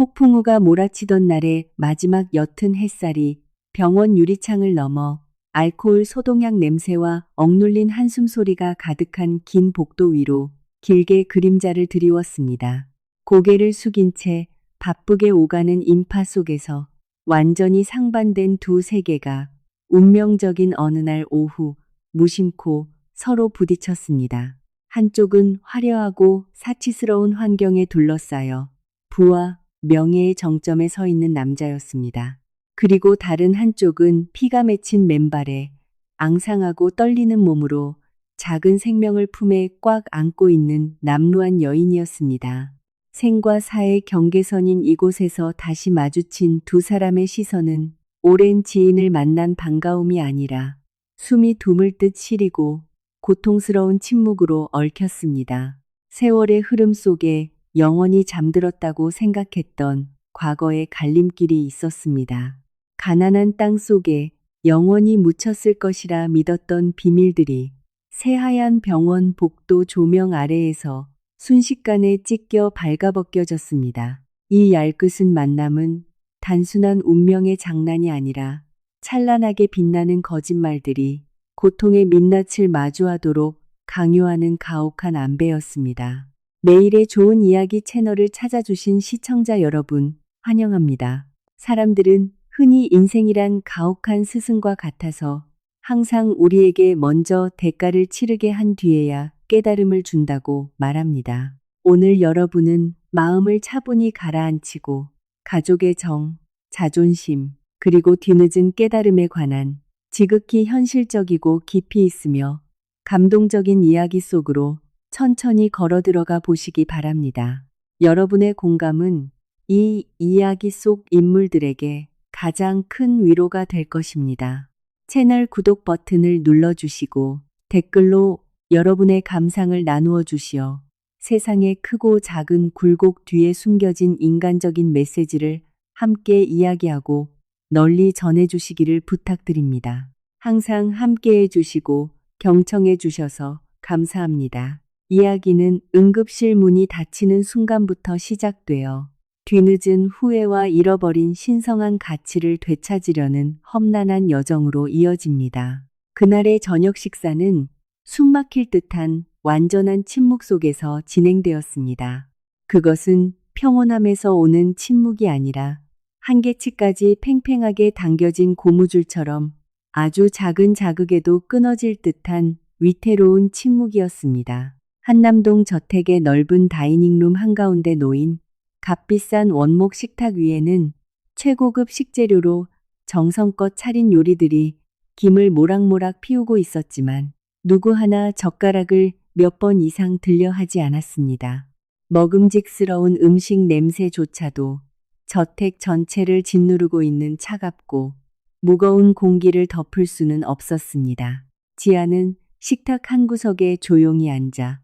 폭풍우가 몰아치던 날의 마지막 옅은 햇살이 병원 유리창을 넘어 알코올 소독약 냄새와 억눌린 한숨 소리가 가득한 긴 복도 위로 길게 그림자를 드리웠습니다. 고개를 숙인 채 바쁘게 오가는 인파 속에서 완전히 상반된 두 세계가 운명적인 어느 날 오후 무심코 서로 부딪혔습니다. 한쪽은 화려하고 사치스러운 환경에 둘러싸여 부와 명예의 정점에 서 있는 남자였습니다. 그리고 다른 한쪽은 피가 맺힌 맨발에 앙상하고 떨리는 몸으로 작은 생명을 품에 꽉 안고 있는 남루한 여인이었습니다. 생과 사의 경계선인 이곳에서 다시 마주친 두 사람의 시선은 오랜 지인을 만난 반가움이 아니라 숨이 두물 듯 시리고 고통스러운 침묵으로 얽혔습니다. 세월의 흐름 속에 영원히 잠들었다고 생각했던 과거의 갈림길이 있었습니다. 가난한 땅 속에 영원히 묻혔을 것이라 믿었던 비밀들이 새하얀 병원 복도 조명 아래에서 순식간에 찢겨 발가벗겨졌습니다. 이 얄긋은 만남은 단순한 운명의 장난이 아니라 찬란하게 빛나는 거짓말들이 고통의 민낯을 마주하도록 강요하는 가혹한 안배였습니다. 매일의 좋은 이야기 채널을 찾아주신 시청자 여러분, 환영합니다. 사람들은 흔히 인생이란 가혹한 스승과 같아서 항상 우리에게 먼저 대가를 치르게 한 뒤에야 깨달음을 준다고 말합니다. 오늘 여러분은 마음을 차분히 가라앉히고 가족의 정, 자존심, 그리고 뒤늦은 깨달음에 관한 지극히 현실적이고 깊이 있으며 감동적인 이야기 속으로 천천히 걸어 들어가 보시기 바랍니다. 여러분의 공감은 이 이야기 속 인물들에게 가장 큰 위로가 될 것입니다. 채널 구독 버튼을 눌러주시고 댓글로 여러분의 감상을 나누어 주시어 세상의 크고 작은 굴곡 뒤에 숨겨진 인간적인 메시지를 함께 이야기하고 널리 전해주시기를 부탁드립니다. 항상 함께해 주시고 경청해 주셔서 감사합니다. 이야기는 응급실 문이 닫히는 순간부터 시작되어 뒤늦은 후회와 잃어버린 신성한 가치를 되찾으려는 험난한 여정으로 이어집니다. 그날의 저녁 식사는 숨막힐 듯한 완전한 침묵 속에서 진행되었습니다. 그것은 평온함에서 오는 침묵이 아니라 한계치까지 팽팽하게 당겨진 고무줄처럼 아주 작은 자극에도 끊어질 듯한 위태로운 침묵이었습니다. 한남동 저택의 넓은 다이닝룸 한가운데 놓인 값비싼 원목 식탁 위에는 최고급 식재료로 정성껏 차린 요리들이 김을 모락모락 피우고 있었지만 누구 하나 젓가락을 몇 번 이상 들려 하지 않았습니다. 먹음직스러운 음식 냄새조차도 저택 전체를 짓누르고 있는 차갑고 무거운 공기를 덮을 수는 없었습니다. 지아는 식탁 한 구석에 조용히 앉아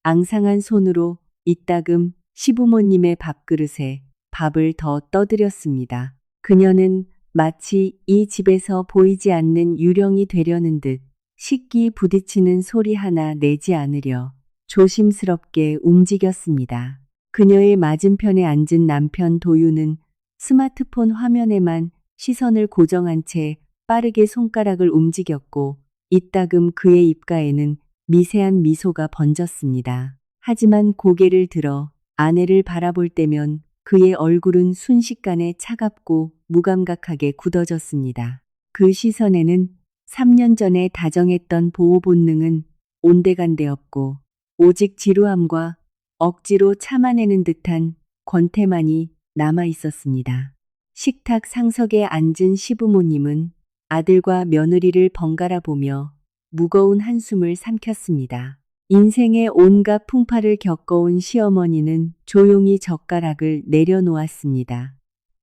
앙상한 손으로 이따금 시부모님의 밥그릇에 밥을 더 떠드렸습니다. 그녀는 마치 이 집에서 보이지 않는 유령이 되려는 듯 식기 부딪히는 소리 하나 내지 않으려 조심스럽게 움직였습니다. 그녀의 맞은편에 앉은 남편 도유는 스마트폰 화면에만 시선을 고정한 채 빠르게 손가락을 움직였고 이따금 그의 입가에는 미세한 미소가 번졌습니다. 하지만 고개를 들어 아내를 바라볼 때면 그의 얼굴은 순식간에 차갑고 무감각하게 굳어졌습니다. 그 시선에는 3년 전에 다정했던 보호 본능은 온데간데 없고 오직 지루함과 억지로 참아내는 듯한 권태만이 남아 있었습니다. 식탁 상석에 앉은 시부모님은 아들과 며느리를 번갈아 보며 무거운 한숨을 삼켰습니다. 인생의 온갖 풍파를 겪어온 시어머니는 조용히 젓가락을 내려놓았습니다.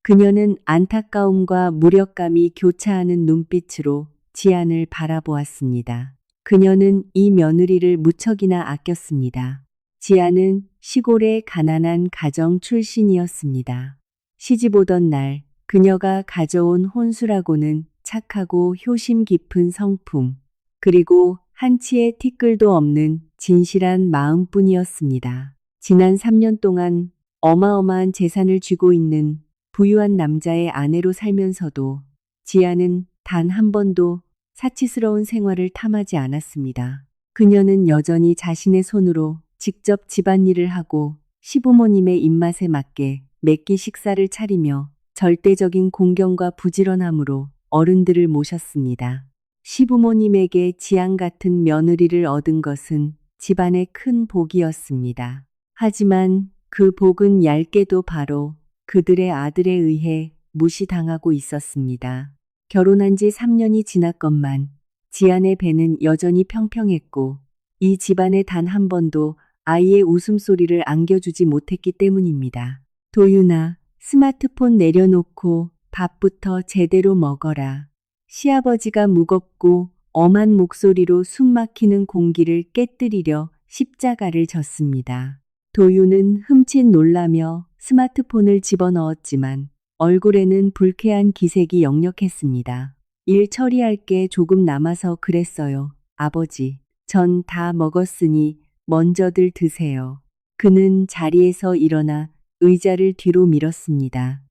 그녀는 안타까움과 무력감이 교차하는 눈빛으로 지안을 바라보았습니다. 그녀는 이 며느리를 무척이나 아꼈습니다. 지안은 시골의 가난한 가정 출신이었습니다. 시집 오던 날 그녀가 가져온 혼수라고는 착하고 효심 깊은 성품, 그리고 한치의 티끌도 없는 진실한 마음뿐이었습니다. 지난 3년 동안 어마어마한 재산을 쥐고 있는 부유한 남자의 아내로 살면서도 지아는 단 한 번도 사치스러운 생활을 탐하지 않았습니다. 그녀는 여전히 자신의 손으로 직접 집안일을 하고 시부모님의 입맛에 맞게 매끼 식사를 차리며 절대적인 공경과 부지런함으로 어른들을 모셨습니다. 시부모님에게 지안 같은 며느리를 얻은 것은 집안의 큰 복이었습니다. 하지만 그 복은 얇게도 바로 그들의 아들에 의해 무시당하고 있었습니다. 결혼한 지 3년이 지났건만 지안의 배는 여전히 평평했고 이 집안에 단 한 번도 아이의 웃음소리를 안겨주지 못했기 때문입니다. 도윤아, 스마트폰 내려놓고 밥부터 제대로 먹어라. 시아버지가 무겁고 엄한 목소리로 숨막히는 공기를 깨뜨리려 십자가를 졌습니다. 도윤은 흠칫 놀라며 스마트폰을 집어넣었지만 얼굴에는 불쾌한 기색이 역력했습니다. 일 처리할 게 조금 남아서 그랬어요. 아버지, 전 다 먹었으니 먼저들 드세요. 그는 자리에서 일어나 의자를 뒤로 밀었습니다.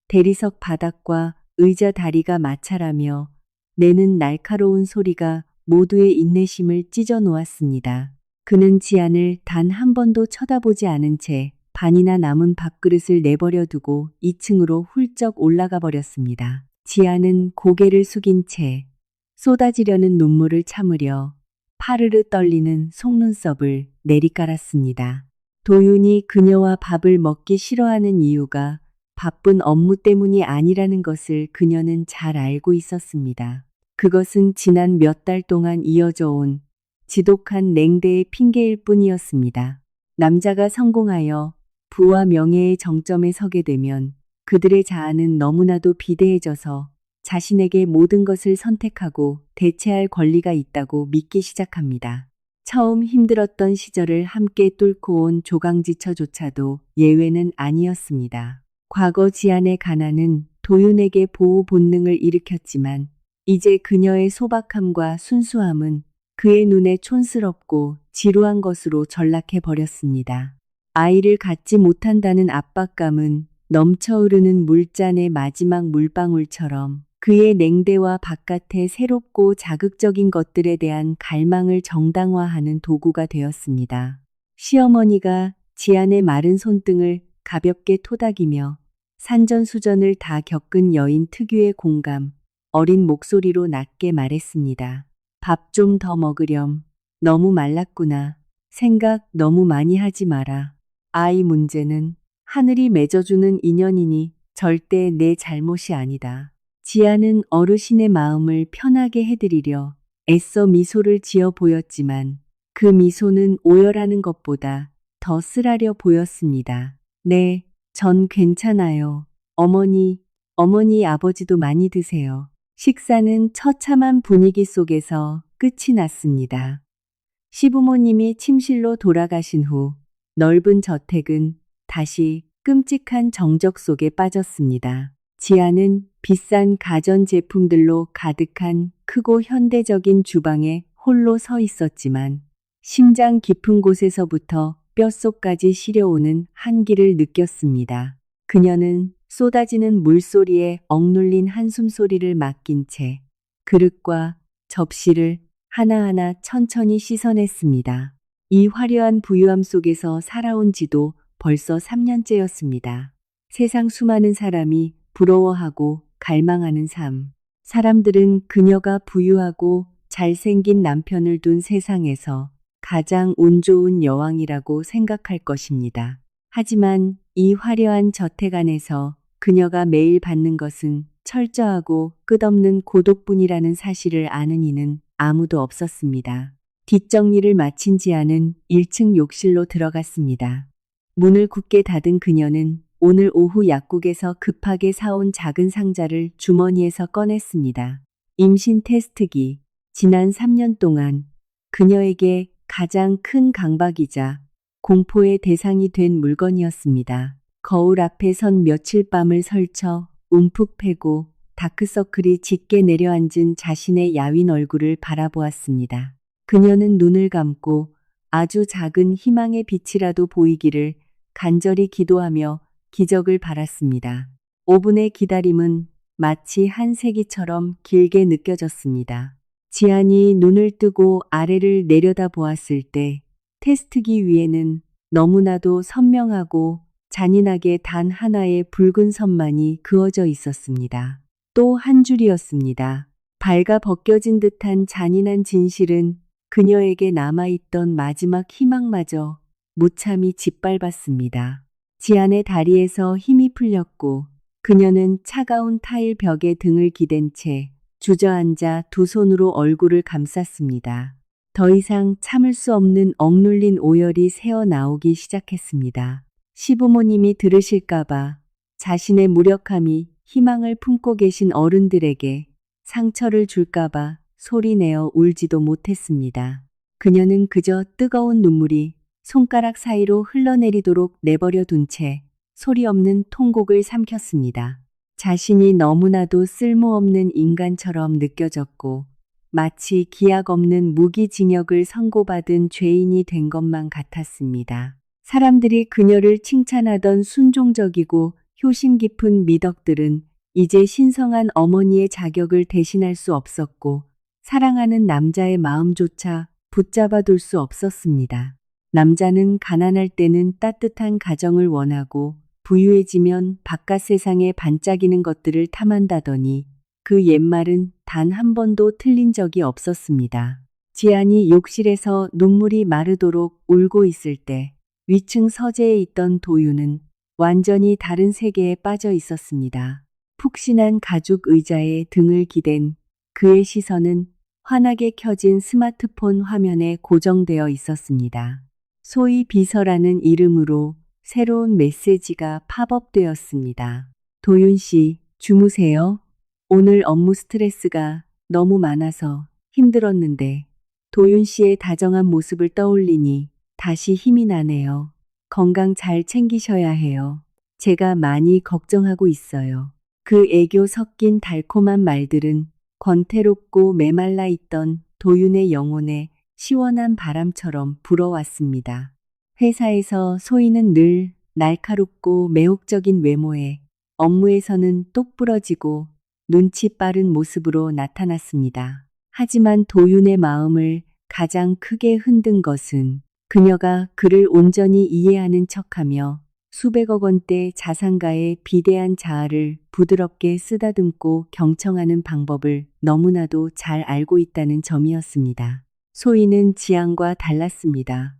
대리석 바닥과 의자 다리가 마찰하며 내는 날카로운 소리가 모두의 인내심을 찢어 놓았습니다. 그는 지안을 단 한 번도 쳐다보지 않은 채 반이나 남은 밥그릇을 내버려 두고 2층으로 훌쩍 올라가 버렸습니다. 지안은 고개를 숙인 채 쏟아지려는 눈물을 참으려 파르르 떨리는 속눈썹을 내리깔았습니다. 도윤이 그녀와 밥을 먹기 싫어하는 이유가 바쁜 업무 때문이 아니라는 것을 그녀는 잘 알고 있었습니다. 그것은 지난 몇 달 동안 이어져 온 지독한 냉대의 핑계일 뿐이었습니다. 남자가 성공하여 부와 명예의 정점에 서게 되면 그들의 자아는 너무나도 비대해져서 자신에게 모든 것을 선택하고 대체할 권리가 있다고 믿기 시작합니다. 처음 힘들었던 시절을 함께 뚫고 온 조강지처조차도 예외는 아니었습니다. 과거 지안의 가난은 도윤에게 보호 본능을 일으켰지만 이제 그녀의 소박함과 순수함은 그의 눈에 촌스럽고 지루한 것으로 전락해 버렸습니다. 아이를 갖지 못한다는 압박감은 넘쳐 흐르는 물잔의 마지막 물방울처럼 그의 냉대와 바깥의 새롭고 자극적인 것들에 대한 갈망을 정당화하는 도구가 되었습니다. 시어머니가 지안의 마른 손등을 가볍게 토닥이며 산전수전을 다 겪은 여인 특유의 공감, 어린 목소리로 낮게 말했습니다. 밥 좀 더 먹으렴. 너무 말랐구나. 생각 너무 많이 하지 마라. 아이 문제는 하늘이 맺어주는 인연이니 절대 내 잘못이 아니다. 지아는 어르신의 마음을 편하게 해드리려 애써 미소를 지어 보였지만 그 미소는 오열하는 것보다 더 쓰라려 보였습니다. 네, 전 괜찮아요. 어머니, 아버지도 많이 드세요. 식사는 처참한 분위기 속에서 끝이 났습니다. 시부모님이 침실로 돌아가신 후 넓은 저택은 다시 끔찍한 정적 속에 빠졌습니다. 지아는 비싼 가전제품들로 가득한 크고 현대적인 주방에 홀로 서 있었지만 심장 깊은 곳에서부터 뼛속까지 시려오는 한기를 느꼈습니다. 그녀는 쏟아지는 물소리에 억눌린 한숨소리를 맡긴 채 그릇과 접시를 하나하나 천천히 씻어냈습니다. 이 화려한 부유함 속에서 살아온 지도 벌써 3년째였습니다. 세상 수많은 사람이 부러워하고 갈망하는 삶. 사람들은 그녀가 부유하고 잘생긴 남편을 둔 세상에서 가장 운 좋은 여왕이라고 생각할 것입니다. 하지만 이 화려한 저택 안에서 그녀가 매일 받는 것은 철저하고 끝없는 고독뿐이라는 사실을 아는 이는 아무도 없었습니다. 뒷정리를 마친 지아는 1층 욕실로 들어갔습니다. 문을 굳게 닫은 그녀는 오늘 오후 약국에서 급하게 사온 작은 상자를 주머니에서 꺼냈습니다. 임신 테스트기. 지난 3년 동안 그녀에게 가장 큰 강박이자 공포의 대상이 된 물건이었습니다. 거울 앞에 선 며칠 밤을 설쳐 움푹 패고 다크서클이 짙게 내려앉은 자신의 야윈 얼굴을 바라보았습니다. 그녀는 눈을 감고 아주 작은 희망의 빛이라도 보이기를 간절히 기도하며 기적을 바랐습니다. 5분의 기다림은 마치 한 세기처럼 길게 느껴졌습니다. 지안이 눈을 뜨고 아래를 내려다 보았을 때 테스트기 위에는 너무나도 선명하고 잔인하게 단 하나의 붉은 선만이 그어져 있었습니다. 또 한 줄이었습니다. 발가 벗겨진 듯한 잔인한 진실은 그녀에게 남아있던 마지막 희망마저 무참히 짓밟았습니다. 지안의 다리에서 힘이 풀렸고 그녀는 차가운 타일 벽에 등을 기댄 채 주저앉아 두 손으로 얼굴을 감쌌습니다. 더 이상 참을 수 없는 억눌린 오열이 새어나오기 시작했습니다. 시부모님이 들으실까봐, 자신의 무력함이 희망을 품고 계신 어른들에게 상처를 줄까봐 소리내어 울지도 못했습니다. 그녀는 그저 뜨거운 눈물이 손가락 사이로 흘러내리도록 내버려 둔 채 소리 없는 통곡을 삼켰습니다. 자신이 너무나도 쓸모없는 인간처럼 느껴졌고 마치 기약 없는 무기징역을 선고받은 죄인이 된 것만 같았습니다. 사람들이 그녀를 칭찬하던 순종적이고 효심 깊은 미덕들은 이제 신성한 어머니의 자격을 대신할 수 없었고 사랑하는 남자의 마음조차 붙잡아둘 수 없었습니다. 남자는 가난할 때는 따뜻한 가정을 원하고 부유해지면 바깥 세상에 반짝이는 것들을 탐한다더니 그 옛말은 단 한 번도 틀린 적이 없었습니다. 지안이 욕실에서 눈물이 마르도록 울고 있을 때 위층 서재에 있던 도유는 완전히 다른 세계에 빠져 있었습니다. 푹신한 가죽 의자에 등을 기댄 그의 시선은 환하게 켜진 스마트폰 화면에 고정되어 있었습니다. 소위 비서라는 이름으로 새로운 메시지가 팝업되었습니다. 도윤 씨, 주무세요? 오늘 업무 스트레스가 너무 많아서 힘들었는데 도윤 씨의 다정한 모습을 떠올리니 다시 힘이 나네요. 건강 잘 챙기셔야 해요. 제가 많이 걱정하고 있어요. 그 애교 섞인 달콤한 말들은 권태롭고 메말라 있던 도윤의 영혼에 시원한 바람처럼 불어왔습니다. 회사에서 소희는 늘 날카롭고 매혹적인 외모에 업무에서는 똑부러지고 눈치 빠른 모습으로 나타났습니다. 하지만 도윤의 마음을 가장 크게 흔든 것은 그녀가 그를 온전히 이해하는 척하며 수백억 원대 자산가의 비대한 자아를 부드럽게 쓰다듬고 경청하는 방법을 너무나도 잘 알고 있다는 점이었습니다. 소희는 지안과 달랐습니다.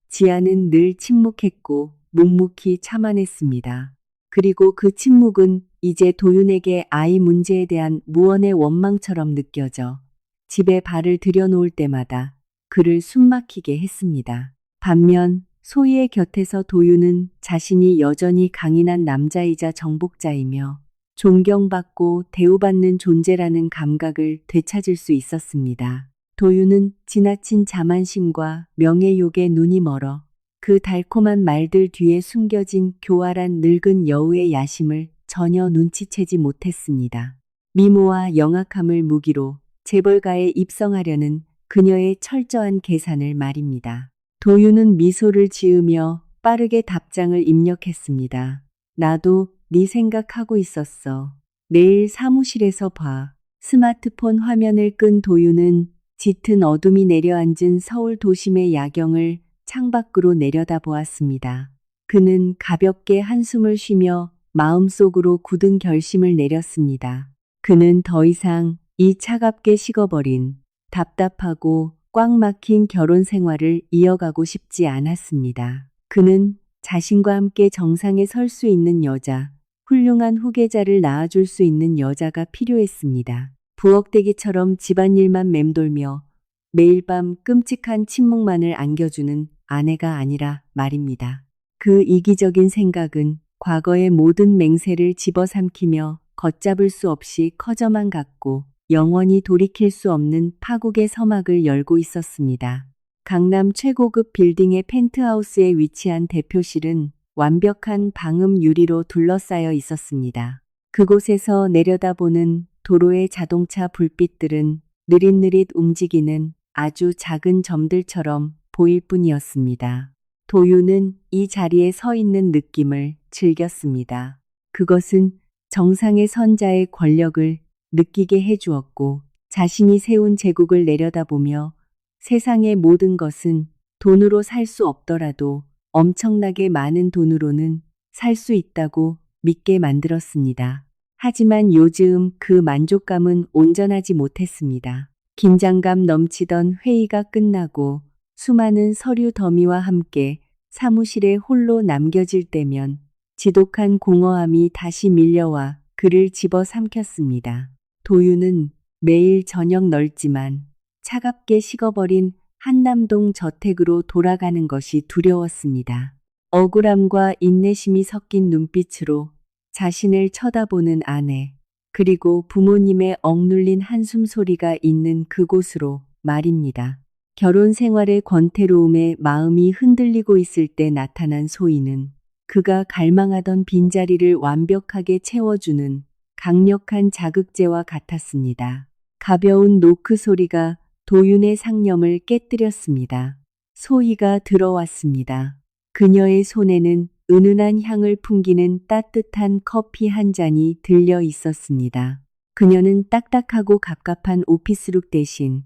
지안은 늘 침묵했고 묵묵히 참아냈습니다. 그리고 그 침묵은 이제 도윤에게 아이 문제에 대한 무언의 원망처럼 느껴져 집에 발을 들여놓을 때마다 그를 숨막히게 했습니다. 반면 소희의 곁에서 도윤은 자신이 여전히 강인한 남자이자 정복자이며 존경받고 대우받는 존재라는 감각을 되찾을 수 있었습니다. 도윤은 지나친 자만심과 명예욕에 눈이 멀어 그 달콤한 말들 뒤에 숨겨진 교활한 늙은 여우의 야심을 전혀 눈치채지 못했습니다. 미모와 영악함을 무기로 재벌가에 입성하려는 그녀의 철저한 계산을 말입니다. 도윤은 미소를 지으며 빠르게 답장을 입력했습니다. 나도 네 생각하고 있었어. 내일 사무실에서 봐. 스마트폰 화면을 끈 도윤은 짙은 어둠이 내려앉은 서울 도심의 야경을 창밖으로 내려다보았습니다. 그는 가볍게 한숨을 쉬며 마음속으로 굳은 결심을 내렸습니다. 그는 더 이상 이 차갑게 식어버린 답답하고 꽉 막힌 결혼 생활을 이어가고 싶지 않았습니다. 그는 자신과 함께 정상에 설 수 있는 여자, 훌륭한 후계자를 낳아줄 수 있는 여자가 필요했습니다. 부엌대기처럼 집안일만 맴돌며 매일 밤 끔찍한 침묵만을 안겨주는 아내가 아니라 말입니다. 그 이기적인 생각은 과거의 모든 맹세를 집어삼키며 걷잡을 수 없이 커져만 갔고 영원히 돌이킬 수 없는 파국의 서막을 열고 있었습니다. 강남 최고급 빌딩의 펜트하우스에 위치한 대표실은 완벽한 방음 유리로 둘러싸여 있었습니다. 그곳에서 내려다보는 도로의 자동차 불빛들은 느릿느릿 움직이는 아주 작은 점들처럼 보일 뿐이었습니다. 도유는 이 자리에 서 있는 느낌을 즐겼습니다. 그것은 정상의 선자의 권력을 느끼게 해주었고 자신이 세운 제국을 내려다보며 세상의 모든 것은 돈으로 살 수 없더라도 엄청나게 많은 돈으로는 살 수 있다고 믿게 만들었습니다. 하지만 요즘 그 만족감은 온전하지 못했습니다. 긴장감 넘치던 회의가 끝나고 수많은 서류 더미와 함께 사무실에 홀로 남겨질 때면 지독한 공허함이 다시 밀려와 그를 집어삼켰습니다. 도유는 매일 저녁 넓지만 차갑게 식어버린 한남동 저택으로 돌아가는 것이 두려웠습니다. 억울함과 인내심이 섞인 눈빛으로 자신을 쳐다보는 아내, 그리고 부모님의 억눌린 한숨 소리가 있는 그곳으로 말입니다. 결혼 생활의 권태로움에 마음이 흔들리고 있을 때 나타난 소희는 그가 갈망하던 빈자리를 완벽하게 채워주는 강력한 자극제와 같았습니다. 가벼운 노크 소리가 도윤의 상념을 깨뜨렸습니다. 소희가 들어왔습니다. 그녀의 손에는 은은한 향을 풍기는 따뜻한 커피 한 잔이 들려 있었습니다. 그녀는 딱딱하고 갑갑한 오피스룩 대신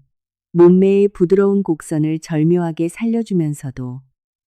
몸매의 부드러운 곡선을 절묘하게 살려주면서도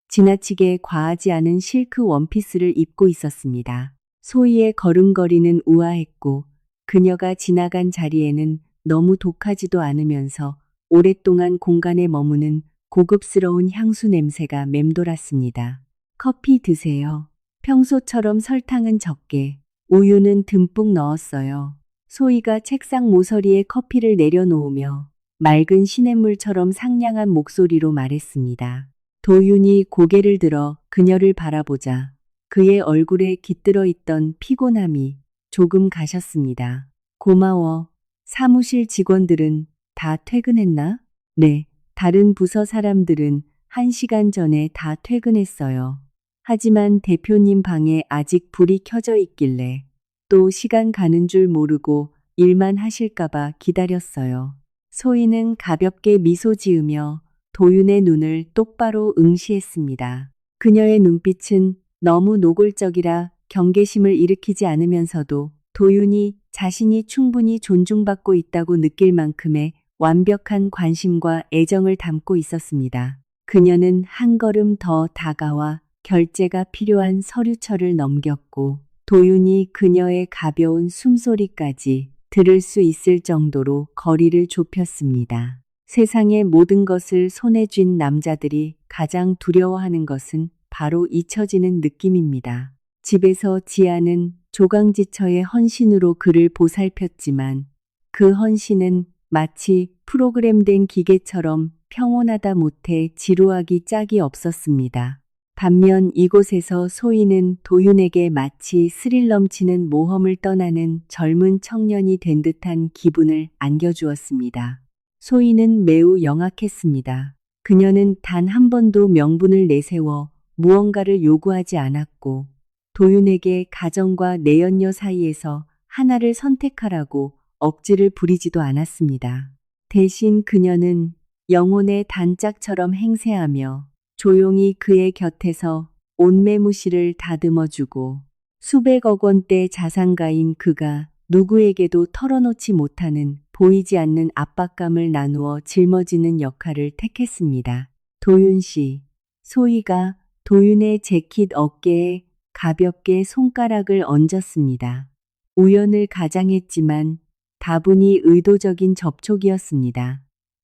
지나치게 과하지 않은 실크 원피스를 입고 있었습니다. 소희의 걸음걸이는 우아했고 그녀가 지나간 자리에는 너무 독하지도 않으면서 오랫동안 공간에 머무는 고급스러운 향수 냄새가 맴돌았습니다. 커피 드세요. 평소처럼 설탕은 적게, 우유는 듬뿍 넣었어요. 소희가 책상 모서리에 커피를 내려놓으며 맑은 시냇물처럼 상냥한 목소리로 말했습니다. 도윤이 고개를 들어 그녀를 바라보자 그의 얼굴에 깃들어 있던 피곤함이 조금 가셨습니다. 고마워. 사무실 직원들은 다 퇴근했나? 네, 다른 부서 사람들은 1시간 전에 다 퇴근했어요. 하지만 대표님 방에 아직 불이 켜져 있길래 또 시간 가는 줄 모르고 일만 하실까봐 기다렸어요. 소희는 가볍게 미소 지으며 도윤의 눈을 똑바로 응시했습니다. 그녀의 눈빛은 너무 노골적이라 경계심을 일으키지 않으면서도 도윤이 자신이 충분히 존중받고 있다고 느낄 만큼의 완벽한 관심과 애정을 담고 있었습니다. 그녀는 한 걸음 더 다가와 결제가 필요한 서류철을 넘겼고 도윤이 그녀의 가벼운 숨소리까지 들을 수 있을 정도로 거리를 좁혔습니다. 세상의 모든 것을 손에 쥔 남자들이 가장 두려워하는 것은 바로 잊혀지는 느낌입니다. 집에서 지아는 조강지처의 헌신으로 그를 보살폈지만 그 헌신은 마치 프로그램된 기계처럼 평온하다 못해 지루하기 짝이 없었습니다. 반면 이곳에서 소희는 도윤에게 마치 스릴 넘치는 모험을 떠나는 젊은 청년이 된 듯한 기분을 안겨주었습니다. 소희는 매우 영악했습니다. 그녀는 단 한 번도 명분을 내세워 무언가를 요구하지 않았고 도윤에게 가정과 내연녀 사이에서 하나를 선택하라고 억지를 부리지도 않았습니다. 대신 그녀는 영혼의 단짝처럼 행세하며 조용히 그의 곁에서 온매무시를 다듬어주고 수백억 원대 자산가인 그가 누구에게도 털어놓지 못하는 보이지 않는 압박감을 나누어 짊어지는 역할을 택했습니다. 도윤 씨, 소희가 도윤의 재킷 어깨에 가볍게 손가락을 얹었습니다. 우연을 가장했지만 다분히 의도적인 접촉이었습니다.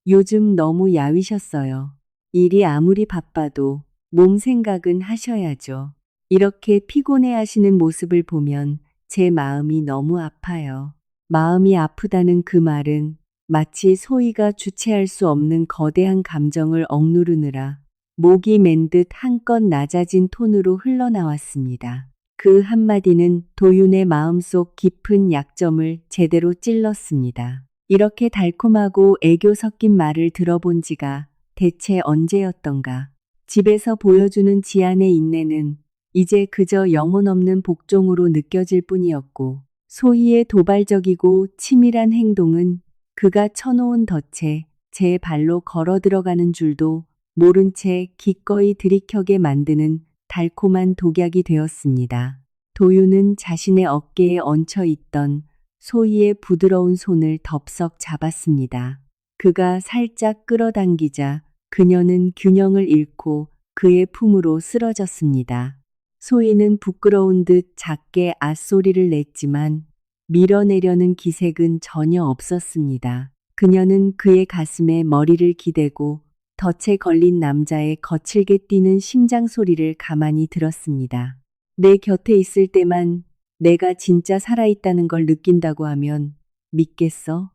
요즘 너무 야위셨어요. 일이 아무리 바빠도 몸 생각은 하셔야죠. 이렇게 피곤해 하시는 모습을 보면 제 마음이 너무 아파요. 마음이 아프다는 그 말은 마치 소희가 주체할 수 없는 거대한 감정을 억누르느라 목이 맨 듯 한껏 낮아진 톤으로 흘러나왔습니다. 그 한마디는 도윤의 마음속 깊은 약점을 제대로 찔렀습니다. 이렇게 달콤하고 애교 섞인 말을 들어본 지가 대체 언제였던가. 집에서 보여주는 지안의 인내는 이제 그저 영혼 없는 복종으로 느껴질 뿐이었고 소희의 도발적이고 치밀한 행동은 그가 쳐놓은 덫에 제 발로 걸어 들어가는 줄도 모른 채 기꺼이 들이켜게 만드는 달콤한 독약이 되었습니다. 도윤은 자신의 어깨에 얹혀 있던 소희의 부드러운 손을 덥석 잡았습니다. 그가 살짝 끌어당기자 그녀는 균형을 잃고 그의 품으로 쓰러졌습니다. 소희는 부끄러운 듯 작게 앗소리를 냈지만 밀어내려는 기색은 전혀 없었습니다. 그녀는 그의 가슴에 머리를 기대고 덫에 걸린 남자의 거칠게 뛰는 심장 소리를 가만히 들었습니다. 내 곁에 있을 때만 내가 진짜 살아있다는 걸 느낀다고 하면 믿겠어?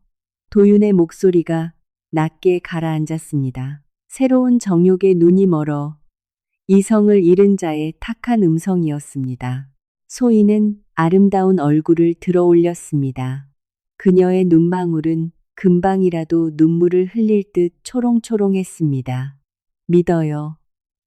도윤의 목소리가 낮게 가라앉았습니다. 새로운 정욕에 눈이 멀어 이성을 잃은 자의 탁한 음성이었습니다. 소희는 아름다운 얼굴을 들어 올렸습니다. 그녀의 눈망울은 금방이라도 눈물을 흘릴 듯 초롱초롱했습니다. 믿어요.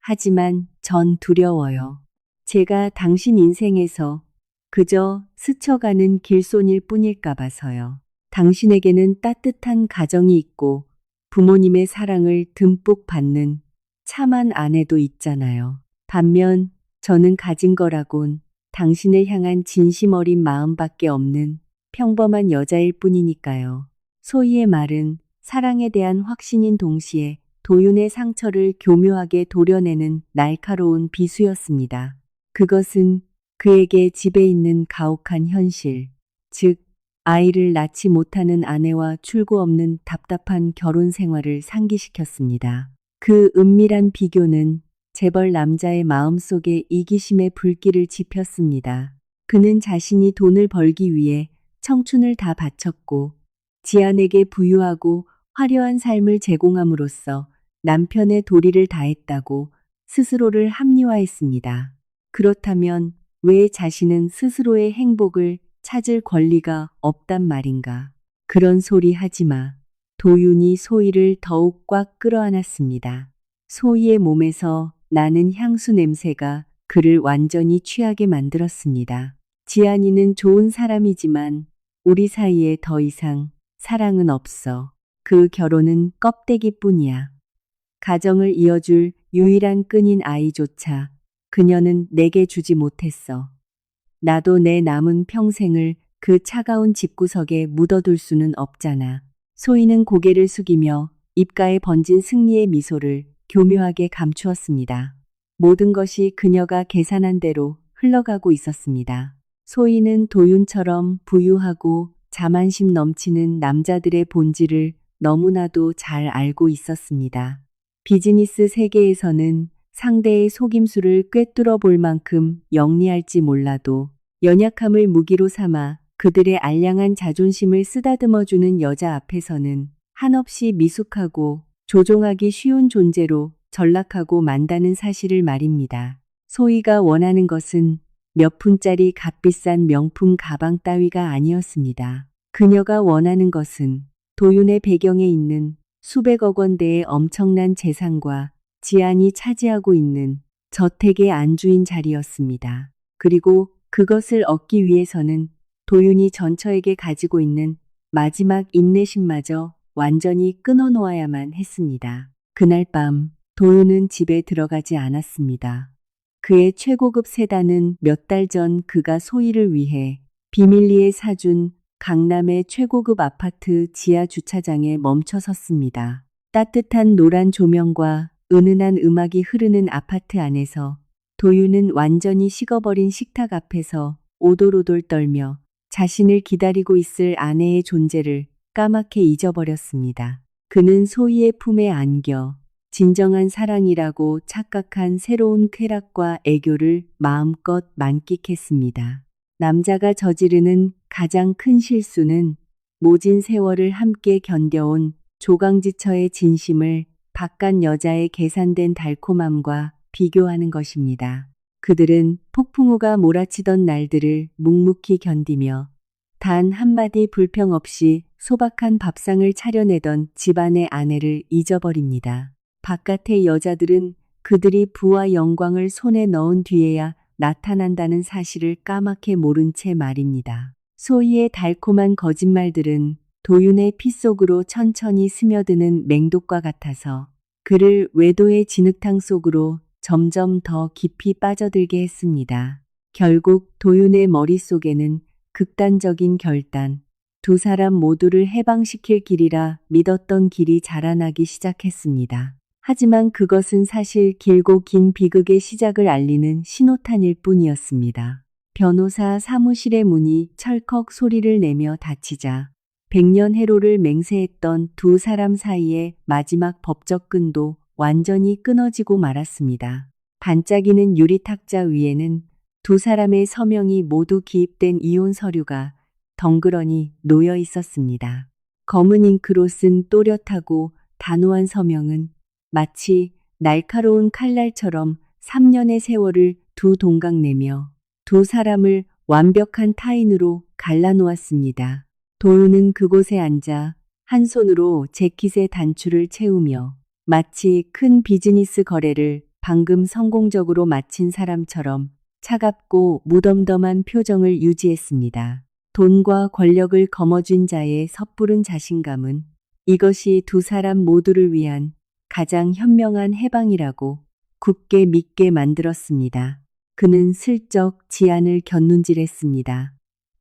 하지만 전 두려워요. 제가 당신 인생에서 그저 스쳐가는 길손일 뿐일까 봐서요. 당신에게는 따뜻한 가정이 있고 부모님의 사랑을 듬뿍 받는 참한 아내도 있잖아요. 반면 저는 가진 거라곤 당신을 향한 진심 어린 마음밖에 없는 평범한 여자일 뿐이니까요. 소희의 말은 사랑에 대한 확신인 동시에 도윤의 상처를 교묘하게 도려내는 날카로운 비수였습니다. 그것은 그에게 집에 있는 가혹한 현실, 즉 아이를 낳지 못하는 아내와 출구 없는 답답한 결혼 생활을 상기시켰습니다. 그 은밀한 비교는 재벌 남자의 마음속에 이기심의 불길을 지폈습니다. 그는 자신이 돈을 벌기 위해 청춘을 다 바쳤고 지안에게 부유하고 화려한 삶을 제공함으로써 남편의 도리를 다했다고 스스로를 합리화했습니다. 그렇다면 왜 자신은 스스로의 행복을 찾을 권리가 없단 말인가? 그런 소리 하지 마. 도윤이 소희를 더욱 꽉 끌어안았습니다. 소희의 몸에서 나는 향수 냄새가 그를 완전히 취하게 만들었습니다. 지안이는 좋은 사람이지만 우리 사이에 더 이상 사랑은 없어. 그 결혼은 껍데기뿐이야. 가정을 이어줄 유일한 끈인 아이조차 그녀는 내게 주지 못했어. 나도 내 남은 평생을 그 차가운 집구석에 묻어둘 수는 없잖아. 소희는 고개를 숙이며 입가에 번진 승리의 미소를 교묘하게 감추었습니다. 모든 것이 그녀가 계산한 대로 흘러가고 있었습니다. 소희는 도윤처럼 부유하고 자만심 넘치는 남자들의 본질을 너무나도 잘 알고 있었습니다. 비즈니스 세계에서는 상대의 속임수를 꿰뚫어 볼 만큼 영리할지 몰라도 연약함을 무기로 삼아 그들의 알량한 자존심을 쓰다듬어주는 여자 앞에서는 한없이 미숙하고 조종하기 쉬운 존재로 전락하고 만다는 사실을 말입니다. 소희가 원하는 것은 몇 푼짜리 값비싼 명품 가방 따위가 아니었습니다. 그녀가 원하는 것은 도윤의 배경에 있는 수백억 원대의 엄청난 재산과 지안이 차지하고 있는 저택의 안주인 자리였습니다. 그리고 그것을 얻기 위해서는 도윤이 전처에게 가지고 있는 마지막 인내심마저 완전히 끊어놓아야만 했습니다. 그날 밤 도윤은 집에 들어가지 않았습니다. 그의 최고급 세단은 몇 달 전 그가 소희를 위해 비밀리에 사준 강남의 최고급 아파트 지하 주차장에 멈춰 섰습니다. 따뜻한 노란 조명과 은은한 음악이 흐르는 아파트 안에서 도윤은 완전히 식어버린 식탁 앞에서 오돌오돌 떨며 자신을 기다리고 있을 아내의 존재를 까맣게 잊어버렸습니다. 그는 소희의 품에 안겨 진정한 사랑이라고 착각한 새로운 쾌락과 애교를 마음껏 만끽했습니다. 남자가 저지르는 가장 큰 실수는 모진 세월을 함께 견뎌온 조강지처의 진심을 바깥 여자의 계산된 달콤함과 비교하는 것입니다. 그들은 폭풍우가 몰아치던 날들을 묵묵히 견디며 단 한마디 불평 없이 소박한 밥상을 차려내던 집안의 아내를 잊어버립니다. 바깥의 여자들은 그들이 부와 영광을 손에 넣은 뒤에야 나타난다는 사실을 까맣게 모른 채 말입니다. 소희의 달콤한 거짓말들은 도윤의 피 속으로 천천히 스며드는 맹독과 같아서 그를 외도의 진흙탕 속으로 점점 더 깊이 빠져들게 했습니다. 결국 도윤의 머릿속에는 극단적인 결단, 두 사람 모두를 해방시킬 길이라 믿었던 길이 자라나기 시작했습니다. 하지만 그것은 사실 길고 긴 비극의 시작을 알리는 신호탄일 뿐이었습니다. 변호사 사무실의 문이 철컥 소리를 내며 닫히자 100년 해로를 맹세했던 두 사람 사이의 마지막 법적 끈도 완전히 끊어지고 말았습니다. 반짝이는 유리탁자 위에는 두 사람의 서명이 모두 기입된 이혼 서류가 덩그러니 놓여 있었습니다. 검은 잉크로 쓴 또렷하고 단호한 서명은 마치 날카로운 칼날처럼 3년의 세월을 두 동강 내며 두 사람을 완벽한 타인으로 갈라놓았습니다. 도윤은 그곳에 앉아 한 손으로 재킷의 단추를 채우며 마치 큰 비즈니스 거래를 방금 성공적으로 마친 사람처럼 차갑고 무덤덤한 표정을 유지했습니다. 돈과 권력을 거머쥔 자의 섣부른 자신감은 이것이 두 사람 모두를 위한 가장 현명한 해방이라고 굳게 믿게 만들었습니다. 그는 슬쩍 지안을 곁눈질했습니다.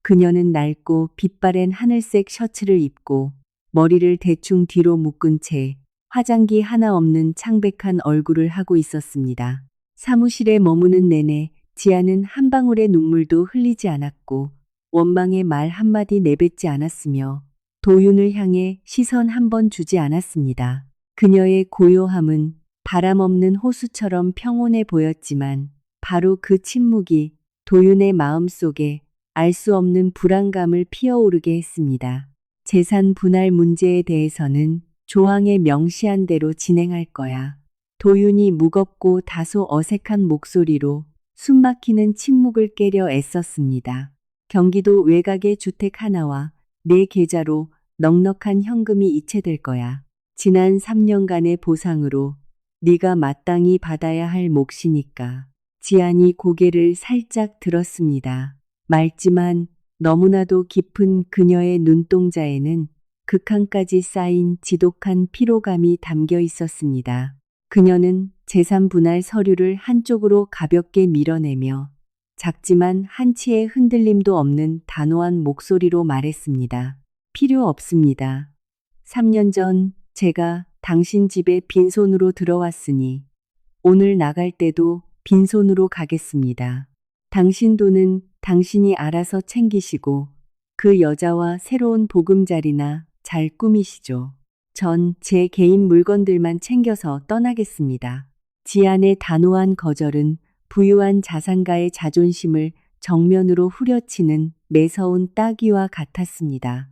그녀는 낡고 빛바랜 하늘색 셔츠를 입고 머리를 대충 뒤로 묶은 채 화장기 하나 없는 창백한 얼굴을 하고 있었습니다. 사무실에 머무는 내내 지안은 한 방울의 눈물도 흘리지 않았고 원망의 말 한마디 내뱉지 않았으며 도윤을 향해 시선 한 번 주지 않았습니다. 그녀의 고요함은 바람 없는 호수처럼 평온해 보였지만 바로 그 침묵이 도윤의 마음속에 알 수 없는 불안감을 피어오르게 했습니다. 재산 분할 문제에 대해서는 조항에 명시한 대로 진행할 거야. 도윤이 무겁고 다소 어색한 목소리로 숨막히는 침묵을 깨려 애썼습니다. 경기도 외곽의 주택 하나와 내 계좌로 넉넉한 현금이 이체될 거야. 지난 3년간의 보상으로 네가 마땅히 받아야 할 몫이니까. 지안이 고개를 살짝 들었습니다. 맑지만 너무나도 깊은 그녀의 눈동자에는 극한까지 쌓인 지독한 피로감이 담겨 있었습니다. 그녀는 재산 분할 서류를 한쪽으로 가볍게 밀어내며 작지만 한치의 흔들림도 없는 단호한 목소리로 말했습니다. 필요 없습니다. 3년 전 제가 당신 집에 빈손으로 들어왔으니 오늘 나갈 때도 빈손으로 가겠습니다. 당신 돈은 당신이 알아서 챙기시고 그 여자와 새로운 보금자리나 잘 꾸미시죠. 전 제 개인 물건들만 챙겨서 떠나겠습니다. 지안의 단호한 거절은 부유한 자산가의 자존심을 정면으로 후려치는 매서운 따귀와 같았습니다.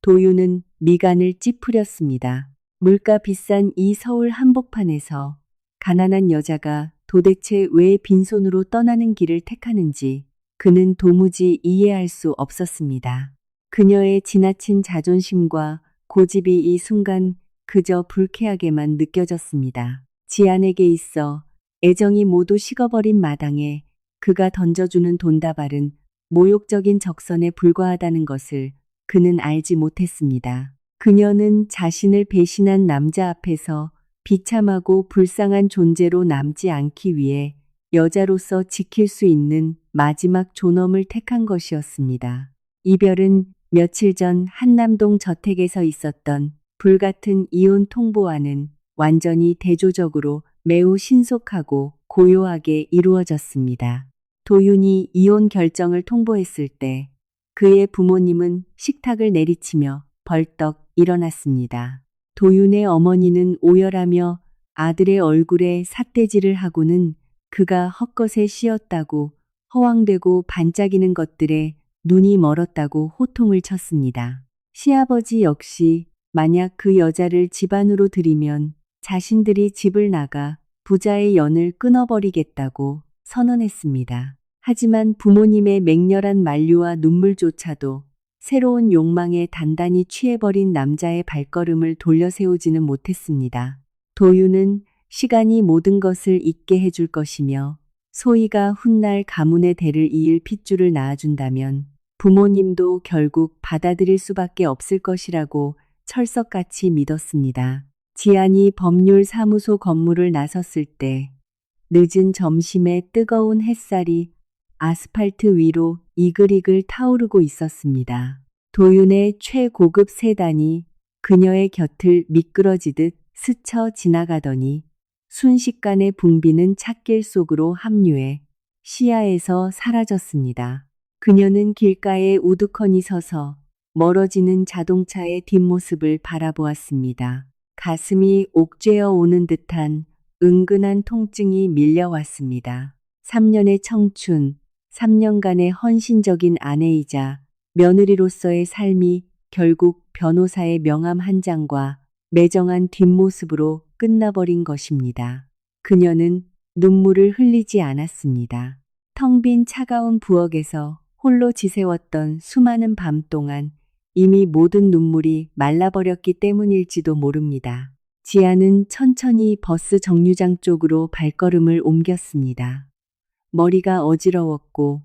도윤은 미간을 찌푸렸습니다. 물가 비싼 이 서울 한복판에서 가난한 여자가 도대체 왜 빈손으로 떠나는 길을 택하는지 그는 도무지 이해할 수 없었습니다. 그녀의 지나친 자존심과 고집이 이 순간 그저 불쾌하게만 느껴졌습니다. 지안에게 있어 애정이 모두 식어버린 마당에 그가 던져주는 돈다발은 모욕적인 적선에 불과하다는 것을 그는 알지 못했습니다. 그녀는 자신을 배신한 남자 앞에서 비참하고 불쌍한 존재로 남지 않기 위해 여자로서 지킬 수 있는 마지막 존엄을 택한 것이었습니다. 이별은 며칠 전 한남동 저택에서 있었던 불같은 이혼 통보와는 완전히 대조적으로 매우 신속하고 고요하게 이루어졌습니다. 도윤이 이혼 결정을 통보했을 때 그의 부모님은 식탁을 내리치며 벌떡 일어났습니다. 도윤의 어머니는 오열하며 아들의 얼굴에 삿대질을 하고는 그가 헛것에 씌었다고 허황되고 반짝이는 것들에 눈이 멀었다고 호통을 쳤습니다. 시아버지 역시 만약 그 여자를 집안으로 들이면 자신들이 집을 나가 부자의 연을 끊어버리겠다고 선언했습니다. 하지만 부모님의 맹렬한 만류와 눈물조차도 새로운 욕망에 단단히 취해버린 남자의 발걸음을 돌려세우지는 못했습니다. 도윤은 시간이 모든 것을 잊게 해줄 것이며 소희가 훗날 가문의 대를 이을 핏줄을 낳아준다면 부모님도 결국 받아들일 수밖에 없을 것이라고 철석같이 믿었습니다. 지안이 법률사무소 건물을 나섰을 때 늦은 점심에 뜨거운 햇살이 아스팔트 위로 이글이글 타오르고 있었습니다. 도윤의 최고급 세단이 그녀의 곁을 미끄러지듯 스쳐 지나가더니 순식간에 붕비는 찻길 속으로 합류해 시야에서 사라졌습니다. 그녀는 길가에 우두커니 서서 멀어지는 자동차의 뒷모습을 바라보았습니다. 가슴이 옥죄어 오는 듯한 은근한 통증이 밀려왔습니다. 3년의 청춘, 3년간의 헌신적인 아내이자 며느리로서의 삶이 결국 변호사의 명함 한 장과 매정한 뒷모습으로 끝나버린 것입니다. 그녀는 눈물을 흘리지 않았습니다. 텅 빈 차가운 부엌에서 홀로 지새웠던 수많은 밤 동안 이미 모든 눈물이 말라버렸기 때문일지도 모릅니다. 지아는 천천히 버스 정류장 쪽으로 발걸음을 옮겼습니다. 머리가 어지러웠고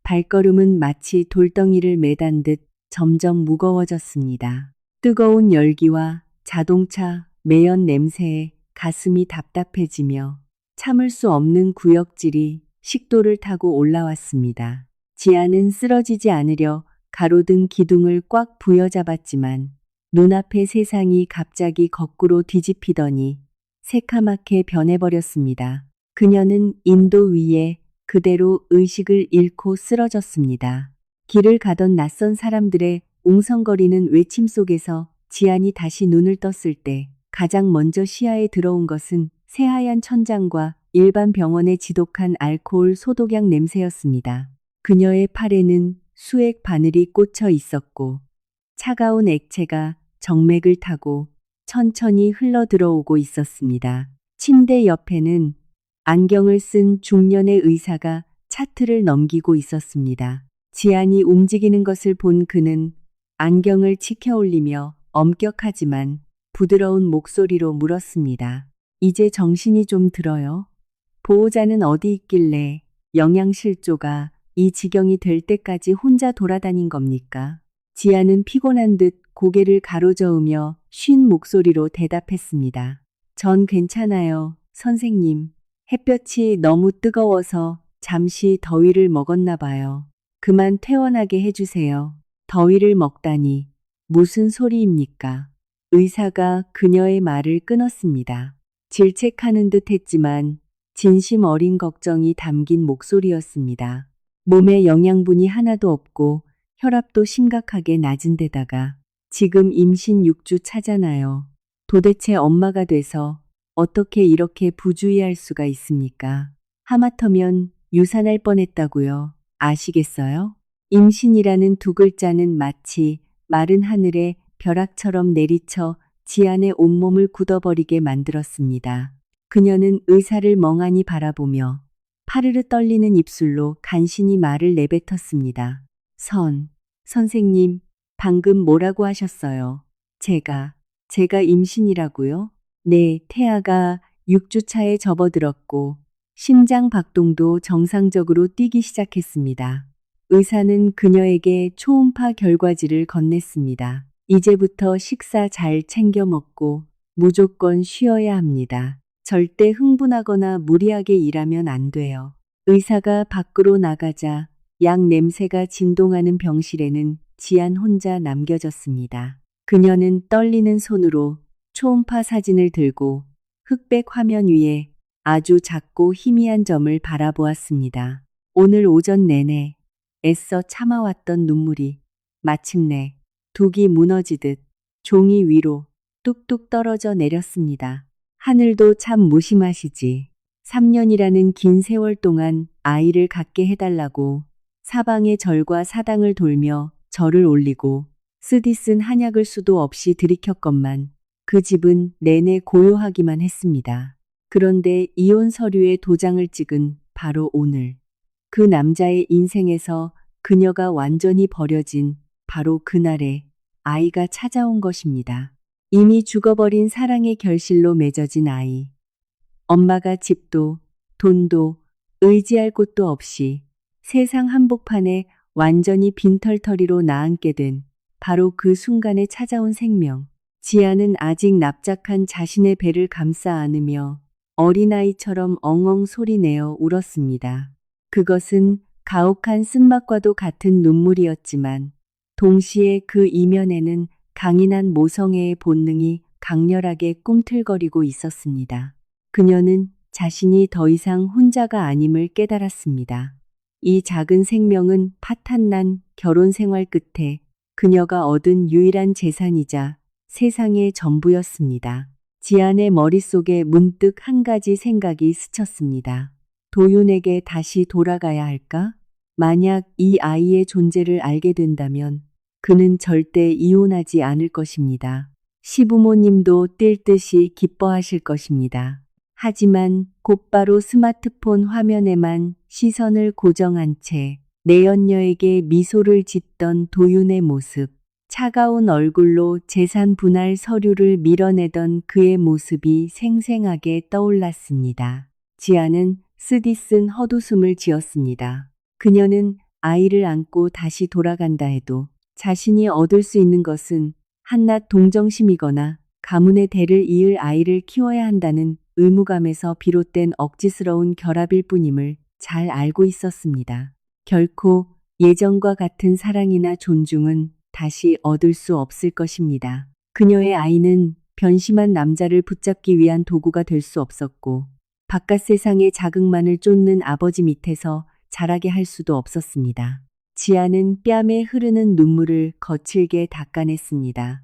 발걸음은 마치 돌덩이를 매단 듯 점점 무거워졌습니다. 뜨거운 열기와 자동차 매연 냄새에 가슴이 답답해지며 참을 수 없는 구역질이 식도를 타고 올라왔습니다. 지아는 쓰러지지 않으려 가로등 기둥을 꽉 부여잡았지만 눈앞의 세상이 갑자기 거꾸로 뒤집히더니 새카맣게 변해버렸습니다. 그녀는 인도 위에 그대로 의식을 잃고 쓰러졌습니다. 길을 가던 낯선 사람들의 웅성거리는 외침 속에서 지안이 다시 눈을 떴을 때 가장 먼저 시야에 들어온 것은 새하얀 천장과 일반 병원의 지독한 알코올 소독약 냄새였습니다. 그녀의 팔에는 수액 바늘이 꽂혀 있었고 차가운 액체가 정맥을 타고 천천히 흘러 들어오고 있었습니다. 침대 옆에는 안경을 쓴 중년의 의사가 차트를 넘기고 있었습니다. 지안이 움직이는 것을 본 그는 안경을 치켜 올리며 엄격하지만 부드러운 목소리로 물었습니다. 이제 정신이 좀 들어요? 보호자는 어디 있길래 영양실조가 이 지경이 될 때까지 혼자 돌아다닌 겁니까? 지아는 피곤한 듯 고개를 가로저으며 쉰 목소리로 대답했습니다. 전 괜찮아요, 선생님. 햇볕이 너무 뜨거워서 잠시 더위를 먹었나 봐요. 그만 퇴원하게 해주세요. 더위를 먹다니 무슨 소리입니까? 의사가 그녀의 말을 끊었습니다. 질책하는 듯 했지만 진심 어린 걱정이 담긴 목소리였습니다. 몸에 영양분이 하나도 없고 혈압도 심각하게 낮은 데다가 지금 임신 6주 차잖아요. 도대체 엄마가 돼서 어떻게 이렇게 부주의할 수가 있습니까? 하마터면 유산할 뻔했다고요. 아시겠어요? 임신이라는 두 글자는 마치 마른 하늘에 벼락처럼 내리쳐 지안의 온몸을 굳어버리게 만들었습니다. 그녀는 의사를 멍하니 바라보며 파르르 떨리는 입술로 간신히 말을 내뱉었습니다. 선생님, 방금 뭐라고 하셨어요? 제가 임신이라고요? 네, 태아가 6주 차에 접어들었고 심장 박동도 정상적으로 뛰기 시작했습니다. 의사는 그녀에게 초음파 결과지를 건넸습니다. 이제부터 식사 잘 챙겨 먹고 무조건 쉬어야 합니다. 절대 흥분하거나 무리하게 일하면 안 돼요. 의사가 밖으로 나가자 약 냄새가 진동하는 병실에는 지안 혼자 남겨졌습니다. 그녀는 떨리는 손으로 초음파 사진을 들고 흑백 화면 위에 아주 작고 희미한 점을 바라보았습니다. 오늘 오전 내내 애써 참아왔던 눈물이 마침내 둑이 무너지듯 종이 위로 뚝뚝 떨어져 내렸습니다. 하늘도 참 무심하시지. 3년이라는 긴 세월 동안 아이를 갖게 해달라고 사방의 절과 사당을 돌며 절을 올리고 쓰디쓴 한약을 수도 없이 들이켰건만 그 집은 내내 고요하기만 했습니다. 그런데 이혼 서류에 도장을 찍은 바로 오늘, 그 남자의 인생에서 그녀가 완전히 버려진 바로 그날에 아이가 찾아온 것입니다. 이미 죽어버린 사랑의 결실로 맺어진 아이. 엄마가 집도 돈도 의지할 곳도 없이 세상 한복판에 완전히 빈털터리로 나앉게 된 바로 그 순간에 찾아온 생명. 지아는 아직 납작한 자신의 배를 감싸 안으며 어린아이처럼 엉엉 소리내어 울었습니다. 그것은 가혹한 쓴맛과도 같은 눈물이었지만 동시에 그 이면에는 강인한 모성애의 본능이 강렬하게 꿈틀거리고 있었습니다. 그녀는 자신이 더 이상 혼자가 아님을 깨달았습니다. 이 작은 생명은 파탄난 결혼 생활 끝에 그녀가 얻은 유일한 재산이자 세상의 전부였습니다. 지안의 머릿속에 문득 한 가지 생각이 스쳤습니다. 도윤에게 다시 돌아가야 할까? 만약 이 아이의 존재를 알게 된다면 그는 절대 이혼하지 않을 것입니다. 시부모님도 뛸 듯이 기뻐하실 것입니다. 하지만 곧바로 스마트폰 화면에만 시선을 고정한 채 내연녀에게 미소를 짓던 도윤의 모습, 차가운 얼굴로 재산 분할 서류를 밀어내던 그의 모습이 생생하게 떠올랐습니다. 지아는 쓰디쓴 헛웃음을 지었습니다. 그녀는 아이를 안고 다시 돌아간다 해도 자신이 얻을 수 있는 것은 한낱 동정심이거나 가문의 대를 이을 아이를 키워야 한다는 의무감에서 비롯된 억지스러운 결합일 뿐임을 잘 알고 있었습니다. 결코 예전과 같은 사랑이나 존중은 다시 얻을 수 없을 것입니다. 그녀의 아이는 변심한 남자를 붙잡기 위한 도구가 될 수 없었고 바깥 세상의 자극만을 쫓는 아버지 밑에서 자라게 할 수도 없었습니다. 지아는 뺨에 흐르는 눈물을 거칠게 닦아냈습니다.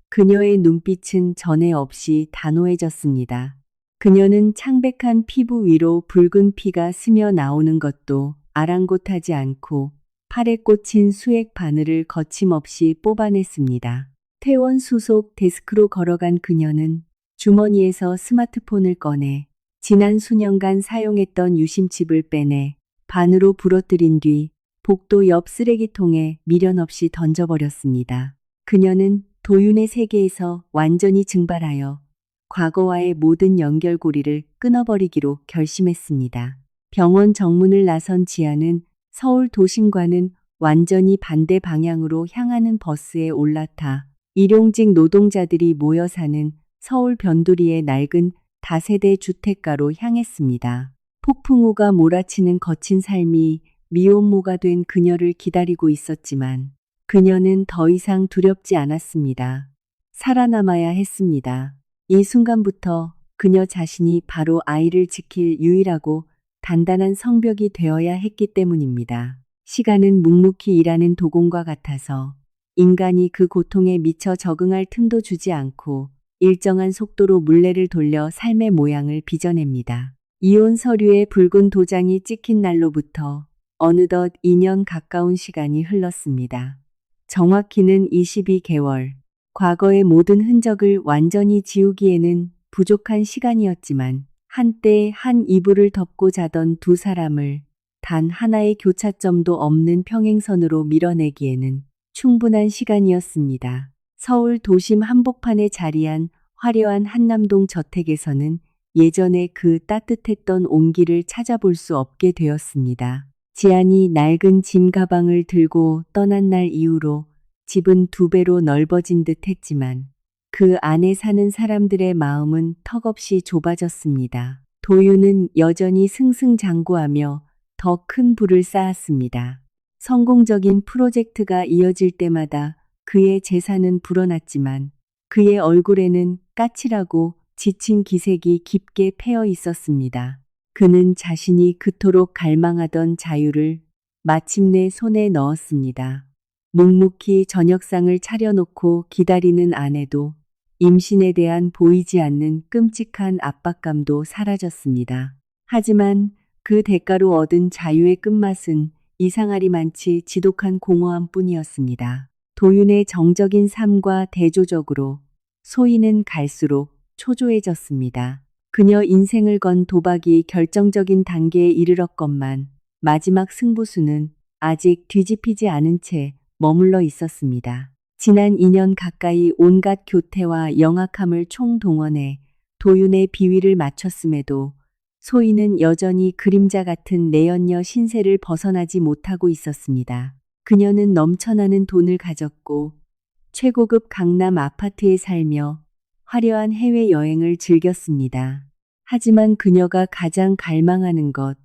그녀의 눈빛은 전에 없이 단호해졌습니다. 그녀는 창백한 피부 위로 붉은 피가 스며 나오는 것도 아랑곳하지 않고 팔에 꽂힌 수액 바늘을 거침없이 뽑아냈습니다. 퇴원 수속 데스크로 걸어간 그녀는 주머니에서 스마트폰을 꺼내 지난 수년간 사용했던 유심칩을 빼내 반으로 부러뜨린 뒤 복도 옆 쓰레기통에 미련 없이 던져버렸습니다. 그녀는 도윤의 세계에서 완전히 증발하여 과거와의 모든 연결고리를 끊어버리기로 결심했습니다. 병원 정문을 나선 지아는 서울 도심과는 완전히 반대 방향으로 향하는 버스에 올라타 일용직 노동자들이 모여 사는 서울 변두리의 낡은 다세대 주택가로 향했습니다. 폭풍우가 몰아치는 거친 삶이 미혼모가 된 그녀를 기다리고 있었지만 그녀는 더 이상 두렵지 않았습니다. 살아남아야 했습니다. 이 순간부터 그녀 자신이 바로 아이를 지킬 유일하고 단단한 성벽이 되어야 했기 때문입니다. 시간은 묵묵히 일하는 도공과 같아서 인간이 그 고통에 미처 적응할 틈도 주지 않고 일정한 속도로 물레를 돌려 삶의 모양을 빚어냅니다. 이혼 서류에 붉은 도장이 찍힌 날로부터 어느덧 2년 가까운 시간이 흘렀습니다. 정확히는 22개월. 과거의 모든 흔적을 완전히 지우기에는 부족한 시간이었지만 한때 한 이불을 덮고 자던 두 사람을 단 하나의 교차점도 없는 평행선으로 밀어내기에는 충분한 시간이었습니다. 서울 도심 한복판에 자리한 화려한 한남동 저택에서는 예전에 그 따뜻했던 온기를 찾아볼 수 없게 되었습니다. 지안이 낡은 짐 가방을 들고 떠난 날 이후로 집은 2배로 넓어진 듯 했지만 그 안에 사는 사람들의 마음은 턱없이 좁아졌습니다. 도윤은 여전히 승승장구하며 더 큰 불을 쌓았습니다. 성공적인 프로젝트가 이어질 때마다 그의 재산은 불어났지만 그의 얼굴에는 까칠하고 지친 기색이 깊게 패어 있었습니다. 그는 자신이 그토록 갈망하던 자유를 마침내 손에 넣었습니다. 묵묵히 저녁상을 차려놓고 기다리는 아내도 임신에 대한 보이지 않는 끔찍한 압박감도 사라졌습니다. 하지만 그 대가로 얻은 자유의 끝맛은 이상하리만치 지독한 공허함 뿐이었습니다. 도윤의 정적인 삶과 대조적으로 소희는 갈수록 초조해졌습니다. 그녀 인생을 건 도박이 결정적인 단계에 이르렀건만 마지막 승부수는 아직 뒤집히지 않은 채 머물러 있었습니다. 지난 2년 가까이 온갖 교태와 영악함을 총동원해 도윤의 비위를 맞췄음에도 소희는 여전히 그림자 같은 내연녀 신세를 벗어나지 못하고 있었습니다. 그녀는 넘쳐나는 돈을 가졌고 최고급 강남 아파트에 살며 화려한 해외여행을 즐겼습니다. 하지만 그녀가 가장 갈망하는 것,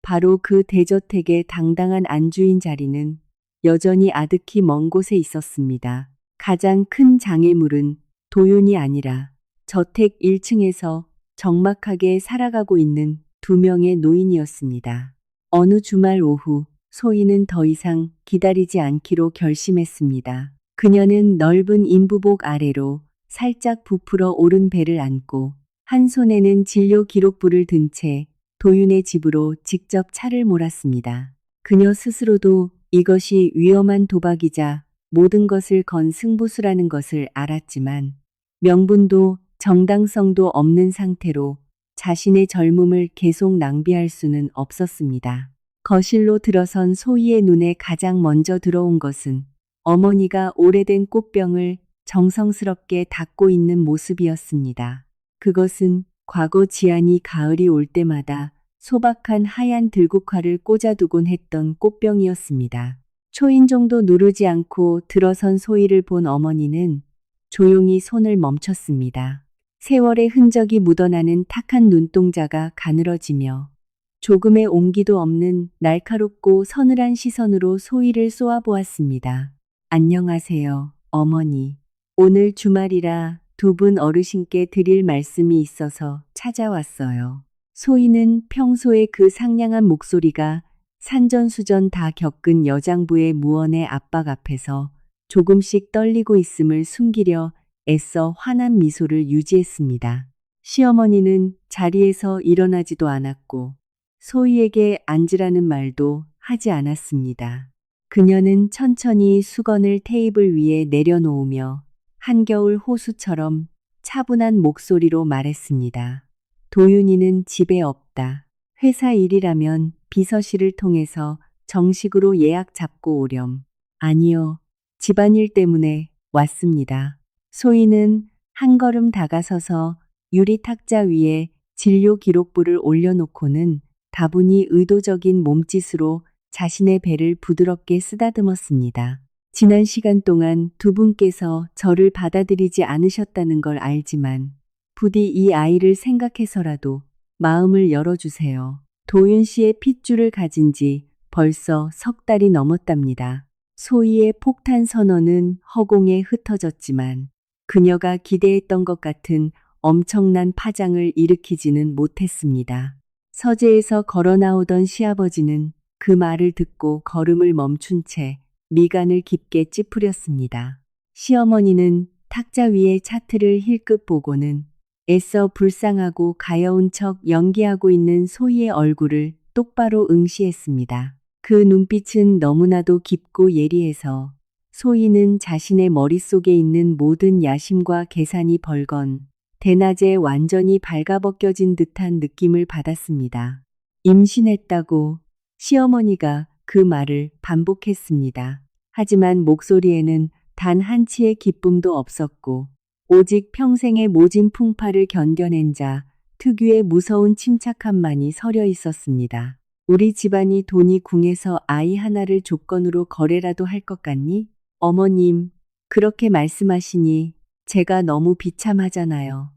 바로 그 대저택의 당당한 안주인 자리는 여전히 아득히 먼 곳에 있었습니다. 가장 큰 장애물은 도윤이 아니라 저택 1층에서 적막하게 살아가고 있는 두 명의 노인이었습니다. 어느 주말 오후 소희는 더 이상 기다리지 않기로 결심했습니다. 그녀는 넓은 인부복 아래로 살짝 부풀어 오른 배를 안고 한 손에는 진료 기록부를 든 채 도윤의 집으로 직접 차를 몰았습니다. 그녀 스스로도 이것이 위험한 도박이자 모든 것을 건 승부수라는 것을 알았지만 명분도 정당성도 없는 상태로 자신의 젊음을 계속 낭비할 수는 없었습니다. 거실로 들어선 소희의 눈에 가장 먼저 들어온 것은 어머니가 오래된 꽃병을 정성스럽게 닦고 있는 모습이었습니다. 그것은 과거 지안이 가을이 올 때마다 소박한 하얀 들국화를 꽂아두곤 했던 꽃병이었습니다. 초인종도 누르지 않고 들어선 소희를 본 어머니는 조용히 손을 멈췄습니다. 세월의 흔적이 묻어나는 탁한 눈동자가 가늘어지며 조금의 온기도 없는 날카롭고 서늘한 시선으로 소희를 쏘아보았습니다. 안녕하세요, 어머니. 오늘 주말이라 두 분 어르신께 드릴 말씀이 있어서 찾아왔어요. 소희는 평소에 그 상냥한 목소리가 산전수전 다 겪은 여장부의 무언의 압박 앞에서 조금씩 떨리고 있음을 숨기려 애써 환한 미소를 유지했습니다. 시어머니는 자리에서 일어나지도 않았고 소희에게 앉으라는 말도 하지 않았습니다. 그녀는 천천히 수건을 테이블 위에 내려놓으며 한겨울 호수처럼 차분한 목소리로 말했습니다. 도윤이는 집에 없다. 회사 일이라면 비서실을 통해서 정식으로 예약 잡고 오렴. 아니요. 집안일 때문에 왔습니다. 소희는 한 걸음 다가서서 유리 탁자 위에 진료 기록부를 올려놓고는 다분히 의도적인 몸짓으로 자신의 배를 부드럽게 쓰다듬었습니다. 지난 시간 동안 두 분께서 저를 받아들이지 않으셨다는 걸 알지만 부디 이 아이를 생각해서라도 마음을 열어주세요. 도윤 씨의 핏줄을 가진 지 벌써 석 달이 넘었답니다. 소희의 폭탄 선언은 허공에 흩어졌지만 그녀가 기대했던 것 같은 엄청난 파장을 일으키지는 못했습니다. 서재에서 걸어 나오던 시아버지는 그 말을 듣고 걸음을 멈춘 채 미간을 깊게 찌푸렸습니다. 시어머니는 탁자 위에 차트를 힐끗 보고는 애써 불쌍하고 가여운 척 연기하고 있는 소희의 얼굴을 똑바로 응시했습니다. 그 눈빛은 너무나도 깊고 예리해서 소희는 자신의 머릿속에 있는 모든 야심과 계산이 벌건 대낮에 완전히 발가벗겨진 듯한 느낌을 받았습니다. 임신했다고 시어머니가 그 말을 반복했습니다. 하지만 목소리에는 단 한치의 기쁨도 없었고 오직 평생의 모진 풍파를 견뎌낸 자 특유의 무서운 침착함만이 서려 있었습니다. 우리 집안이 돈이 궁해서 아이 하나를 조건으로 거래라도 할 것 같니? 어머님, 그렇게 말씀하시니 제가 너무 비참하잖아요.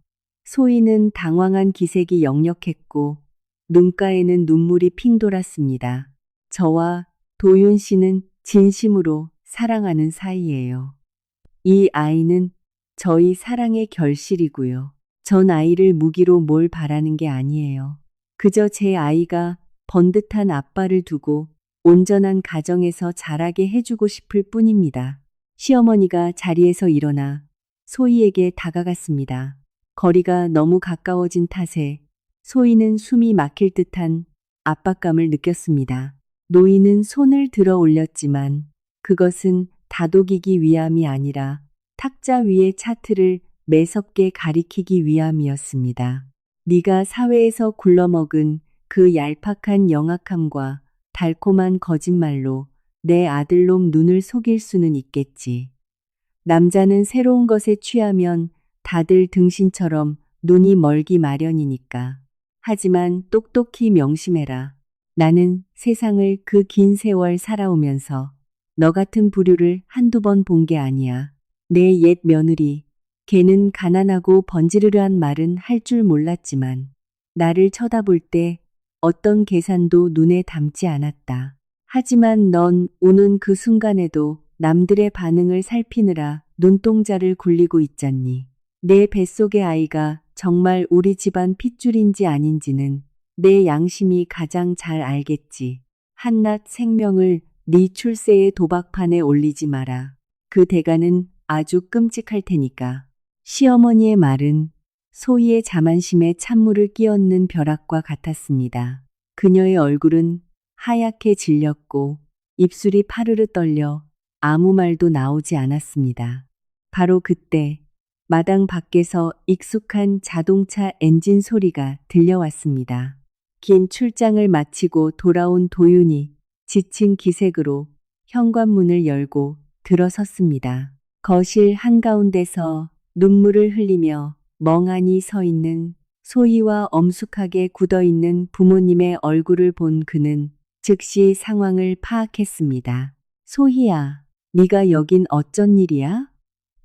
소희는 당황한 기색이 역력했고 눈가에는 눈물이 핑 돌았습니다. 저와 도윤 씨는 진심으로 사랑하는 사이예요. 이 아이는 저희 사랑의 결실이고요. 전 아이를 무기로 뭘 바라는 게 아니에요. 그저 제 아이가 번듯한 아빠를 두고 온전한 가정에서 자라게 해주고 싶을 뿐입니다. 시어머니가 자리에서 일어나 소희에게 다가갔습니다. 거리가 너무 가까워진 탓에 소희는 숨이 막힐 듯한 압박감을 느꼈습니다. 노인은 손을 들어 올렸지만 그것은 다독이기 위함이 아니라 탁자 위의 차트를 매섭게 가리키기 위함이었습니다. 네가 사회에서 굴러먹은 그 얄팍한 영악함과 달콤한 거짓말로 내 아들놈 눈을 속일 수는 있겠지. 남자는 새로운 것에 취하면 다들 등신처럼 눈이 멀기 마련이니까. 하지만 똑똑히 명심해라. 나는 세상을 그 긴 세월 살아오면서 너 같은 부류를 한두 번 본 게 아니야. 내 옛 며느리. 걔는 가난하고 번지르르한 말은 할 줄 몰랐지만 나를 쳐다볼 때 어떤 계산도 눈에 담지 않았다. 하지만 넌 오는 그 순간에도 남들의 반응을 살피느라 눈동자를 굴리고 있잖니. 내 뱃속의 아이가 정말 우리 집안 핏줄인지 아닌지는 내 양심이 가장 잘 알겠지. 한낱 생명을 네 출세의 도박판에 올리지 마라. 그 대가는 아주 끔찍할 테니까. 시어머니의 말은 소희의 자만심에 찬물을 끼얹는 벼락과 같았습니다. 그녀의 얼굴은 하얗게 질렸고 입술이 파르르 떨려 아무 말도 나오지 않았습니다. 바로 그때 마당 밖에서 익숙한 자동차 엔진 소리가 들려왔습니다. 긴 출장을 마치고 돌아온 도윤이 지친 기색으로 현관문을 열고 들어섰습니다. 거실 한가운데서 눈물을 흘리며 멍하니 서 있는 소희와 엄숙하게 굳어있는 부모님의 얼굴을 본 그는 즉시 상황을 파악했습니다. 소희야, 네가 여긴 어쩐 일이야?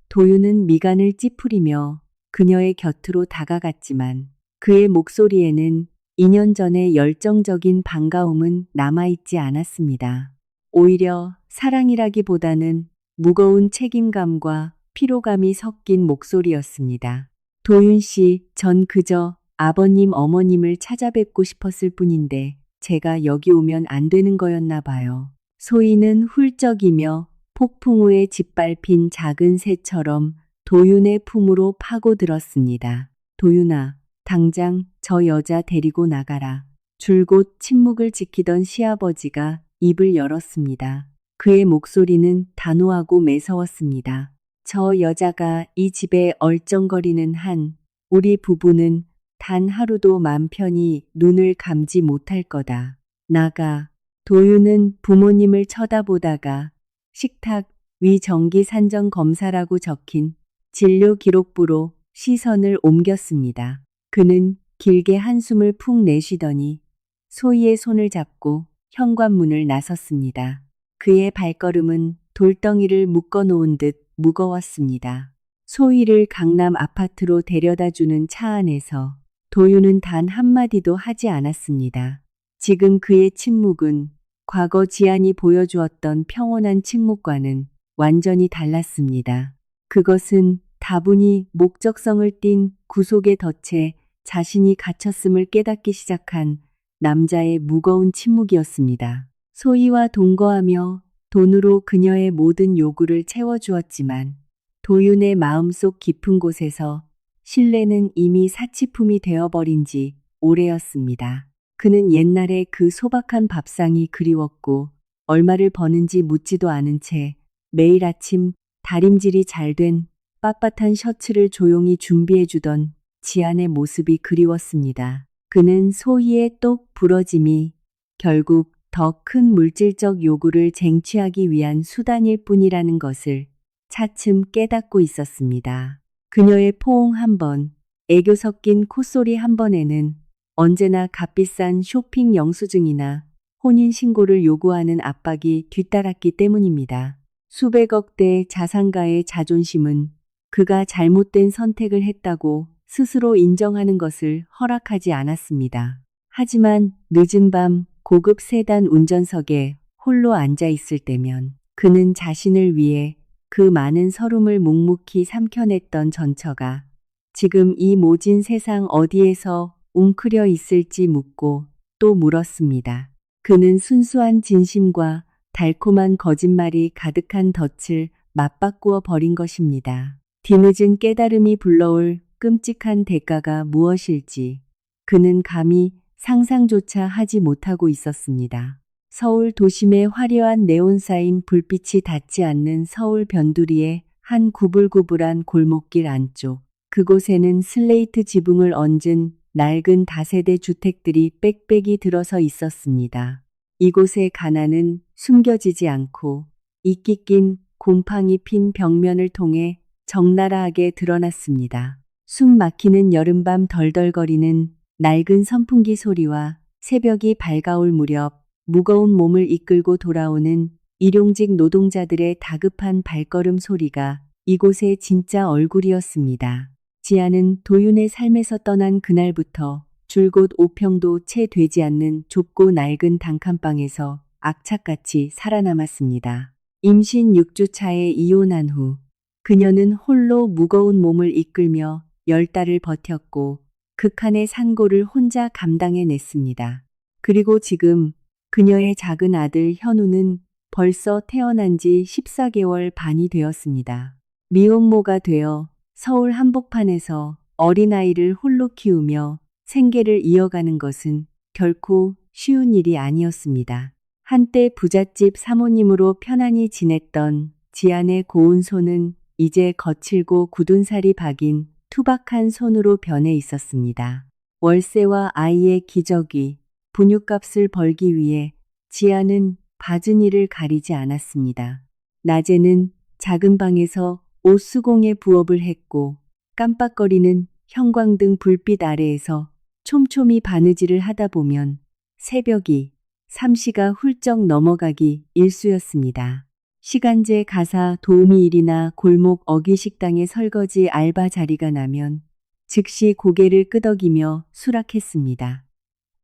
도윤은 미간을 찌푸리며 그녀의 곁으로 다가갔지만 그의 목소리에는 2년 전의 열정적인 반가움은 남아있지 않았습니다. 오히려 사랑이라기보다는 무거운 책임감과 피로감이 섞인 목소리였습니다. 도윤 씨, 전 그저 아버님 어머님을 찾아뵙고 싶었을 뿐인데 제가 여기 오면 안 되는 거였나 봐요. 소희는 훌쩍이며 폭풍 후에 짓밟힌 작은 새처럼 도윤의 품으로 파고들었습니다. 도윤아, 당장 저 여자 데리고 나가라. 줄곧 침묵을 지키던 시아버지가 입을 열었습니다. 그의 목소리는 단호하고 매서웠습니다. 저 여자가 이 집에 얼쩡거리는 한 우리 부부는 단 하루도 맘 편히 눈을 감지 못할 거다. 나가. 도윤은 부모님을 쳐다보다가 식탁 위 정기 산정 검사라고 적힌 진료 기록부로 시선을 옮겼습니다. 그는 길게 한숨을 푹 내쉬더니 소희의 손을 잡고 현관문을 나섰습니다. 그의 발걸음은 돌덩이를 묶어놓은 듯 무거웠습니다. 소희를 강남 아파트로 데려다주는 차 안에서 도윤은 단 한마디도 하지 않았습니다. 지금 그의 침묵은 과거 지안이 보여주었던 평온한 침묵과는 완전히 달랐습니다. 그것은 다분히 목적성을 띤 구속의 덫에 자신이 갇혔음을 깨닫기 시작한 남자의 무거운 침묵이었습니다. 소희와 동거하며 돈으로 그녀의 모든 요구를 채워주었지만 도윤의 마음속 깊은 곳에서 신뢰는 이미 사치품이 되어버린 지 오래였습니다. 그는 옛날에 그 소박한 밥상이 그리웠고 얼마를 버는지 묻지도 않은 채 매일 아침 다림질이 잘된 빳빳한 셔츠를 조용히 준비해주던 지안의 모습이 그리웠습니다. 그는 소희의 똑 부러짐이 결국 더 큰 물질적 요구를 쟁취하기 위한 수단일 뿐이라는 것을 차츰 깨닫고 있었습니다. 그녀의 포옹 한 번, 애교 섞인 콧소리 한 번에는 언제나 값비싼 쇼핑 영수증이나 혼인신고를 요구하는 압박이 뒤따랐기 때문입니다. 수백억 대 자산가의 자존심은 그가 잘못된 선택을 했다고 스스로 인정하는 것을 허락하지 않았습니다. 하지만 늦은 밤 고급 세단 운전석에 홀로 앉아 있을 때면 그는 자신을 위해 그 많은 서름을 묵묵히 삼켜냈던 전처가 지금 이 모진 세상 어디에서 웅크려 있을지 묻고 또 물었습니다. 그는 순수한 진심과 달콤한 거짓말이 가득한 덫을 맞바꾸어 버린 것입니다. 뒤늦은 깨달음이 불러올 끔찍한 대가가 무엇일지 그는 감히 상상조차 하지 못하고 있었습니다. 서울 도심의 화려한 네온사인 불빛이 닿지 않는 서울 변두리의 한 구불구불한 골목길 안쪽. 그곳에는 슬레이트 지붕을 얹은 낡은 다세대 주택들이 빽빽이 들어서 있었습니다. 이곳의 가난은 숨겨지지 않고 이끼 낀 곰팡이 핀 벽면을 통해 적나라하게 드러났습니다. 숨 막히는 여름밤 덜덜거리는 낡은 선풍기 소리와 새벽이 밝아올 무렵 무거운 몸을 이끌고 돌아오는 일용직 노동자들의 다급한 발걸음 소리가 이곳의 진짜 얼굴이었습니다. 지아는 도윤의 삶에서 떠난 그날부터 줄곧 5평도 채 되지 않는 좁고 낡은 단칸방에서 악착같이 살아남았습니다. 임신 6주 차에 이혼한 후 그녀는 홀로 무거운 몸을 이끌며 10달을 버텼고 극한의 산고를 혼자 감당해냈습니다. 그리고 지금 그녀의 작은 아들 현우는 벌써 태어난 지 14개월 반이 되었습니다. 미혼모가 되어 서울 한복판에서 어린아이를 홀로 키우며 생계를 이어가는 것은 결코 쉬운 일이 아니었습니다. 한때 부잣집 사모님으로 편안히 지냈던 지안의 고운 손은 이제 거칠고 굳은 살이 박인 투박한 손으로 변해 있었습니다. 월세와 아이의 기저귀, 분유값을 벌기 위해 지아는 바지니를 가리지 않았습니다. 낮에는 작은 방에서 옷수공예 부업을 했고 깜빡거리는 형광등 불빛 아래에서 촘촘히 바느질을 하다 보면 새벽이 3시가 훌쩍 넘어가기 일쑤였습니다. 시간제 가사 도우미 일이나 골목 어귀식당의 설거지 알바 자리가 나면 즉시 고개를 끄덕이며 수락했습니다.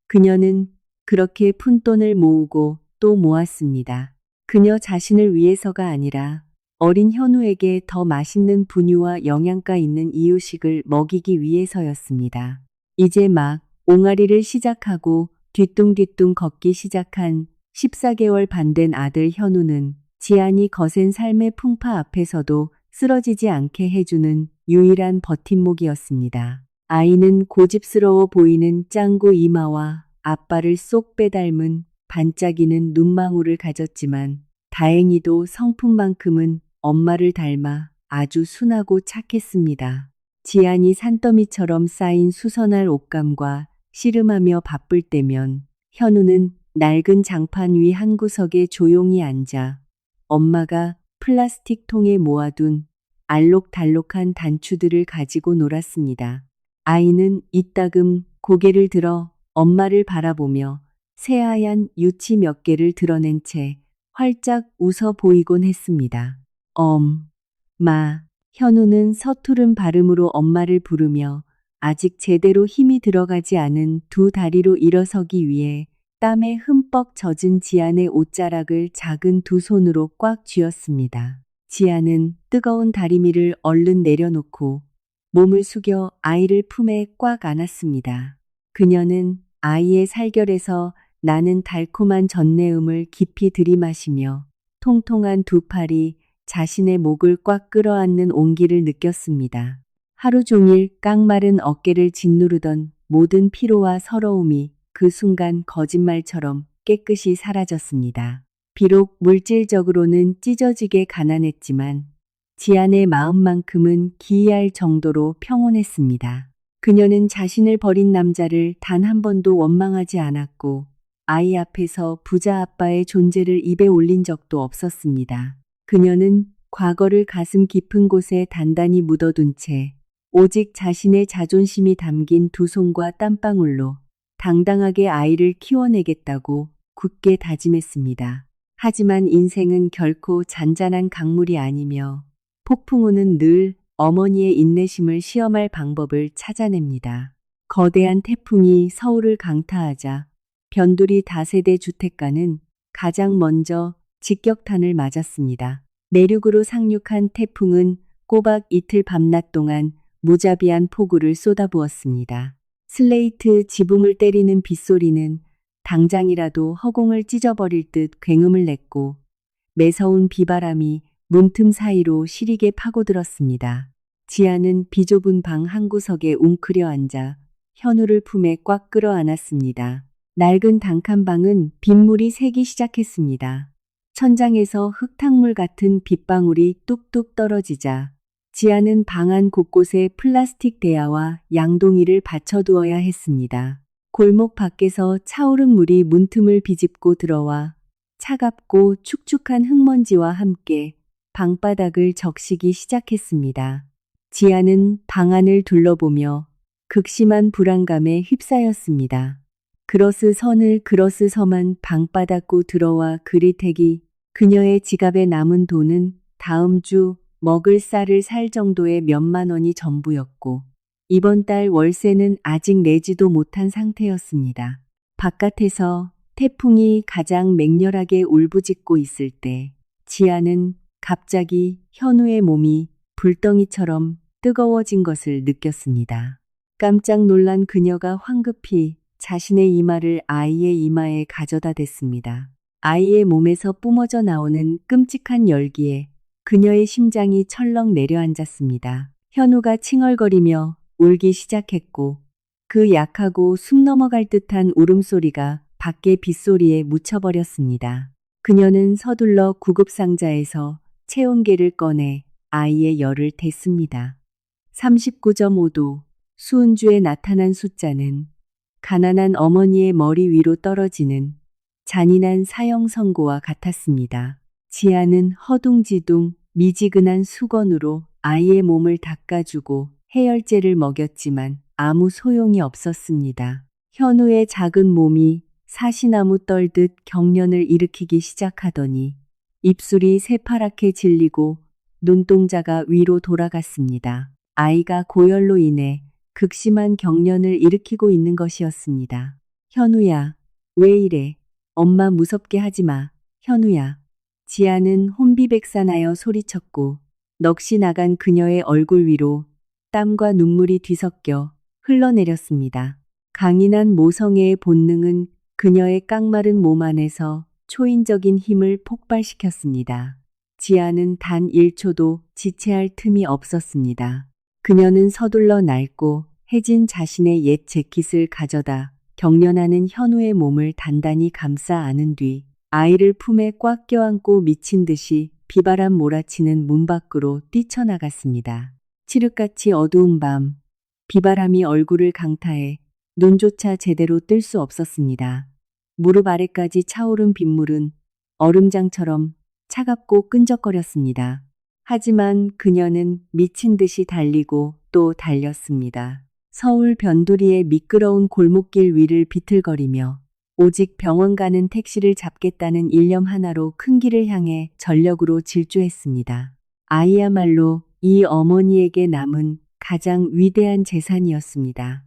그녀는 그렇게 푼돈을 모으고 또 모았습니다. 그녀 자신을 위해서가 아니라 어린 현우에게 더 맛있는 분유와 영양가 있는 이유식을 먹이기 위해서였습니다. 이제 막 옹알이를 시작하고 뒤뚱뒤뚱 걷기 시작한 14개월 반 된 아들 현우는 지안이 거센 삶의 풍파 앞에서도 쓰러지지 않게 해주는 유일한 버팀목이었습니다. 아이는 고집스러워 보이는 짱구 이마와 아빠를 쏙 빼닮은 반짝이는 눈망울을 가졌지만 다행히도 성품만큼은 엄마를 닮아 아주 순하고 착했습니다. 지안이 산더미처럼 쌓인 수선할 옷감과 씨름하며 바쁠 때면 현우는 낡은 장판 위 한 구석에 조용히 앉아 엄마가 플라스틱 통에 모아둔 알록달록한 단추들을 가지고 놀았습니다. 아이는 이따금 고개를 들어 엄마를 바라보며 새하얀 유치 몇 개를 드러낸 채 활짝 웃어 보이곤 했습니다. 마. 현우는 서투른 발음으로 엄마를 부르며 아직 제대로 힘이 들어가지 않은 두 다리로 일어서기 위해 땀에 흠뻑 젖은 지안의 옷자락을 작은 두 손으로 꽉 쥐었습니다. 지안은 뜨거운 다리미를 얼른 내려놓고 몸을 숙여 아이를 품에 꽉 안았습니다. 그녀는 아이의 살결에서 나는 달콤한 전내음을 깊이 들이마시며 통통한 두 팔이 자신의 목을 꽉 끌어안는 온기를 느꼈습니다. 하루 종일 깡마른 어깨를 짓누르던 모든 피로와 서러움이 그 순간 거짓말처럼 깨끗이 사라졌습니다. 비록 물질적으로는 찢어지게 가난했지만 지안의 마음만큼은 기이할 정도로 평온했습니다. 그녀는 자신을 버린 남자를 단 한 번도 원망하지 않았고 아이 앞에서 부자 아빠의 존재를 입에 올린 적도 없었습니다. 그녀는 과거를 가슴 깊은 곳에 단단히 묻어둔 채 오직 자신의 자존심이 담긴 두 손과 땀방울로 당당하게 아이를 키워내겠다고 굳게 다짐했습니다. 하지만 인생은 결코 잔잔한 강물이 아니며 폭풍우는 늘 어머니의 인내심을 시험할 방법을 찾아냅니다. 거대한 태풍이 서울을 강타하자 변두리 다세대 주택가는 가장 먼저 직격탄을 맞았습니다. 내륙으로 상륙한 태풍은 꼬박 이틀 밤낮 동안 무자비한 폭우를 쏟아부었습니다. 슬레이트 지붕을 때리는 빗소리는 당장이라도 허공을 찢어버릴 듯 굉음을 냈고 매서운 비바람이 문틈 사이로 시리게 파고들었습니다. 지아는 비좁은 방 한구석에 웅크려 앉아 현우를 품에 꽉 끌어안았습니다. 낡은 단칸방은 빗물이 새기 시작했습니다. 천장에서 흙탕물 같은 빗방울이 뚝뚝 떨어지자 지아는 방 안 곳곳에 플라스틱 대야와 양동이를 받쳐두어야 했습니다. 골목 밖에서 차오른 물이 문틈을 비집고 들어와 차갑고 축축한 흙먼지와 함께 방바닥을 적시기 시작했습니다. 지아는 방 안을 둘러보며 극심한 불안감에 휩싸였습니다. 그러스 선을 그러스 서만 방바닥고 들어와 그리태기 그녀의 지갑에 남은 돈은 다음 주 먹을 쌀을 살 정도의 몇만 원이 전부였고 이번 달 월세는 아직 내지도 못한 상태였습니다. 바깥에서 태풍이 가장 맹렬하게 울부짖고 있을 때 지아는 갑자기 현우의 몸이 불덩이처럼 뜨거워진 것을 느꼈습니다. 깜짝 놀란 그녀가 황급히 자신의 이마를 아이의 이마에 가져다 댔습니다. 아이의 몸에서 뿜어져 나오는 끔찍한 열기에 그녀의 심장이 철렁 내려앉았습니다. 현우가 칭얼거리며 울기 시작했고 그 약하고 숨 넘어갈 듯한 울음소리가 밖의 빗소리에 묻혀버렸습니다. 그녀는 서둘러 구급상자에서 체온계를 꺼내 아이의 열을 쟀습니다. 39.5도. 수은주에 나타난 숫자는 가난한 어머니의 머리 위로 떨어지는 잔인한 사형 선고와 같았습니다. 지아는 허둥지둥 미지근한 수건으로 아이의 몸을 닦아주고 해열제를 먹였지만 아무 소용이 없었습니다. 현우의 작은 몸이 사시나무 떨듯 경련을 일으키기 시작하더니 입술이 새파랗게 질리고 눈동자가 위로 돌아갔습니다. 아이가 고열로 인해 극심한 경련을 일으키고 있는 것이었습니다. 현우야, 왜 이래? 엄마 무섭게 하지 마. 현우야. 지아는 혼비백산하여 소리쳤고 넋이 나간 그녀의 얼굴 위로 땀과 눈물이 뒤섞여 흘러내렸습니다. 강인한 모성애의 본능은 그녀의 깡마른 몸 안에서 초인적인 힘을 폭발시켰습니다. 지아는 단 1초도 지체할 틈이 없었습니다. 그녀는 서둘러 낡고 해진 자신의 옛 재킷을 가져다 경련하는 현우의 몸을 단단히 감싸 안은 뒤 아이를 품에 꽉 껴안고 미친 듯이 비바람 몰아치는 문 밖으로 뛰쳐나갔습니다. 칠흑같이 어두운 밤, 비바람이 얼굴을 강타해 눈조차 제대로 뜰 수 없었습니다. 무릎 아래까지 차오른 빗물은 얼음장처럼 차갑고 끈적거렸습니다. 하지만 그녀는 미친 듯이 달리고 또 달렸습니다. 서울 변두리의 미끄러운 골목길 위를 비틀거리며 오직 병원 가는 택시를 잡겠다는 일념 하나로 큰 길을 향해 전력으로 질주했습니다. 아이야말로 이 어머니에게 남은 가장 위대한 재산이었습니다.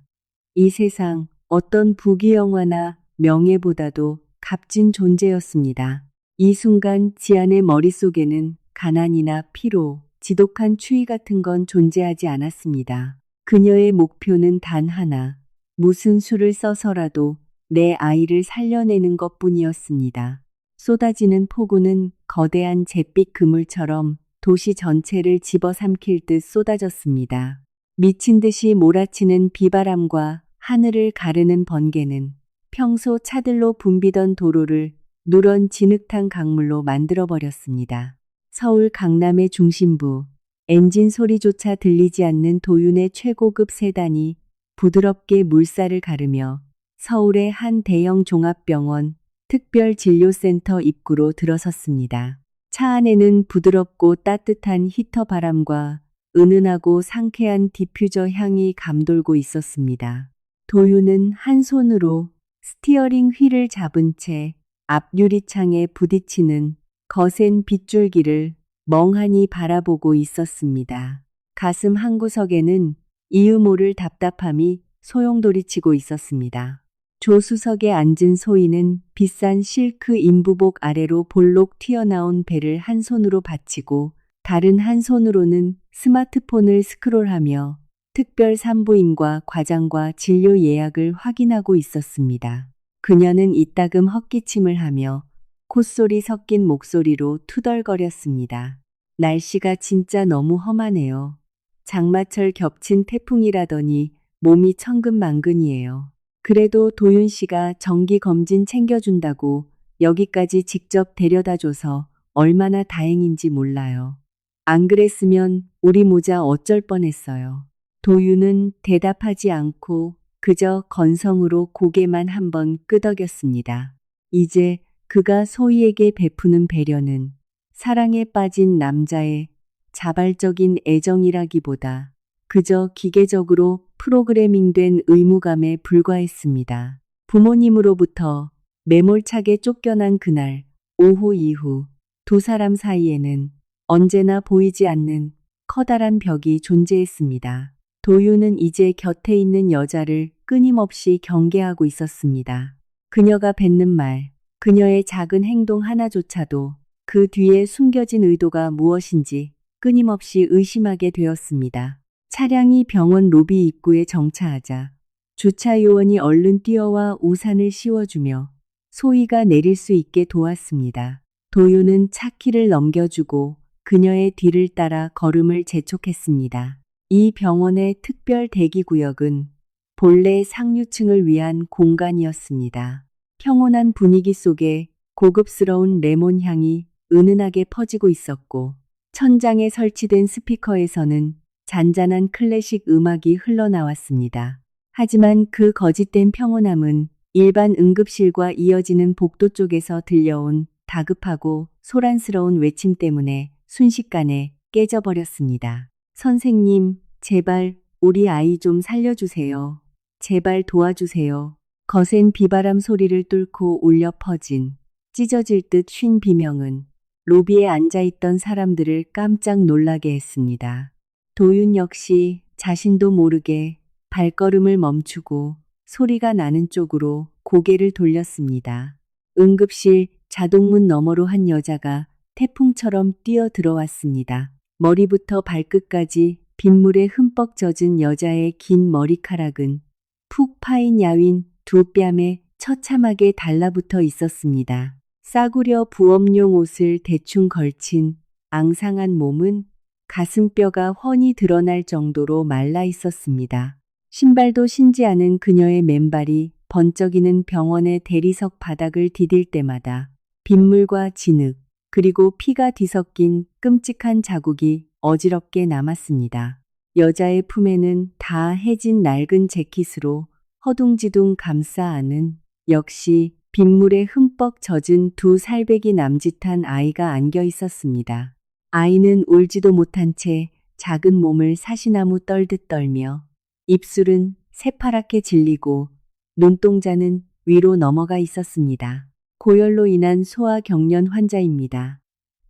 이 세상 어떤 부귀영화나 명예보다도 값진 존재였습니다. 이 순간 지안의 머릿속에는 가난이나 피로, 지독한 추위 같은 건 존재하지 않았습니다. 그녀의 목표는 단 하나, 무슨 수를 써서라도 내 아이를 살려내는 것뿐이었습니다. 쏟아지는 폭우는 거대한 잿빛 그물처럼 도시 전체를 집어삼킬 듯 쏟아졌습니다. 미친 듯이 몰아치는 비바람과 하늘을 가르는 번개는 평소 차들로 붐비던 도로를 누런 진흙탕 강물로 만들어버렸습니다. 서울 강남의 중심부, 엔진 소리조차 들리지 않는 도윤의 최고급 세단이 부드럽게 물살을 가르며 서울의 한 대형 종합병원 특별진료센터 입구로 들어섰습니다. 차 안에는 부드럽고 따뜻한 히터 바람과 은은하고 상쾌한 디퓨저 향이 감돌고 있었습니다. 도윤은 한 손으로 스티어링 휠을 잡은 채 앞 유리창에 부딪히는 거센 빗줄기를 멍하니 바라보고 있었습니다. 가슴 한구석에는 이유 모를 답답함이 소용돌이치고 있었습니다. 조수석에 앉은 소희는 비싼 실크 인부복 아래로 볼록 튀어나온 배를 한 손으로 받치고 다른 한 손으로는 스마트폰을 스크롤하며 특별 산부인과 과장과 진료 예약을 확인하고 있었습니다. 그녀는 이따금 헛기침을 하며 콧소리 섞인 목소리로 투덜거렸습니다. 날씨가 진짜 너무 험하네요. 장마철 겹친 태풍이라더니 몸이 천근만근이에요. 그래도 도윤 씨가 정기 검진 챙겨준다고 여기까지 직접 데려다줘서 얼마나 다행인지 몰라요. 안 그랬으면 우리 모자 어쩔 뻔했어요. 도윤은 대답하지 않고 그저 건성으로 고개만 한번 끄덕였습니다. 이제 그가 소희에게 베푸는 배려는 사랑에 빠진 남자의 자발적인 애정이라기보다 그저 기계적으로 프로그래밍된 의무감에 불과했습니다. 부모님으로부터 매몰차게 쫓겨난 그날 오후 이후 두 사람 사이에는 언제나 보이지 않는 커다란 벽이 존재했습니다. 도윤은 이제 곁에 있는 여자를 끊임없이 경계하고 있었습니다. 그녀가 뱉는 말, 그녀의 작은 행동 하나조차도 그 뒤에 숨겨진 의도가 무엇인지 끊임없이 의심하게 되었습니다. 차량이 병원 로비 입구에 정차하자 주차 요원이 얼른 뛰어와 우산을 씌워주며 소희가 내릴 수 있게 도왔습니다. 도윤은 차 키를 넘겨주고 그녀의 뒤를 따라 걸음을 재촉했습니다. 이 병원의 특별 대기구역은 본래 상류층을 위한 공간이었습니다. 평온한 분위기 속에 고급스러운 레몬 향이 은은하게 퍼지고 있었고 천장에 설치된 스피커에서는 잔잔한 클래식 음악이 흘러나왔습니다. 하지만 그 거짓된 평온함은 일반 응급실과 이어지는 복도 쪽에서 들려온 다급하고 소란스러운 외침 때문에 순식간에 깨져버렸습니다. 선생님, 제발 우리 아이 좀 살려주세요. 제발 도와주세요. 거센 비바람 소리를 뚫고 울려 퍼진 찢어질 듯 쉰 비명은 로비에 앉아있던 사람들을 깜짝 놀라게 했습니다. 도윤 역시 자신도 모르게 발걸음을 멈추고 소리가 나는 쪽으로 고개를 돌렸습니다. 응급실 자동문 너머로 한 여자가 태풍처럼 뛰어 들어왔습니다. 머리부터 발끝까지 빗물에 흠뻑 젖은 여자의 긴 머리카락은 푹 파인 야윈 두 뺨에 처참하게 달라붙어 있었습니다. 싸구려 부업용 옷을 대충 걸친 앙상한 몸은 가슴뼈가 훤히 드러날 정도로 말라 있었습니다. 신발도 신지 않은 그녀의 맨발이 번쩍이는 병원의 대리석 바닥을 디딜 때마다 빗물과 진흙, 그리고 피가 뒤섞인 끔찍한 자국이 어지럽게 남았습니다. 여자의 품에는 다 해진 낡은 재킷으로 허둥지둥 감싸 안은 역시 빗물에 흠뻑 젖은 두 살배기 남짓한 아이가 안겨 있었습니다. 아이는 울지도 못한 채 작은 몸을 사시나무 떨듯 떨며 입술은 새파랗게 질리고 눈동자는 위로 넘어가 있었습니다. 고열로 인한 소아경련 환자입니다.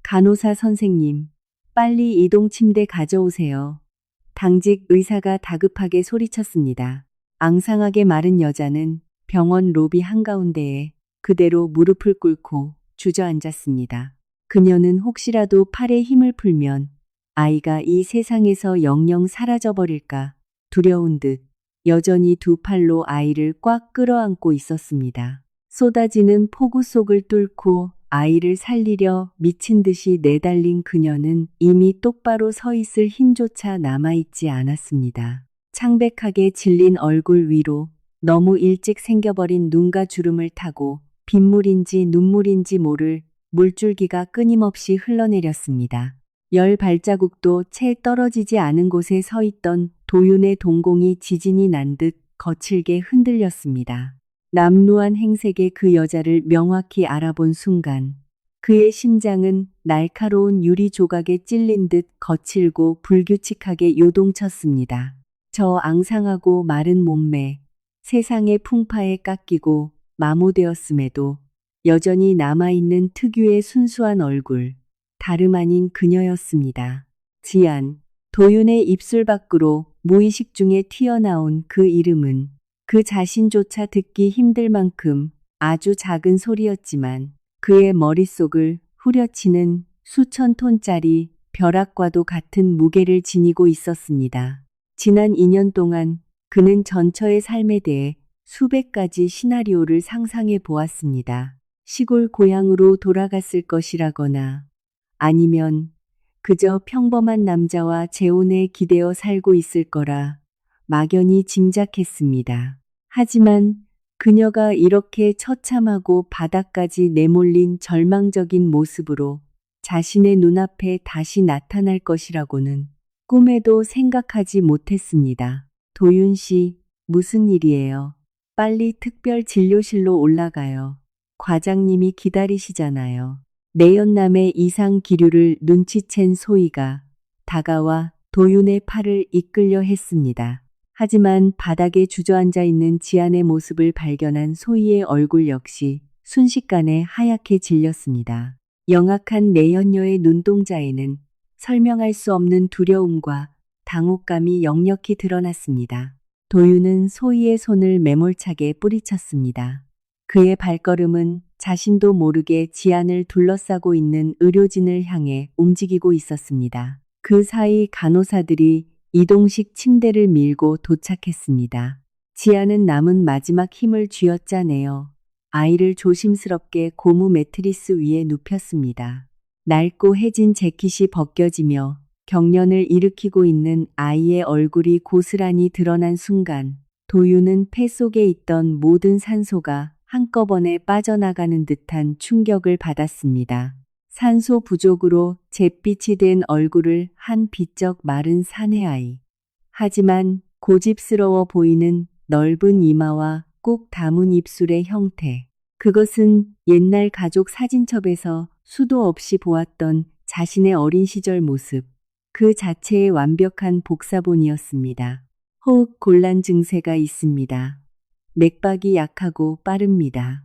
간호사 선생님, 빨리 이동 침대 가져오세요. 당직 의사가 다급하게 소리쳤습니다. 앙상하게 마른 여자는 병원 로비 한가운데에 그대로 무릎을 꿇고 주저앉았습니다. 그녀는 혹시라도 팔에 힘을 풀면 아이가 이 세상에서 영영 사라져버릴까 두려운 듯 여전히 두 팔로 아이를 꽉 끌어안고 있었습니다. 쏟아지는 폭우 속을 뚫고 아이를 살리려 미친 듯이 내달린 그녀는 이미 똑바로 서 있을 힘조차 남아있지 않았습니다. 창백하게 질린 얼굴 위로 너무 일찍 생겨버린 눈과 주름을 타고 빗물인지 눈물인지 모를 물줄기가 끊임없이 흘러내렸습니다. 열 발자국도 채 떨어지지 않은 곳에 서 있던 도윤의 동공이 지진이 난 듯 거칠게 흔들렸습니다. 남루한 행색의 그 여자를 명확히 알아본 순간 그의 심장은 날카로운 유리 조각에 찔린 듯 거칠고 불규칙하게 요동쳤습니다. 저 앙상하고 마른 몸매, 세상의 풍파에 깎이고 마모되었음에도 여전히 남아있는 특유의 순수한 얼굴, 다름 아닌 그녀였습니다. 지안, 도윤의 입술 밖으로 무의식 중에 튀어나온 그 이름은 그 자신조차 듣기 힘들 만큼 아주 작은 소리였지만 그의 머릿속을 후려치는 수천 톤짜리 벼락과도 같은 무게를 지니고 있었습니다. 지난 2년 동안 그는 전처의 삶에 대해 수백 가지 시나리오를 상상해 보았습니다. 시골 고향으로 돌아갔을 것이라거나 아니면 그저 평범한 남자와 재혼에 기대어 살고 있을 거라 막연히 짐작했습니다. 하지만 그녀가 이렇게 처참하고 바닥까지 내몰린 절망적인 모습으로 자신의 눈앞에 다시 나타날 것이라고는 꿈에도 생각하지 못했습니다. 도윤 씨, 무슨 일이에요? 빨리 특별 진료실로 올라가요. 과장님이 기다리시잖아요. 내연남의 이상 기류를 눈치챈 소희가 다가와 도윤의 팔을 이끌려 했습니다. 하지만 바닥에 주저앉아 있는 지안의 모습을 발견한 소희의 얼굴 역시 순식간에 하얗게 질렸습니다. 영악한 내연녀의 눈동자에는 설명할 수 없는 두려움과 당혹감이 역력히 드러났습니다. 도윤은 소희의 손을 매몰차게 뿌리쳤습니다. 그의 발걸음은 자신도 모르게 지안을 둘러싸고 있는 의료진을 향해 움직이고 있었습니다. 그 사이 간호사들이 이동식 침대를 밀고 도착했습니다. 지안은 남은 마지막 힘을 쥐어짜내어 아이를 조심스럽게 고무 매트리스 위에 눕혔습니다. 낡고 해진 재킷이 벗겨지며 경련을 일으키고 있는 아이의 얼굴이 고스란히 드러난 순간 도윤은 폐 속에 있던 모든 산소가 한꺼번에 빠져나가는 듯한 충격을 받았습니다. 산소 부족으로 잿빛이 된 얼굴을 한 비쩍 마른 사내 아이. 하지만 고집스러워 보이는 넓은 이마와 꼭 담은 입술의 형태. 그것은 옛날 가족 사진첩에서 수도 없이 보았던 자신의 어린 시절 모습. 그 자체의 완벽한 복사본이었습니다. 호흡 곤란 증세가 있습니다. 맥박이 약하고 빠릅니다.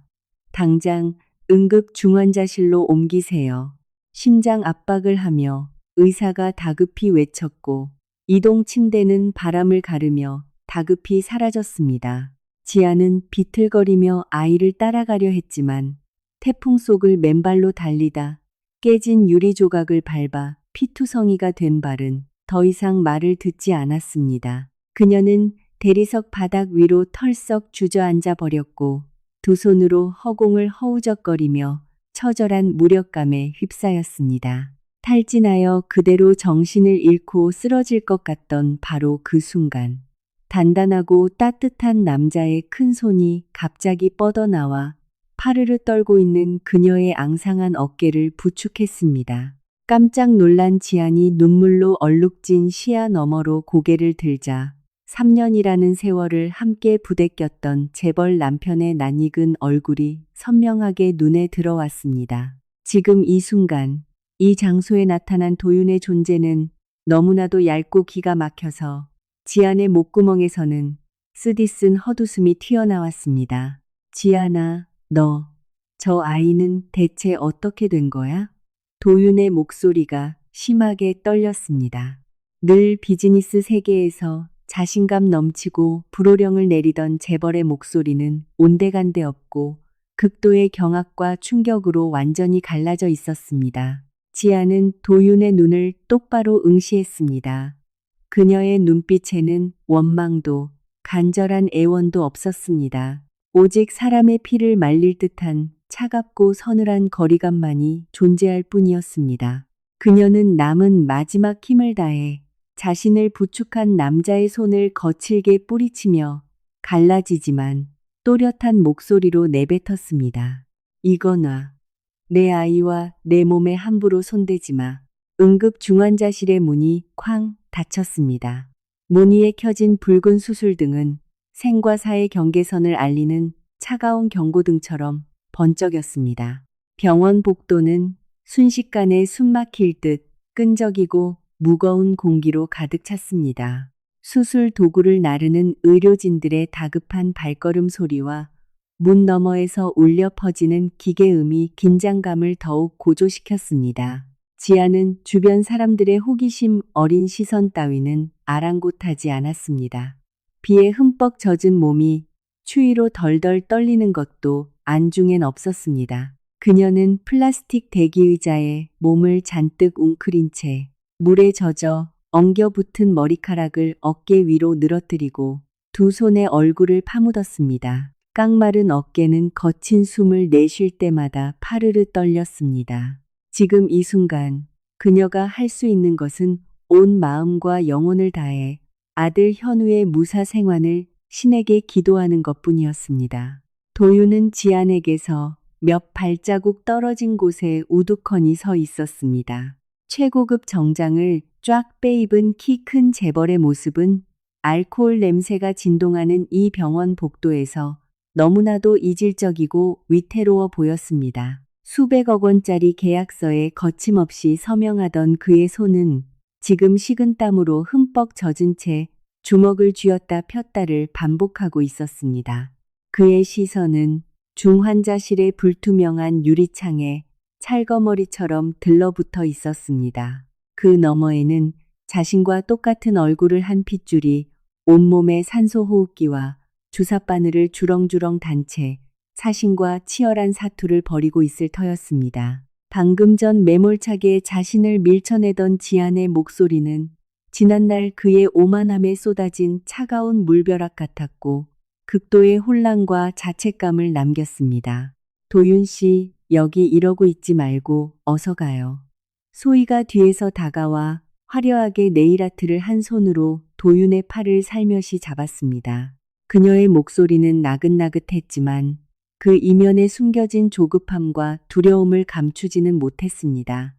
당장 응급 중환자실로 옮기세요. 심장 압박을 하며 의사가 다급히 외쳤고 이동 침대는 바람을 가르며 다급히 사라졌습니다. 지아는 비틀거리며 아이를 따라가려 했지만 태풍 속을 맨발로 달리다 깨진 유리 조각을 밟아 피투성이가 된 발은 더 이상 말을 듣지 않았습니다. 그녀는 대리석 바닥 위로 털썩 주저앉아 버렸고 두 손으로 허공을 허우적거리며 처절한 무력감에 휩싸였습니다. 탈진하여 그대로 정신을 잃고 쓰러질 것 같던 바로 그 순간 단단하고 따뜻한 남자의 큰 손이 갑자기 뻗어나와 파르르 떨고 있는 그녀의 앙상한 어깨를 부축했습니다. 깜짝 놀란 지안이 눈물로 얼룩진 시야 너머로 고개를 들자 3년이라는 세월을 함께 부대꼈던 재벌 남편의 낯익은 얼굴이 선명하게 눈에 들어왔습니다. 지금 이 순간, 이 장소에 나타난 도윤의 존재는 너무나도 얇고 기가 막혀서 지안의 목구멍에서는 쓰디쓴 헛웃음이 튀어나왔습니다. 지안아, 너, 저 아이는 대체 어떻게 된 거야? 도윤의 목소리가 심하게 떨렸습니다. 늘 비즈니스 세계에서 자신감 넘치고 불호령을 내리던 재벌의 목소리는 온데간데 없고 극도의 경악과 충격으로 완전히 갈라져 있었습니다. 지아는 도윤의 눈을 똑바로 응시했습니다. 그녀의 눈빛에는 원망도 간절한 애원도 없었습니다. 오직 사람의 피를 말릴 듯한 차갑고 서늘한 거리감만이 존재할 뿐이었습니다. 그녀는 남은 마지막 힘을 다해 자신을 부축한 남자의 손을 거칠게 뿌리치며 갈라지지만 또렷한 목소리로 내뱉었습니다. 이거나 내 아이와 내 몸에 함부로 손대지 마. 응급 중환자실의 문이 쾅 닫혔습니다. 문 위에 켜진 붉은 수술등은 생과 사의 경계선을 알리는 차가운 경고등처럼 번쩍였습니다. 병원 복도는 순식간에 숨막힐 듯 끈적이고 무거운 공기로 가득 찼습니다. 수술 도구를 나르는 의료진들의 다급한 발걸음 소리와 문 너머에서 울려 퍼지는 기계음이 긴장감을 더욱 고조시켰습니다. 지아는 주변 사람들의 호기심 어린 시선 따위는 아랑곳하지 않았습니다. 비에 흠뻑 젖은 몸이 추위로 덜덜 떨리는 것도 안중엔 없었습니다. 그녀는 플라스틱 대기의자에 몸을 잔뜩 웅크린 채 물에 젖어 엉겨붙은 머리카락을 어깨 위로 늘어뜨리고 두 손에 얼굴을 파묻었습니다. 깡마른 어깨는 거친 숨을 내쉴 때마다 파르르 떨렸습니다. 지금 이 순간 그녀가 할 수 있는 것은 온 마음과 영혼을 다해 아들 현우의 무사 생還을 신에게 기도하는 것뿐이었습니다. 도윤은 지안에게서 몇 발자국 떨어진 곳에 우두커니 서 있었습니다. 최고급 정장을 쫙 빼입은 키 큰 재벌의 모습은 알코올 냄새가 진동하는 이 병원 복도에서 너무나도 이질적이고 위태로워 보였습니다. 수백억 원짜리 계약서에 거침없이 서명하던 그의 손은 지금 식은땀으로 흠뻑 젖은 채 주먹을 쥐었다 폈다를 반복하고 있었습니다. 그의 시선은 중환자실의 불투명한 유리창에 찰거머리처럼 들러붙어 있었습니다. 그 너머에는 자신과 똑같은 얼굴을 한 핏줄이 온몸에 산소호흡기와 주사바늘을 주렁주렁 단 채 사신과 치열한 사투를 벌이고 있을 터였습니다. 방금 전 매몰차게 자신을 밀쳐내던 지안의 목소리는 지난날 그의 오만함에 쏟아진 차가운 물벼락 같았고 극도의 혼란과 자책감을 남겼습니다. 도윤 씨, 여기 이러고 있지 말고 어서 가요. 소희가 뒤에서 다가와 화려하게 네일아트를 한 손으로 도윤의 팔을 살며시 잡았습니다. 그녀의 목소리는 나긋나긋했지만 그 이면에 숨겨진 조급함과 두려움을 감추지는 못했습니다.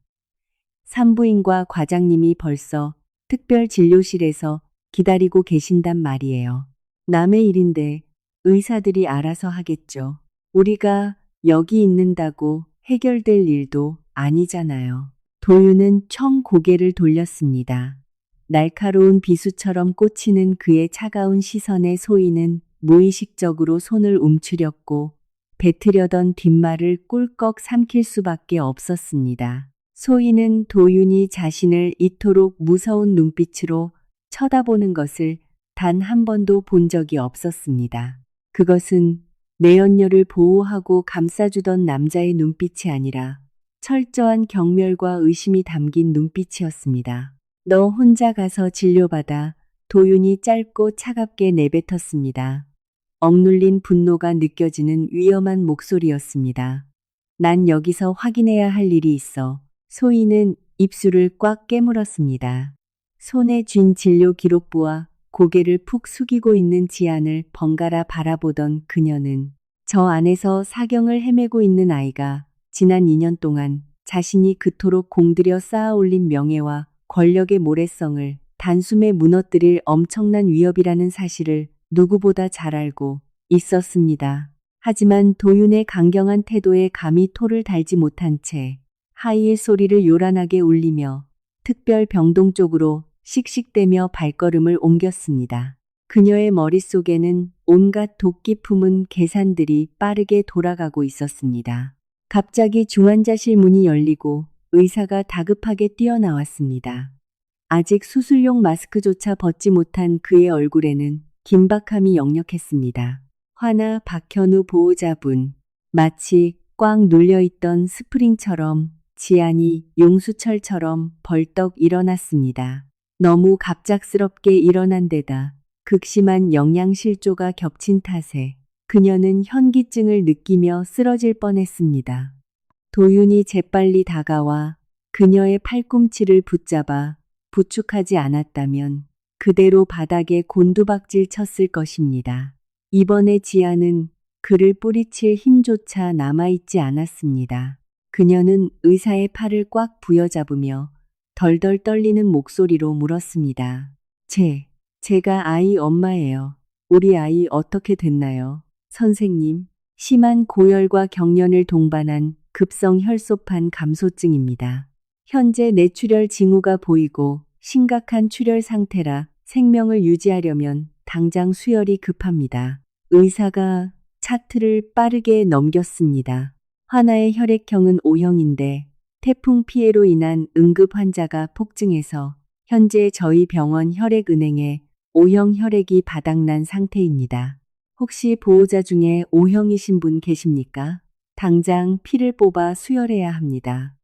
산부인과 과장님이 벌써 특별 진료실에서 기다리고 계신단 말이에요. 남의 일인데 의사들이 알아서 하겠죠. 우리가 여기 있는다고 해결될 일도 아니잖아요. 도윤은 청 고개를 돌렸습니다. 날카로운 비수처럼 꽂히는 그의 차가운 시선에 소희는 무의식적으로 손을 움츠렸고 뱉으려던 뒷말을 꿀꺽 삼킬 수밖에 없었습니다. 소희는 도윤이 자신을 이토록 무서운 눈빛으로 쳐다보는 것을 단 한 번도 본 적이 없었습니다. 그것은 내연녀를 보호하고 감싸주던 남자의 눈빛이 아니라 철저한 경멸과 의심이 담긴 눈빛이었습니다. 너 혼자 가서 진료받아. 도윤이 짧고 차갑게 내뱉었습니다. 억눌린 분노가 느껴지는 위험한 목소리였습니다. 난 여기서 확인해야 할 일이 있어. 소희는 입술을 꽉 깨물었습니다. 손에 쥔 진료 기록부와 고개를 푹 숙이고 있는 지안을 번갈아 바라보던 그녀는 저 안에서 사경을 헤매고 있는 아이가 지난 2년 동안 자신이 그토록 공들여 쌓아올린 명예와 권력의 모래성을 단숨에 무너뜨릴 엄청난 위협이라는 사실을 누구보다 잘 알고 있었습니다. 하지만 도윤의 강경한 태도에 감히 토를 달지 못한 채 하이힐 소리를 요란하게 울리며 특별 병동 쪽으로 씩씩대며 발걸음을 옮겼습니다. 그녀의 머릿속에는 온갖 도끼 품은 계산들이 빠르게 돌아가고 있었습니다. 갑자기 중환자실 문이 열리고 의사가 다급하게 뛰어나왔습니다. 아직 수술용 마스크조차 벗지 못한 그의 얼굴에는 긴박함이 역력했습니다. 화나 박현우 보호자분, 마치 꽉 눌려있던 스프링처럼 지안이 용수철처럼 벌떡 일어났습니다. 너무 갑작스럽게 일어난 데다 극심한 영양실조가 겹친 탓에 그녀는 현기증을 느끼며 쓰러질 뻔했습니다. 도윤이 재빨리 다가와 그녀의 팔꿈치를 붙잡아 부축하지 않았다면 그대로 바닥에 곤두박질 쳤을 것입니다. 이번에 지아는 그를 뿌리칠 힘조차 남아있지 않았습니다. 그녀는 의사의 팔을 꽉 부여잡으며 덜덜 떨리는 목소리로 물었습니다. 제가 아이 엄마예요. 우리 아이 어떻게 됐나요? 선생님, 심한 고열과 경련을 동반한 급성 혈소판 감소증입니다. 현재 뇌출혈 징후가 보이고 심각한 출혈 상태라 생명을 유지하려면 당장 수혈이 급합니다. 의사가 차트를 빠르게 넘겼습니다. 하나의 혈액형은 O형인데 태풍 피해로 인한 응급 환자가 폭증해서 현재 저희 병원 혈액은행에 O형 혈액이 바닥난 상태입니다. 혹시 보호자 중에 O형이신 분 계십니까? 당장 피를 뽑아 수혈해야 합니다.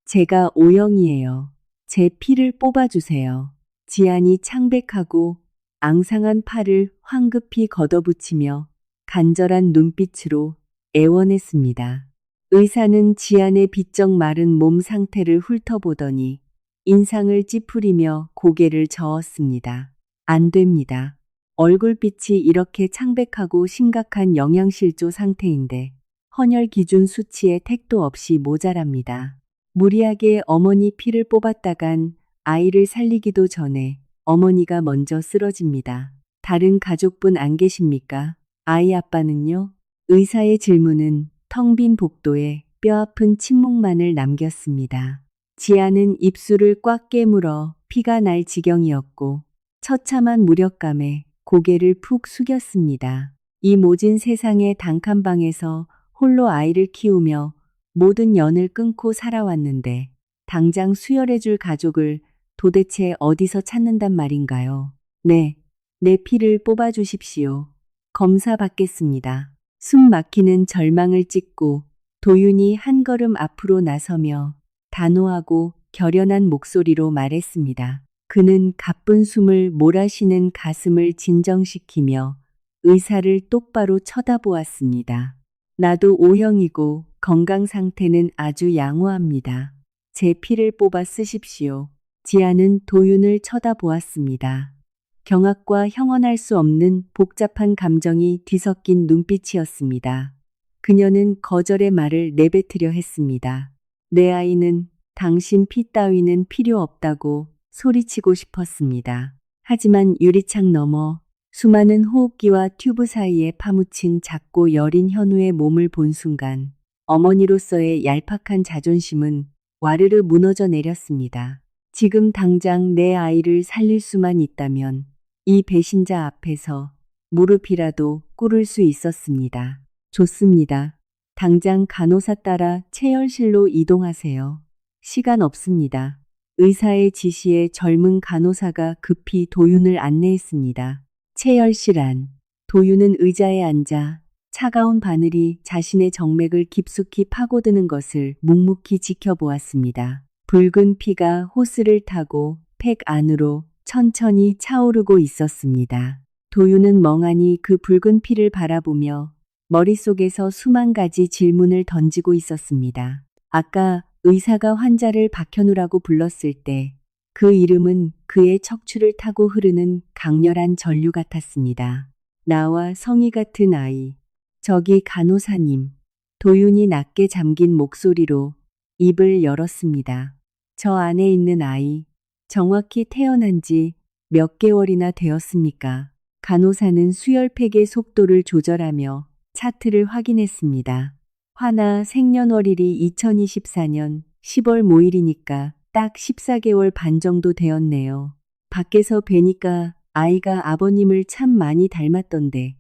제가 O형이에요. 제 피를 뽑아주세요. 지안이 창백하고 앙상한 팔을 황급히 걷어붙이며 간절한 눈빛으로 애원했습니다. 의사는 지안의 비쩍 마른 몸 상태를 훑어보더니 인상을 찌푸리며 고개를 저었습니다. 안 됩니다. 얼굴빛이 이렇게 창백하고 심각한 영양실조 상태인데 헌혈 기준 수치에 택도 없이 모자랍니다. 무리하게 어머니 피를 뽑았다간 아이를 살리기도 전에 어머니가 먼저 쓰러집니다. 다른 가족분 안 계십니까? 아이 아빠는요? 의사의 질문은 텅 빈 복도에 뼈아픈 침묵만을 남겼습니다. 지아는 입술을 꽉 깨물어 피가 날 지경이었고 처참한 무력감에 고개를 푹 숙였습니다. 이 모진 세상의 단칸방에서 홀로 아이를 키우며 모든 연을 끊고 살아왔는데 당장 수혈해줄 가족을 도대체 어디서 찾는단 말인가요? 네, 내 피를 뽑아주십시오. 검사 받겠습니다. 숨 막히는 절망을 찍고 도윤이 한 걸음 앞으로 나서며 단호하고 결연한 목소리로 말했습니다. 그는 가쁜 숨을 몰아쉬는 가슴을 진정시키며 의사를 똑바로 쳐다보았습니다. 나도 O형이고 건강 상태는 아주 양호합니다. 제 피를 뽑아 쓰십시오. 지아는 도윤을 쳐다보았습니다. 경악과 형언할 수 없는 복잡한 감정이 뒤섞인 눈빛이었습니다. 그녀는 거절의 말을 내뱉으려 했습니다. 내 아이는 당신 피 따위는 필요 없다고 소리치고 싶었습니다. 하지만 유리창 너머 수많은 호흡기와 튜브 사이에 파묻힌 작고 여린 현우의 몸을 본 순간 어머니로서의 얄팍한 자존심은 와르르 무너져 내렸습니다. 지금 당장 내 아이를 살릴 수만 있다면 이 배신자 앞에서 무릎이라도 꿇을 수 있었습니다. 좋습니다. 당장 간호사 따라 체열실로 이동하세요. 시간 없습니다. 의사의 지시에 젊은 간호사가 급히 도윤을 안내했습니다. 체열실 안. 도윤은 의자에 앉아 차가운 바늘이 자신의 정맥을 깊숙이 파고드는 것을 묵묵히 지켜보았습니다. 붉은 피가 호스를 타고 팩 안으로 천천히 차오르고 있었습니다. 도윤은 멍하니 그 붉은 피를 바라보며 머릿속에서 수만 가지 질문을 던지고 있었습니다. 아까 의사가 환자를 박현우라고 불렀을 때 그 이름은 그의 척추를 타고 흐르는 강렬한 전류 같았습니다. 나와 성이 같은 아이. 저기 간호사님. 도윤이 낮게 잠긴 목소리로 입을 열었습니다. 저 안에 있는 아이. 정확히 태어난 지 몇 개월이나 되었습니까? 간호사는 수혈팩의 속도를 조절하며 차트를 확인했습니다. 화나 생년월일이 2024년 10월 모일이니까 딱 14개월 반 정도 되었네요. 밖에서 뵈니까 아이가 아버님을 참 많이 닮았던데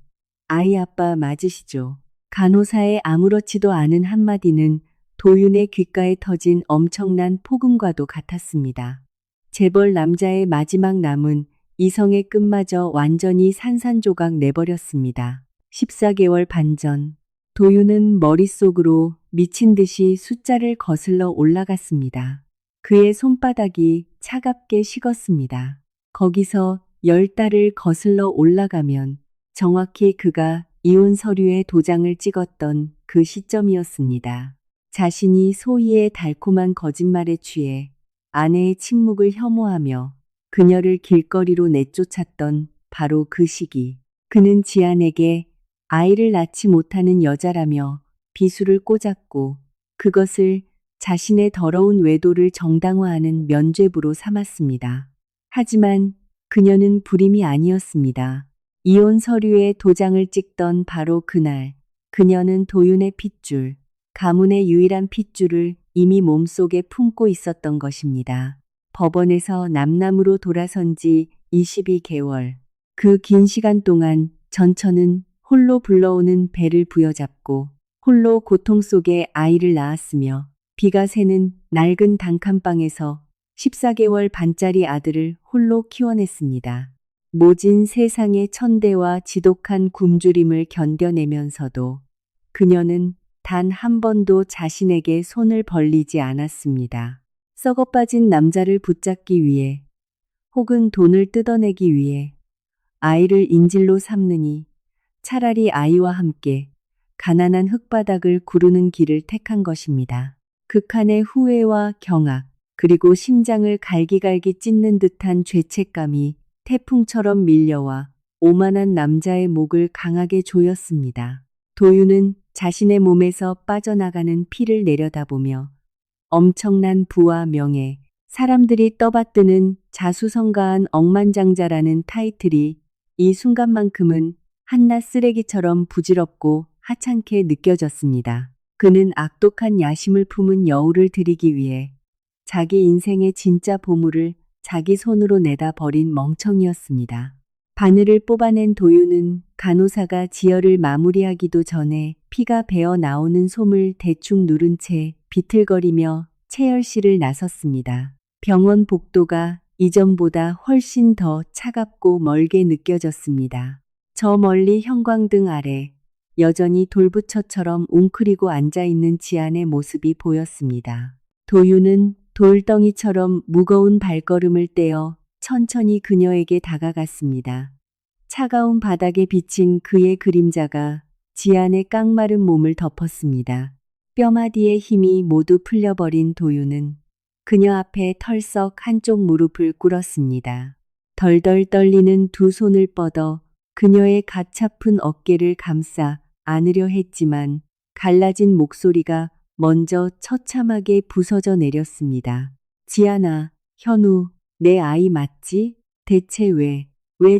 아이 아빠 맞으시죠? 간호사의 아무렇지도 않은 한마디는 도윤의 귓가에 터진 엄청난 폭음과도 같았습니다. 재벌 남자의 마지막 남은 이성의 끝마저 완전히 산산조각 내버렸습니다. 14개월 반 전, 도윤은 머릿속으로 미친 듯이 숫자를 거슬러 올라갔습니다. 그의 손바닥이 차갑게 식었습니다. 거기서 10달을 거슬러 올라가면 정확히 그가 이혼 서류에 도장을 찍었던 그 시점이었습니다. 자신이 소희의 달콤한 거짓말에 취해 아내의 침묵을 혐오하며 그녀를 길거리로 내쫓았던 바로 그 시기. 그는 지안에게 아이를 낳지 못하는 여자라며 비수를 꽂았고 그것을 자신의 더러운 외도를 정당화하는 면죄부로 삼았습니다. 하지만 그녀는 불임이 아니었습니다. 이혼 서류에 도장을 찍던 바로 그날 그녀는 도윤의 핏줄, 가문의 유일한 핏줄을 이미 몸속에 품고 있었던 것입니다. 법원에서 남남으로 돌아선 지 22개월. 그 긴 시간 동안 전처는 홀로 불러오는 배를 부여잡고 홀로 고통 속에 아이를 낳았으며 비가 새는 낡은 단칸방에서 14개월 반짜리 아들을 홀로 키워냈습니다. 모진 세상의 천대와 지독한 굶주림을 견뎌내면서도 그녀는 단 한 번도 자신에게 손을 벌리지 않았습니다. 썩어빠진 남자를 붙잡기 위해 혹은 돈을 뜯어내기 위해 아이를 인질로 삼느니 차라리 아이와 함께 가난한 흙바닥을 구르는 길을 택한 것입니다. 극한의 후회와 경악, 그리고 심장을 갈기갈기 찢는 듯한 죄책감이 태풍처럼 밀려와 오만한 남자의 목을 강하게 조였습니다. 도윤은 자신의 몸에서 빠져나가는 피를 내려다보며 엄청난 부와 명예, 사람들이 떠받드는 자수성가한 억만장자라는 타이틀이 이 순간만큼은 한낱 쓰레기처럼 부질없고 하찮게 느껴졌습니다. 그는 악독한 야심을 품은 여우를 들이기 위해 자기 인생의 진짜 보물을 자기 손으로 내다 버린 멍청이였습니다. 바늘을 뽑아낸 도윤은 간호사가 지혈을 마무리하기도 전에 피가 배어 나오는 솜을 대충 누른 채 비틀거리며 체열실을 나섰습니다. 병원 복도가 이전보다 훨씬 더 차갑고 멀게 느껴졌습니다. 저 멀리 형광등 아래 여전히 돌부처처럼 웅크리고 앉아있는 지안의 모습이 보였습니다. 도윤은 돌덩이처럼 무거운 발걸음을 떼어 천천히 그녀에게 다가갔습니다. 차가운 바닥에 비친 그의 그림자가 지안의 깡마른 몸을 덮었습니다. 뼈마디의 힘이 모두 풀려버린 도윤은 그녀 앞에 털썩 한쪽 무릎을 꿇었습니다. 덜덜 떨리는 두 손을 뻗어 그녀의 가차픈 어깨를 감싸 안으려 했지만 갈라진 목소리가 먼저 처참하게 부서져 내렸습니다. 지안아, 현우, 내 아이 맞지? 대체 왜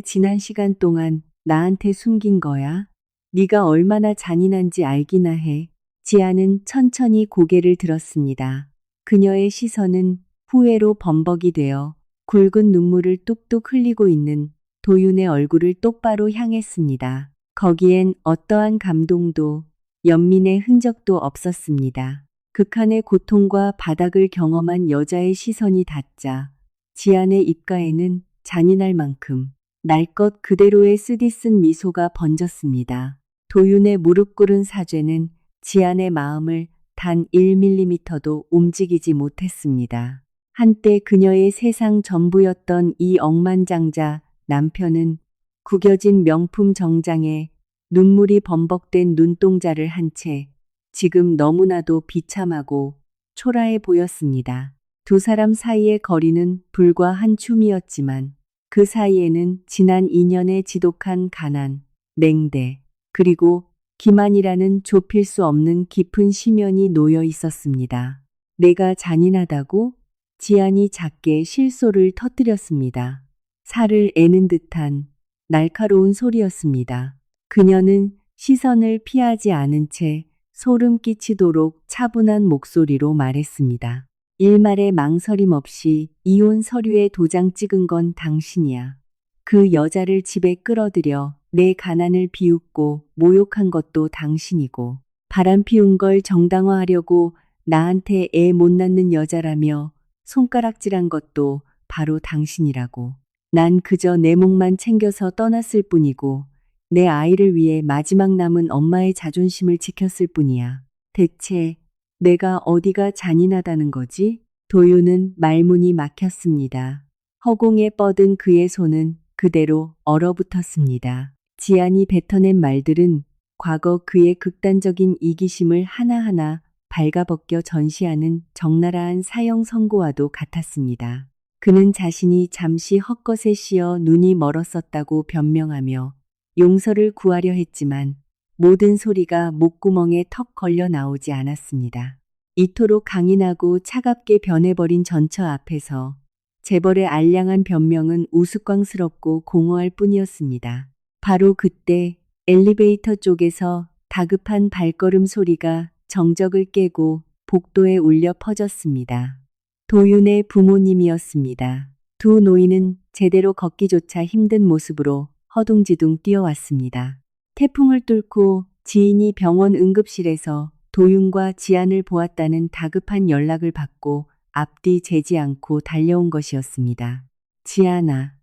지난 시간 동안 나한테 숨긴 거야? 네가 얼마나 잔인한지 알기나 해. 지안은 천천히 고개를 들었습니다. 그녀의 시선은 후회로 범벅이 되어 굵은 눈물을 뚝뚝 흘리고 있는 도윤의 얼굴을 똑바로 향했습니다. 거기엔 어떠한 감동도 연민의 흔적도 없었습니다. 극한의 고통과 바닥을 경험한 여자의 시선이 닿자 지안의 입가에는 잔인할 만큼 날 것 그대로의 쓰디쓴 미소가 번졌습니다. 도윤의 무릎 꿇은 사죄는 지안의 마음을 단 1mm도 움직이지 못했습니다. 한때 그녀의 세상 전부였던 이 억만장자 남편은 구겨진 명품 정장에 눈물이 범벅된 눈동자를 한 채 지금 너무나도 비참하고 초라해 보였습니다. 두 사람 사이의 거리는 불과 한 춤이었지만 그 사이에는 지난 2년의 지독한 가난, 냉대, 그리고 기만이라는 좁힐 수 없는 깊은 심연이 놓여 있었습니다. 내가 잔인하다고? 지안이 작게 실소를 터뜨렸습니다. 살을 애는 듯한 날카로운 소리였습니다. 그녀는 시선을 피하지 않은 채 소름 끼치도록 차분한 목소리로 말했습니다. 일말의 망설임 없이 이혼 서류에 도장 찍은 건 당신이야. 그 여자를 집에 끌어들여 내 가난을 비웃고 모욕한 것도 당신이고 바람 피운 걸 정당화하려고 나한테 애 못 낳는 여자라며 손가락질한 것도 바로 당신이라고. 난 그저 내 목만 챙겨서 떠났을 뿐이고 내 아이를 위해 마지막 남은 엄마의 자존심을 지켰을 뿐이야. 대체 내가 어디가 잔인하다는 거지? 도윤은 말문이 막혔습니다. 허공에 뻗은 그의 손은 그대로 얼어붙었습니다. 지안이 뱉어낸 말들은 과거 그의 극단적인 이기심을 하나하나 발가벗겨 전시하는 적나라한 사형 선고와도 같았습니다. 그는 자신이 잠시 헛것에 씌어 눈이 멀었었다고 변명하며 용서를 구하려 했지만 모든 소리가 목구멍에 턱 걸려 나오지 않았습니다. 이토록 강인하고 차갑게 변해버린 전처 앞에서 재벌의 알량한 변명은 우스꽝스럽고 공허할 뿐이었습니다. 바로 그때 엘리베이터 쪽에서 다급한 발걸음 소리가 정적을 깨고 복도에 울려 퍼졌습니다. 도윤의 부모님이었습니다. 두 노인은 제대로 걷기조차 힘든 모습으로 허둥지둥 뛰어왔습니다. 태풍을 뚫고 지인이 병원 응급실에서 도윤과 지안을 보았다는 다급한 연락을 받고 앞뒤 재지 않고 달려온 것이었습니다. 지안아,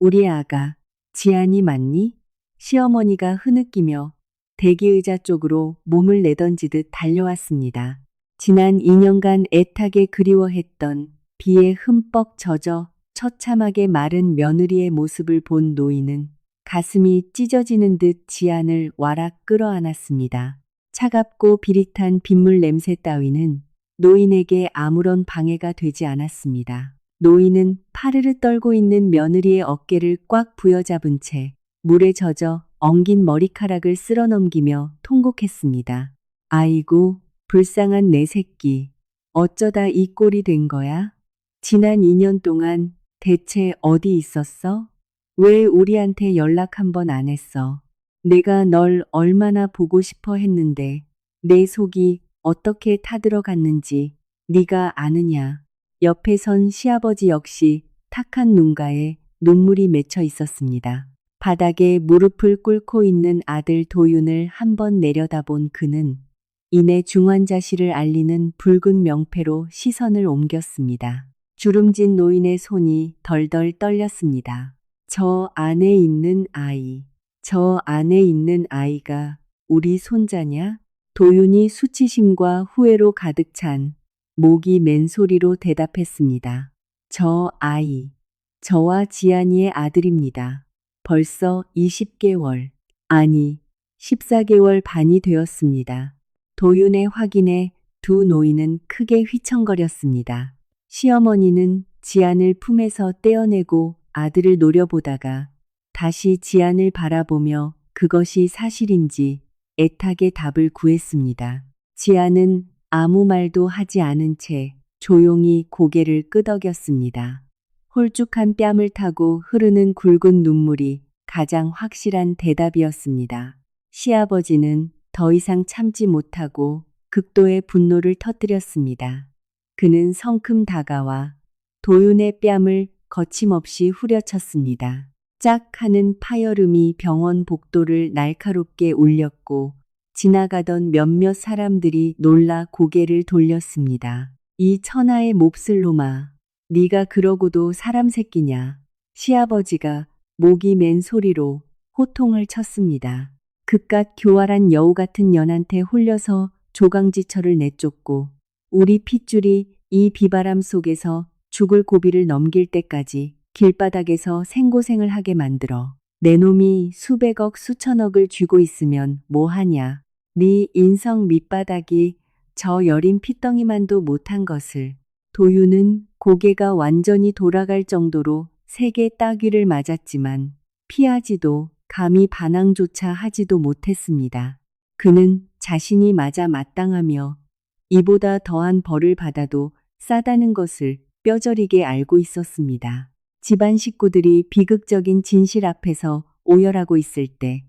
우리 아가, 지안이 맞니? 시어머니가 흐느끼며 대기의자 쪽으로 몸을 내던지듯 달려왔습니다. 지난 2년간 애타게 그리워했던 비에 흠뻑 젖어 처참하게 마른 며느리의 모습을 본 노인은 가슴이 찢어지는 듯 지안을 와락 끌어안았습니다. 차갑고 비릿한 빗물 냄새 따위는 노인에게 아무런 방해가 되지 않았습니다. 노인은 파르르 떨고 있는 며느리의 어깨를 꽉 부여잡은 채 물에 젖어 엉긴 머리카락을 쓸어 넘기며 통곡했습니다. 아이고, 불쌍한 내 새끼. 어쩌다 이 꼴이 된 거야? 지난 2년 동안 대체 어디 있었어? 왜 우리한테 연락 한 번 안 했어? 내가 널 얼마나 보고 싶어 했는데 내 속이 어떻게 타들어갔는지 네가 아느냐. 옆에 선 시아버지 역시 탁한 눈가에 눈물이 맺혀 있었습니다. 바닥에 무릎을 꿇고 있는 아들 도윤을 한번 내려다본 그는 이내 중환자실을 알리는 붉은 명패로 시선을 옮겼습니다. 주름진 노인의 손이 덜덜 떨렸습니다. 저 안에 있는 아이가 우리 손자냐? 도윤이 수치심과 후회로 가득 찬 목이 맨 소리로 대답했습니다. 저와 지안이의 아들입니다. 벌써 20개월, 아니 14개월 반이 되었습니다. 도윤의 확인에 두 노인은 크게 휘청거렸습니다. 시어머니는 지안을 품에서 떼어내고 아들을 노려보다가 다시 지안을 바라보며 그것이 사실인지 애타게 답을 구했습니다. 지안은 아무 말도 하지 않은 채 조용히 고개를 끄덕였습니다. 홀쭉한 뺨을 타고 흐르는 굵은 눈물이 가장 확실한 대답이었습니다. 시아버지는 더 이상 참지 못하고 극도의 분노를 터뜨렸습니다. 그는 성큼 다가와 도윤의 뺨을 거침없이 후려쳤습니다. 짝 하는 파열음이 병원 복도를 날카롭게 울렸고 지나가던 몇몇 사람들이 놀라 고개를 돌렸습니다. 이 천하의 몹쓸 놈아, 네가 그러고도 사람 새끼냐. 시아버지가 목이 맨 소리로 호통을 쳤습니다. 그깟 교활한 여우 같은 년한테 홀려서 조강지처를 내쫓고 우리 핏줄이 이 비바람 속에서 죽을 고비를 넘길 때까지 길바닥에서 생고생을 하게 만들어 내 놈이 수백억 수천억을 쥐고 있으면 뭐하냐. 네 인성 밑바닥이 저 여린 핏덩이만도 못한 것을. 도윤은 고개가 완전히 돌아갈 정도로 세게 따귀를 맞았지만 피하지도 감히 반항조차 하지도 못했습니다. 그는 자신이 맞아 마땅하며 이보다 더한 벌을 받아도 싸다는 것을 뼈저리게 알고 있었습니다. 집안 식구들이 비극적인 진실 앞에서 오열하고 있을 때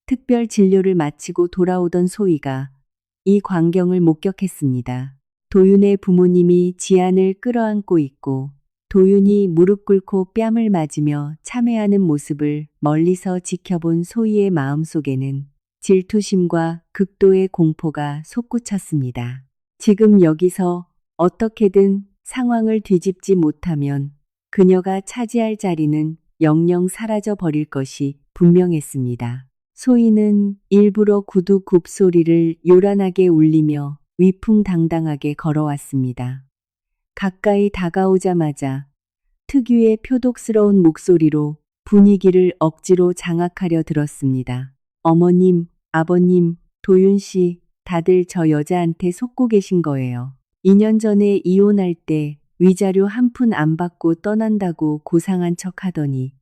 특별 진료를 마치고 돌아오던 소희가 이 광경을 목격했습니다. 도윤의 부모님이 지안을 끌어안고 있고 도윤이 무릎 꿇고 뺨을 맞으며 참회하는 모습을 멀리서 지켜본 소희의 마음속에는 질투심과 극도의 공포가 솟구쳤습니다. 지금 여기서 어떻게든 상황을 뒤집지 못하면 그녀가 차지할 자리는 영영 사라져 버릴 것이 분명했습니다. 소희는 일부러 구두 굽소리를 요란하게 울리며 위풍당당하게 걸어왔습니다. 가까이 다가오자마자 특유의 표독스러운 목소리로 분위기를 억지로 장악하려 들었습니다. 어머님, 아버님, 도윤 씨, 다들 저 여자한테 속고 계신 거예요. 2년 전에 이혼할 때 위자료 한 푼 안 받고 떠난다고 고상한 척 하더니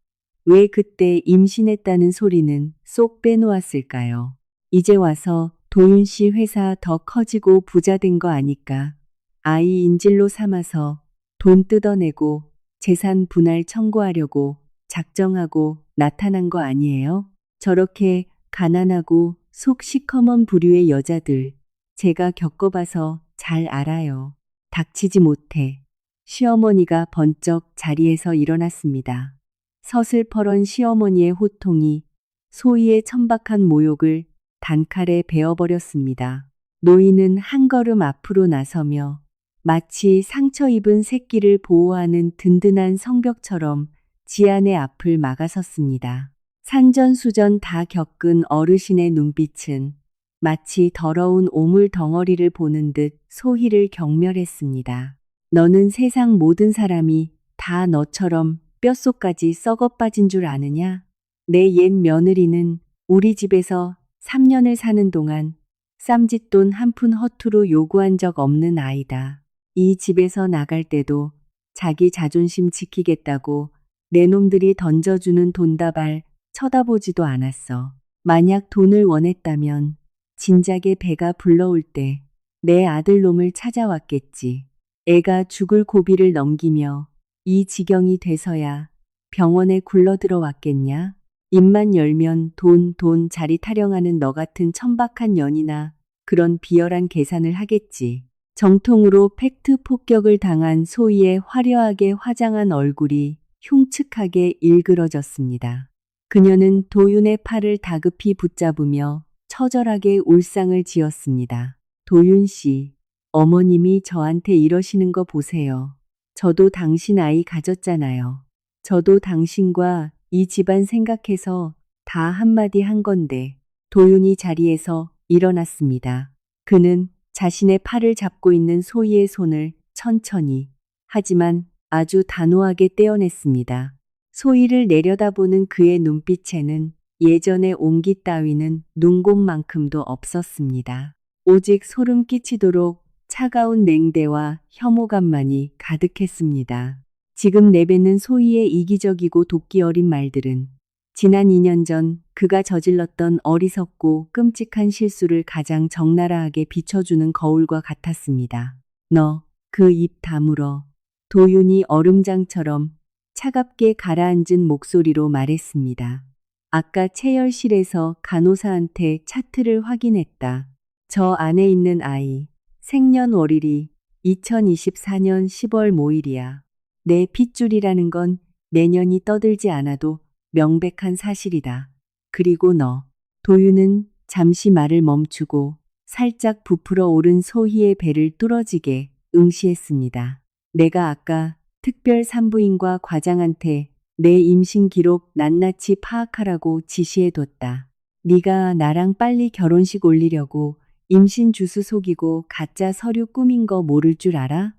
왜 그때 임신했다는 소리는 쏙 빼놓았을까요? 이제 와서 도윤 씨 회사 더 커지고 부자 된 거 아니까 아이 인질로 삼아서 돈 뜯어내고 재산 분할 청구하려고 작정하고 나타난 거 아니에요? 저렇게 가난하고 속 시커먼 부류의 여자들 제가 겪어봐서 잘 알아요. 닥치지 못해. 시어머니가 번쩍 자리에서 일어났습니다. 서슬퍼런 시어머니의 호통이 소희의 천박한 모욕을 단칼에 베어버렸습니다. 노인은 한 걸음 앞으로 나서며 마치 상처 입은 새끼를 보호하는 든든한 성벽처럼 지안의 앞을 막아섰습니다. 산전수전 다 겪은 어르신의 눈빛은 마치 더러운 오물 덩어리를 보는 듯 소희를 경멸했습니다. 너는 세상 모든 사람이 다 너처럼 뼛속까지 썩어 빠진 줄 아느냐? 내 옛 며느리는 우리 집에서 3년을 사는 동안 쌈짓돈 한 푼 허투루 요구한 적 없는 아이다. 이 집에서 나갈 때도 자기 자존심 지키겠다고 내 놈들이 던져주는 돈다발 쳐다보지도 않았어. 만약 돈을 원했다면 진작에 배가 불러올 때 내 아들놈을 찾아왔겠지. 애가 죽을 고비를 넘기며 이 지경이 돼서야 병원에 굴러들어왔겠냐? 입만 열면 돈 자리 타령하는 너 같은 천박한 년이나 그런 비열한 계산을 하겠지. 정통으로 팩트 폭격을 당한 소희의 화려하게 화장한 얼굴이 흉측하게 일그러졌습니다. 그녀는 도윤의 팔을 다급히 붙잡으며 처절하게 울상을 지었습니다. 도윤 씨, 어머님이 저한테 이러시는 거 보세요. 저도 당신 아이 가졌잖아요. 저도 당신과 이 집안 생각해서 다 한마디 한 건데. 도윤이 자리에서 일어났습니다. 그는 자신의 팔을 잡고 있는 소희의 손을 천천히, 하지만 아주 단호하게 떼어냈습니다. 소희를 내려다보는 그의 눈빛에는 예전의 온기 따위는 눈곱만큼도 없었습니다. 오직 소름 끼치도록 차가운 냉대와 혐오감만이 가득했습니다. 지금 내뱉는 소희의 이기적이고 도끼 어린 말들은 지난 2년 전 그가 저질렀던 어리석고 끔찍한 실수를 가장 적나라하게 비춰주는 거울과 같았습니다. 너, 그 입 다물어. 도윤이 얼음장처럼 차갑게 가라앉은 목소리로 말했습니다. 아까 체열실에서 간호사한테 차트를 확인했다. 저 안에 있는 아이, 생년월일이 2024년 10월 5일이야. 내 핏줄이라는 건 내년이 떠들지 않아도 명백한 사실이다. 그리고 너. 도윤은 잠시 말을 멈추고 살짝 부풀어 오른 소희의 배를 뚫어지게 응시했습니다. 내가 아까 특별 산부인과 과장한테 내 임신 기록 낱낱이 파악하라고 지시해뒀다. 네가 나랑 빨리 결혼식 올리려고 임신 주수 속이고 가짜 서류 꾸민 거 모를 줄 알아?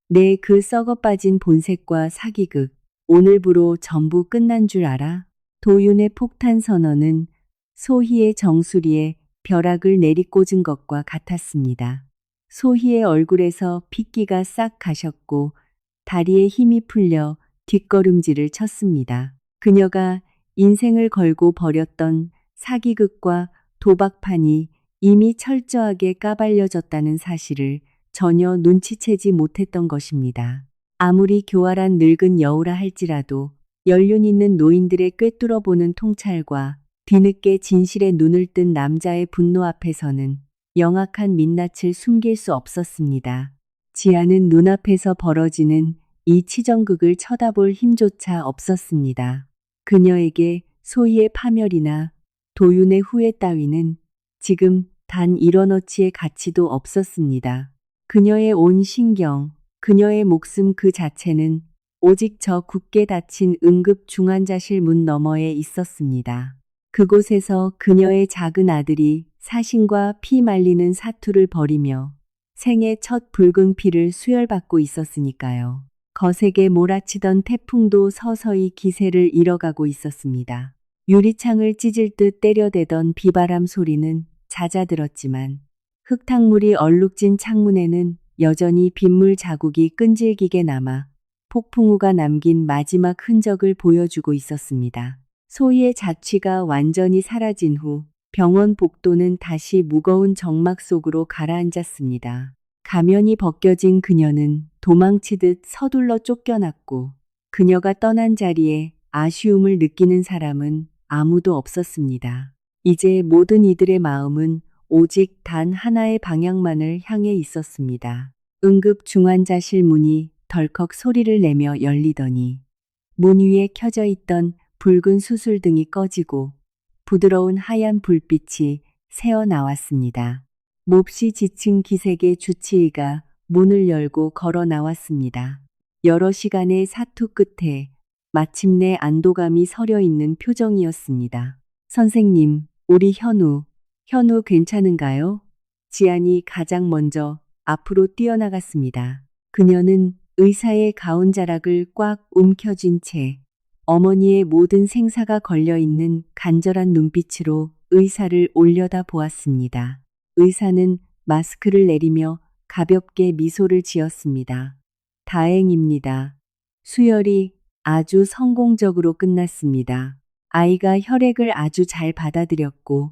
내 그 썩어 빠진 본색과 사기극, 오늘부로 전부 끝난 줄 알아? 도윤의 폭탄 선언은 소희의 정수리에 벼락을 내리꽂은 것과 같았습니다. 소희의 얼굴에서 핏기가 싹 가셨고 다리에 힘이 풀려 뒷걸음질을 쳤습니다. 그녀가 인생을 걸고 버렸던 사기극과 도박판이 이미 철저하게 까발려졌다는 사실을 전혀 눈치채지 못했던 것입니다. 아무리 교활한 늙은 여우라 할지라도 연륜 있는 노인들의 꿰뚫어보는 통찰과 뒤늦게 진실에 눈을 뜬 남자의 분노 앞에서는 영악한 민낯을 숨길 수 없었습니다. 지아는 눈앞에서 벌어지는 이 치정극을 쳐다볼 힘조차 없었습니다. 그녀에게 소희의 파멸이나 도윤의 후회 따위는 지금 단 1원어치의 가치도 없었습니다. 그녀의 온 신경, 그녀의 목숨 그 자체는 오직 저 굳게 닫힌 응급 중환자실 문 너머에 있었습니다. 그곳에서 그녀의 작은 아들이 사신과 피 말리는 사투를 벌이며 생애 첫 붉은 피를 수혈받고 있었으니까요. 거세게 몰아치던 태풍도 서서히 기세를 잃어가고 있었습니다. 유리창을 찢을 듯 때려대던 비바람 소리는 잦아들었지만 흙탕물이 얼룩진 창문에는 여전히 빗물 자국이 끈질기게 남아 폭풍우가 남긴 마지막 흔적을 보여주고 있었습니다. 소희의 자취가 완전히 사라진 후 병원 복도는 다시 무거운 정막 속으로 가라앉았습니다. 가면이 벗겨진 그녀는 도망치듯 서둘러 쫓겨났고 그녀가 떠난 자리에 아쉬움을 느끼는 사람은 아무도 없었습니다. 이제 모든 이들의 마음은 오직 단 하나의 방향만을 향해 있었습니다. 응급 중환자실 문이 덜컥 소리를 내며 열리더니 문 위에 켜져 있던 붉은 수술등이 꺼지고 부드러운 하얀 불빛이 새어 나왔습니다. 몹시 지친 기색의 주치의가 문을 열고 걸어 나왔습니다. 여러 시간의 사투 끝에 마침내 안도감이 서려 있는 표정이었습니다. 선생님, 우리 현우 괜찮은가요? 지안이 가장 먼저 앞으로 뛰어나갔습니다. 그녀는 의사의 가운 자락을 꽉 움켜쥔 채 어머니의 모든 생사가 걸려있는 간절한 눈빛으로 의사를 올려다 보았습니다. 의사는 마스크를 내리며 가볍게 미소를 지었습니다. 다행입니다. 수혈이 아주 성공적으로 끝났습니다. 아이가 혈액을 아주 잘 받아들였고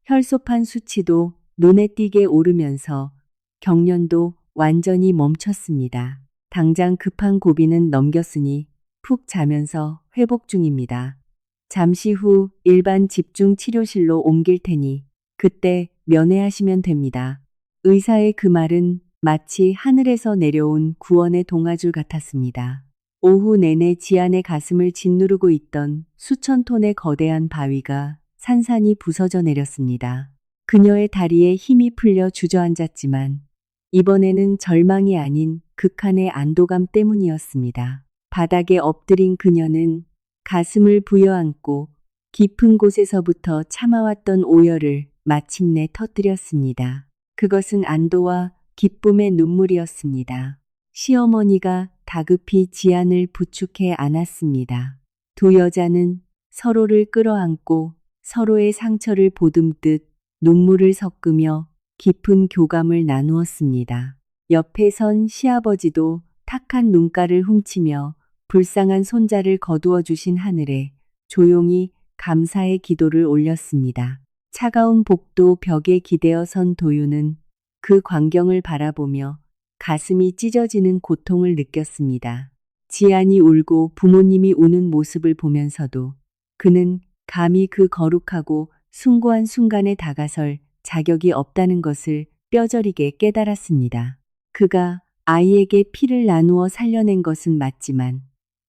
혈소판 수치도 눈에 띄게 오르면서 경련도 완전히 멈췄습니다. 당장 급한 고비는 넘겼으니 푹 자면서 회복 중입니다. 잠시 후 일반 집중 치료실로 옮길 테니 그때 면회하시면 됩니다. 의사의 그 말은 마치 하늘에서 내려온 구원의 동아줄 같았습니다. 오후 내내 지안의 가슴을 짓누르고 있던 수천 톤의 거대한 바위가 산산이 부서져 내렸습니다. 그녀의 다리에 힘이 풀려 주저앉았지만 이번에는 절망이 아닌 극한의 안도감 때문이었습니다. 바닥에 엎드린 그녀는 가슴을 부여안고 깊은 곳에서부터 참아왔던 오열을 마침내 터뜨렸습니다. 그것은 안도와 기쁨의 눈물이었습니다. 시어머니가 다급히 지안을 부축해 안았습니다. 두 여자는 서로를 끌어안고 서로의 상처를 보듬듯 눈물을 섞으며 깊은 교감을 나누었습니다. 옆에 선 시아버지도 탁한 눈가를 훔치며 불쌍한 손자를 거두어 주신 하늘에 조용히 감사의 기도를 올렸습니다. 차가운 복도 벽에 기대어 선 도유는 그 광경을 바라보며 가슴이 찢어지는 고통을 느꼈습니다. 지안이 울고 부모님이 우는 모습을 보면서도 그는 감히 그 거룩하고 숭고한 순간에 다가설 자격이 없다는 것을 뼈저리게 깨달았습니다. 그가 아이에게 피를 나누어 살려낸 것은 맞지만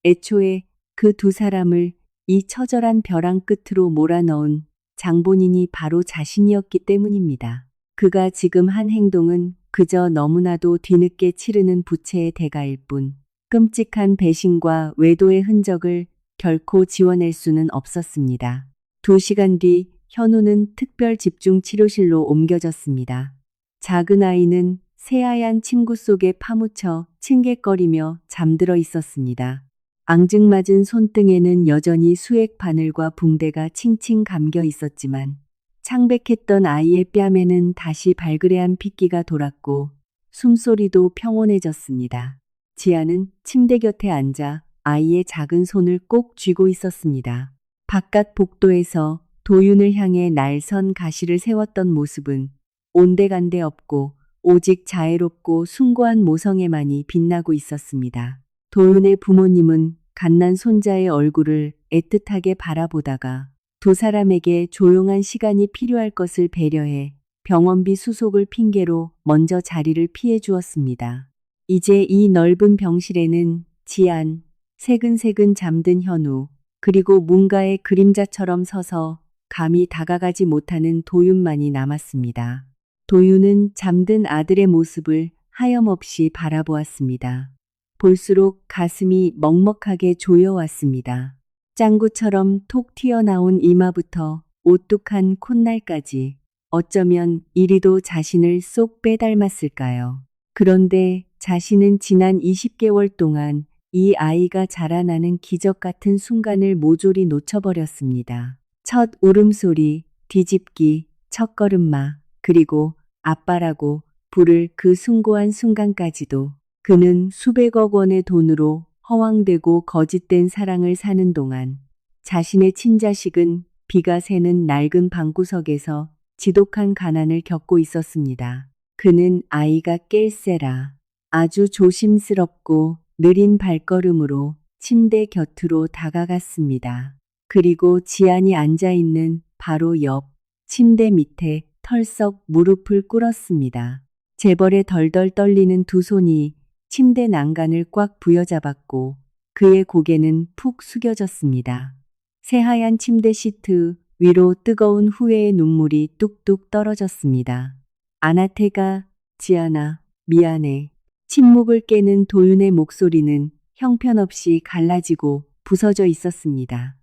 애초에 그 두 사람을 이 처절한 벼랑 끝으로 몰아넣은 장본인이 바로 자신이었기 때문입니다. 그가 지금 한 행동은 그저 너무나도 뒤늦게 치르는 부채의 대가일 뿐 끔찍한 배신과 외도의 흔적을 결코 지워낼 수는 없었습니다. 2시간 뒤 현우는 특별 집중 치료실로 옮겨졌습니다. 작은 아이는 새하얀 침구 속에 파묻혀 칭객거리며 잠들어 있었습니다. 앙증맞은 손등에는 여전히 수액 바늘과 붕대가 칭칭 감겨 있었지만 창백했던 아이의 뺨에는 다시 발그레한 핏기가 돌았고 숨소리도 평온해졌습니다. 지아는 침대 곁에 앉아 아이의 작은 손을 꼭 쥐고 있었습니다. 바깥 복도에서 도윤을 향해 날선 가시를 세웠던 모습은 온데간데 없고 오직 자애롭고 숭고한 모성애만이 빛나고 있었습니다. 도윤의 부모님은 갓난 손자의 얼굴을 애틋하게 바라보다가 두 사람에게 조용한 시간이 필요할 것을 배려해 병원비 수속을 핑계로 먼저 자리를 피해 주었습니다. 이제 이 넓은 병실에는 지안, 새근새근 잠든 현우, 그리고 문가의 그림자처럼 서서 감히 다가가지 못하는 도윤만이 남았습니다. 도윤은 잠든 아들의 모습을 하염없이 바라보았습니다. 볼수록 가슴이 먹먹하게 조여왔습니다. 짱구처럼 톡 튀어나온 이마부터 오뚝한 콧날까지 어쩌면 이리도 자신을 쏙 빼닮았을까요? 그런데 자신은 지난 20개월 동안 이 아이가 자라나는 기적 같은 순간을 모조리 놓쳐버렸습니다. 첫 울음소리, 뒤집기, 첫걸음마, 그리고 아빠라고 부를 그 숭고한 순간까지도 그는 수백억 원의 돈으로 허황되고 거짓된 사랑을 사는 동안 자신의 친자식은 비가 새는 낡은 방구석에서 지독한 가난을 겪고 있었습니다. 그는 아이가 깰세라 아주 조심스럽고 느린 발걸음으로 침대 곁으로 다가갔습니다. 그리고 지안이 앉아있는 바로 옆 침대 밑에 털썩 무릎을 꿇었습니다. 재벌의 덜덜 떨리는 두 손이 침대 난간을 꽉 부여잡았고 그의 고개는 푹 숙여졌습니다. 새하얀 침대 시트 위로 뜨거운 후회의 눈물이 뚝뚝 떨어졌습니다. 아나테가, 지안아, 미안해. 침묵을 깨는 도윤의 목소리는 형편없이 갈라지고 부서져 있었습니다.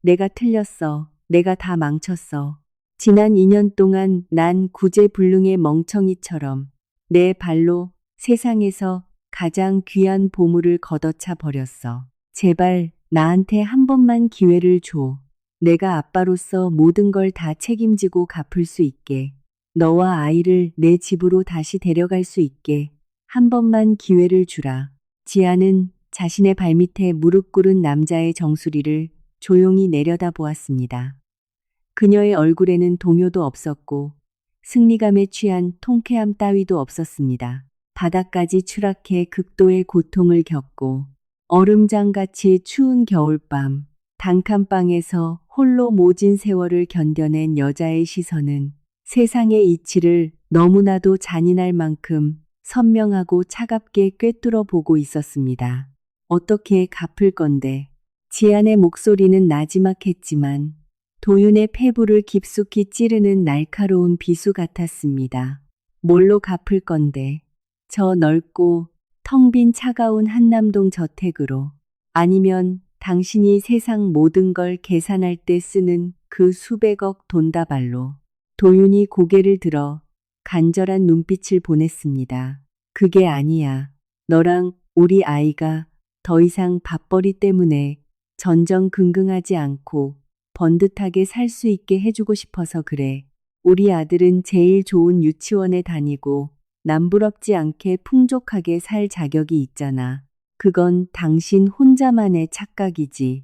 내가 틀렸어. 내가 다 망쳤어. 지난 2년 동안 난 구제불능의 멍청이처럼 내 발로 세상에서 가장 귀한 보물을 걷어차 버렸어. 제발 나한테 한 번만 기회를 줘. 내가 아빠로서 모든 걸 다 책임지고 갚을 수 있게. 너와 아이를 내 집으로 다시 데려갈 수 있게. 한 번만 기회를 주라. 지아는 자신의 발밑에 무릎 꿇은 남자의 정수리를 조용히 내려다보았습니다. 그녀의 얼굴에는 동요도 없었고 승리감에 취한 통쾌함 따위도 없었습니다. 바닥까지 추락해 극도의 고통을 겪고 얼음장같이 추운 겨울밤, 단칸방에서 홀로 모진 세월을 견뎌낸 여자의 시선은 세상의 이치를 너무나도 잔인할 만큼 선명하고 차갑게 꿰뚫어 보고 있었습니다. 어떻게 갚을 건데? 지안의 목소리는 나지막했지만 도윤의 폐부를 깊숙이 찌르는 날카로운 비수 같았습니다. 뭘로 갚을 건데? 저 넓고 텅 빈 차가운 한남동 저택으로, 아니면 당신이 세상 모든 걸 계산할 때 쓰는 그 수백억 돈다발로. 도윤이 고개를 들어 간절한 눈빛을 보냈습니다. 그게 아니야. 너랑 우리 아이가 더 이상 밥벌이 때문에 전전긍긍하지 않고 번듯하게 살 수 있게 해주고 싶어서 그래. 우리 아들은 제일 좋은 유치원에 다니고 남부럽지 않게 풍족하게 살 자격이 있잖아. 그건 당신 혼자만의 착각이지.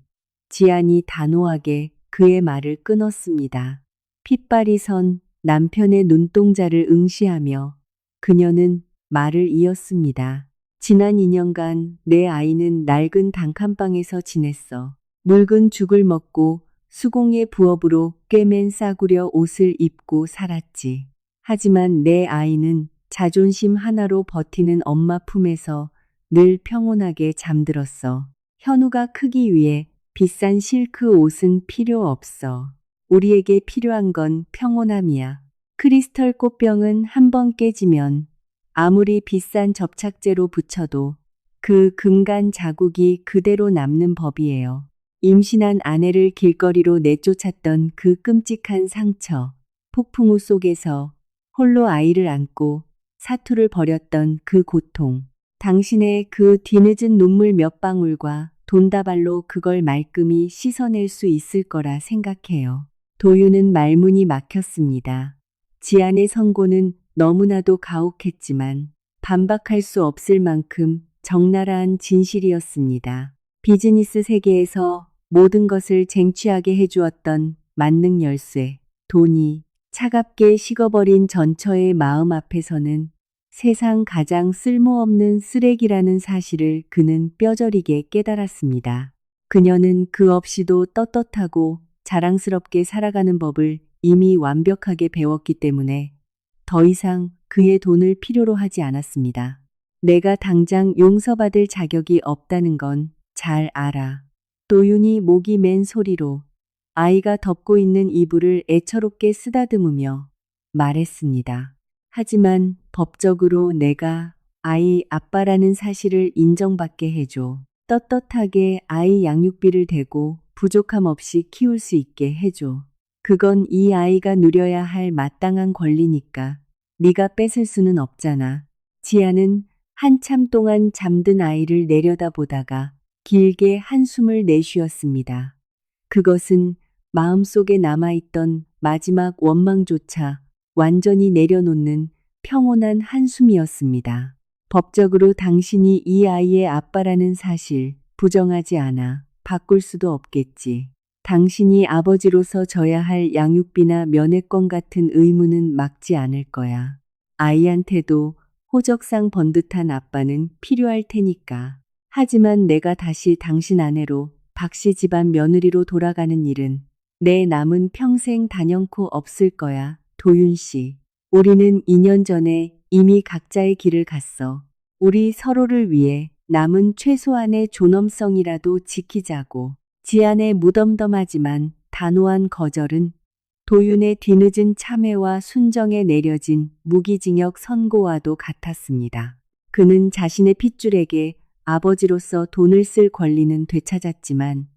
지안이 단호하게 그의 말을 끊었습니다. 핏발이 선 남편의 눈동자를 응시하며 그녀는 말을 이었습니다. 지난 2년간 내 아이는 낡은 단칸방에서 지냈어. 묽은 죽을 먹고 수공예 부업으로 꿰맨 싸구려 옷을 입고 살았지. 하지만 내 아이는 자존심 하나로 버티는 엄마 품에서 늘 평온하게 잠들었어. 현우가 크기 위해 비싼 실크 옷은 필요 없어. 우리에게 필요한 건 평온함이야. 크리스털 꽃병은 한 번 깨지면 아무리 비싼 접착제로 붙여도 그 금간 자국이 그대로 남는 법이에요. 임신한 아내를 길거리로 내쫓았던 그 끔찍한 상처, 폭풍우 속에서 홀로 아이를 안고 사투를 벌였던 그 고통, 당신의 그 뒤늦은 눈물 몇 방울과 돈다발로 그걸 말끔히 씻어낼 수 있을 거라 생각해요. 도윤은 말문이 막혔습니다. 지안의 선고는 너무나도 가혹했지만 반박할 수 없을 만큼 적나라한 진실이었습니다. 비즈니스 세계에서 모든 것을 쟁취하게 해주었던 만능 열쇠, 돈이 차갑게 식어버린 전처의 마음 앞에서는 세상 가장 쓸모없는 쓰레기라는 사실을 그는 뼈저리게 깨달았습니다. 그녀는 그 없이도 떳떳하고 자랑스럽게 살아가는 법을 이미 완벽하게 배웠기 때문에 더 이상 그의 돈을 필요로 하지 않았습니다. 내가 당장 용서받을 자격이 없다는 건 잘 알아. 도윤이 목이 맨 소리로 아이가 덮고 있는 이불을 애처롭게 쓰다듬으며 말했습니다. 하지만 법적으로 내가 아이 아빠라는 사실을 인정받게 해줘. 떳떳하게 아이 양육비를 대고 부족함 없이 키울 수 있게 해줘. 그건 이 아이가 누려야 할 마땅한 권리니까 네가 뺏을 수는 없잖아. 지아는 한참 동안 잠든 아이를 내려다보다가 길게 한숨을 내쉬었습니다. 그것은 마음속에 남아있던 마지막 원망조차 완전히 내려놓는 평온한 한숨이었습니다. 법적으로 당신이 이 아이의 아빠라는 사실 부정하지 않아. 바꿀 수도 없겠지. 당신이 아버지로서 져야 할 양육비나 면회권 같은 의무는 막지 않을 거야. 아이한테도 호적상 번듯한 아빠는 필요할 테니까. 하지만 내가 다시 당신 아내로 박씨 집안 며느리로 돌아가는 일은 내 남은 평생 단연코 없을 거야, 도윤 씨. 우리는 2년 전에 이미 각자의 길을 갔어. 우리 서로를 위해 남은 최소한의 존엄성이라도 지키자고. 지안의 무덤덤하지만 단호한 거절은 도윤의 뒤늦은 참회와 순정에 내려진 무기징역 선고와도 같았습니다. 그는 자신의 핏줄에게 아버지로서 돈을 쓸 권리는 되찾았지만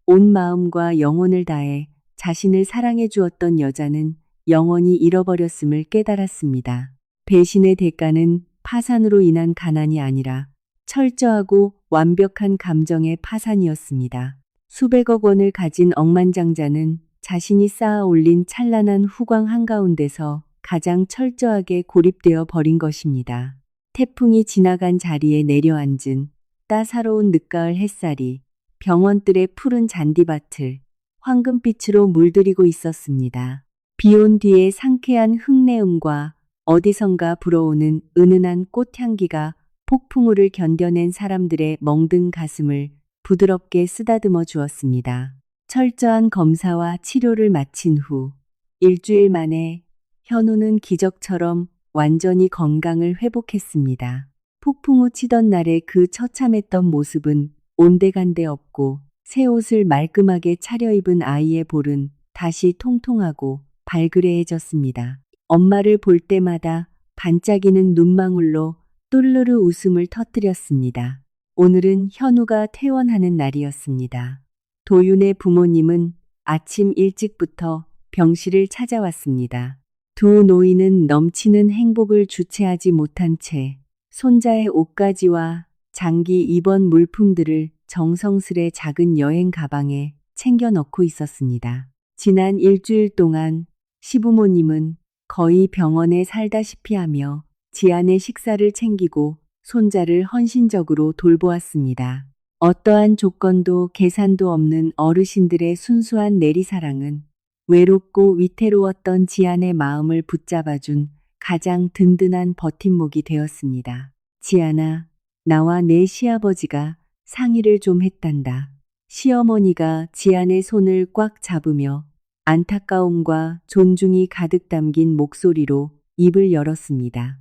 온 마음과 영혼을 다해 자신을 사랑해 주었던 여자는 영원히 잃어버렸음을 깨달았습니다. 배신의 대가는 파산으로 인한 가난이 아니라 철저하고 완벽한 감정의 파산이었습니다. 수백억 원을 가진 억만장자는 자신이 쌓아 올린 찬란한 후광 한가운데서 가장 철저하게 고립되어 버린 것입니다. 태풍이 지나간 자리에 내려앉은 따사로운 늦가을 햇살이 병원들의 푸른 잔디밭을 황금빛으로 물들이고 있었습니다. 비온 뒤의 상쾌한 흙내음과 어디선가 불어오는 은은한 꽃향기가 폭풍우를 견뎌낸 사람들의 멍든 가슴을 부드럽게 쓰다듬어 주었습니다. 철저한 검사와 치료를 마친 후 일주일 만에 현우는 기적처럼 완전히 건강을 회복했습니다. 폭풍우 치던 날의 그 처참했던 모습은 온데간데 없고 새 옷을 말끔하게 차려입은 아이의 볼은 다시 통통하고 발그레해졌습니다. 엄마를 볼 때마다 반짝이는 눈망울로 뚫르르 웃음을 터뜨렸습니다. 오늘은 현우가 퇴원하는 날이었습니다. 도윤의 부모님은 아침 일찍부터 병실을 찾아왔습니다. 두 노인은 넘치는 행복을 주체하지 못한 채 손자의 옷가지와 장기 입원 물품들을 정성스레 작은 여행 가방에 챙겨 넣고 있었습니다. 지난 일주일 동안 시부모님은 거의 병원에 살다시피 하며 지안의 식사를 챙기고 손자를 헌신적으로 돌보았습니다. 어떠한 조건도 계산도 없는 어르신들의 순수한 내리사랑은 외롭고 위태로웠던 지안의 마음을 붙잡아준 가장 든든한 버팀목이 되었습니다. 지안아, 나와 내 시아버지가 상의를 좀 했단다. 시어머니가 지안의 손을 꽉 잡으며 안타까움과 존중이 가득 담긴 목소리로 입을 열었습니다.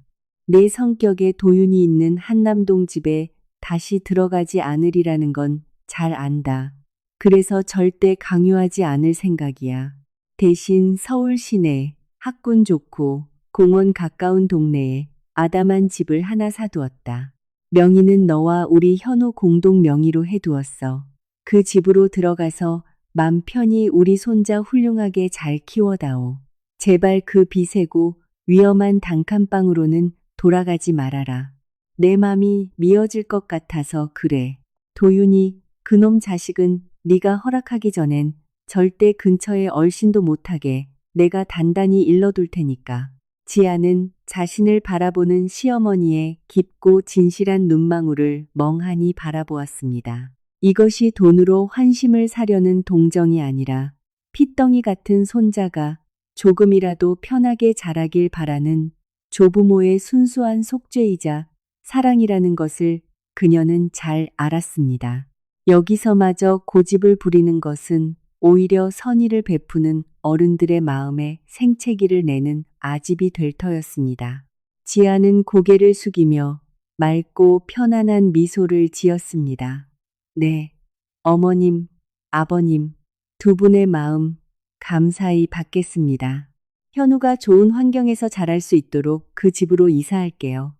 내 성격에 도윤이 있는 한남동 집에 다시 들어가지 않으리라는 건 잘 안다. 그래서 절대 강요하지 않을 생각이야. 대신 서울 시내 학군 좋고 공원 가까운 동네에 아담한 집을 하나 사두었다. 명의는 너와 우리 현우 공동 명의로 해두었어. 그 집으로 들어가서 맘 편히 우리 손자 훌륭하게 잘 키워다오. 제발 그 비세고 위험한 단칸방으로는 돌아가지 말아라. 내 맘이 미어질 것 같아서 그래. 도윤이 그놈 자식은 네가 허락하기 전엔 절대 근처에 얼씬도 못하게 내가 단단히 일러둘 테니까. 지아는 자신을 바라보는 시어머니의 깊고 진실한 눈망울을 멍하니 바라보았습니다. 이것이 돈으로 환심을 사려는 동정이 아니라 핏덩이 같은 손자가 조금이라도 편하게 자라길 바라는 조부모의 순수한 속죄이자 사랑이라는 것을 그녀는 잘 알았습니다. 여기서마저 고집을 부리는 것은 오히려 선의를 베푸는 어른들의 마음에 생채기를 내는 아집이 될 터였습니다. 지아는 고개를 숙이며 맑고 편안한 미소를 지었습니다. 네, 어머님, 아버님, 두 분의 마음 감사히 받겠습니다. 현우가 좋은 환경에서 자랄 수 있도록 그 집으로 이사할게요.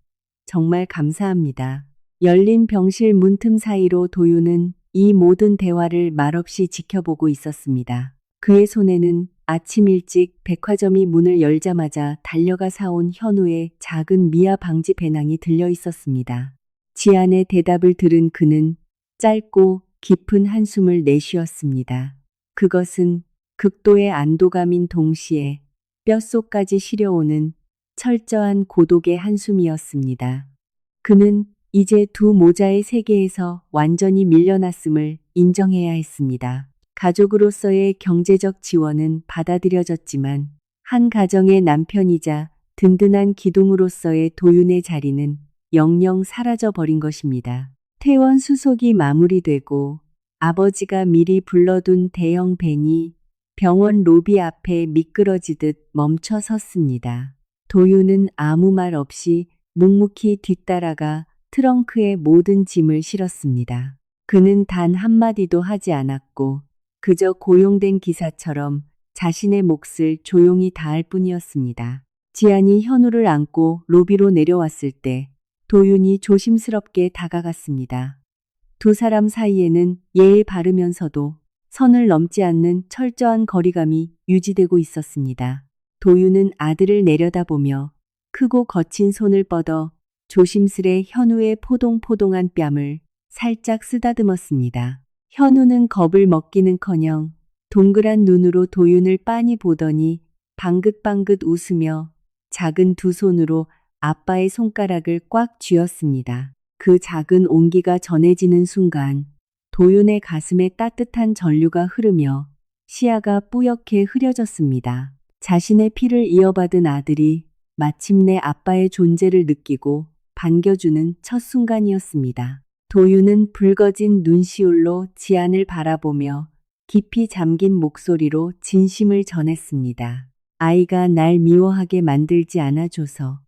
정말 감사합니다. 열린 병실 문틈 사이로 도윤은 이 모든 대화를 말없이 지켜보고 있었습니다. 그의 손에는 아침 일찍 백화점이 문을 열자마자 달려가 사온 현우의 작은 미아 방지 배낭이 들려 있었습니다. 지안의 대답을 들은 그는 짧고 깊은 한숨을 내쉬었습니다. 그것은 극도의 안도감인 동시에 뼛속까지 시려오는 철저한 고독의 한숨이었습니다. 그는 이제 두 모자의 세계에서 완전히 밀려났음을 인정해야 했습니다. 가족으로서의 경제적 지원은 받아들여졌지만 한 가정의 남편이자 든든한 기둥으로서의 도윤의 자리는 영영 사라져 버린 것입니다. 퇴원 수속이 마무리되고 아버지가 미리 불러둔 대형 밴이 병원 로비 앞에 미끄러지듯 멈춰 섰습니다. 도윤은 아무 말 없이 묵묵히 뒤따라가 트렁크에 모든 짐을 실었습니다. 그는 단 한마디도 하지 않았고 그저 고용된 기사처럼 자신의 몫을 조용히 다할 뿐이었습니다. 지안이 현우를 안고 로비로 내려왔을 때 도윤이 조심스럽게 다가갔습니다. 두 사람 사이에는 예에 바르면서도 선을 넘지 않는 철저한 거리감이 유지되고 있었습니다. 도윤은 아들을 내려다보며 크고 거친 손을 뻗어 조심스레 현우의 포동포동한 뺨을 살짝 쓰다듬었습니다. 현우는 겁을 먹기는커녕 동그란 눈으로 도윤을 빤히 보더니 방긋방긋 웃으며 작은 두 손으로 아빠의 손가락을 꽉 쥐었습니다. 그 작은 온기가 전해지는 순간 도윤의 가슴에 따뜻한 전류가 흐르며 시야가 뿌옇게 흐려졌습니다. 자신의 피를 이어받은 아들이 마침내 아빠의 존재를 느끼고 반겨주는 첫 순간이었습니다. 도윤은 붉어진 눈시울로 지안을 바라보며 깊이 잠긴 목소리로 진심을 전했습니다. 아이가 날 미워하게 만들지 않아줘서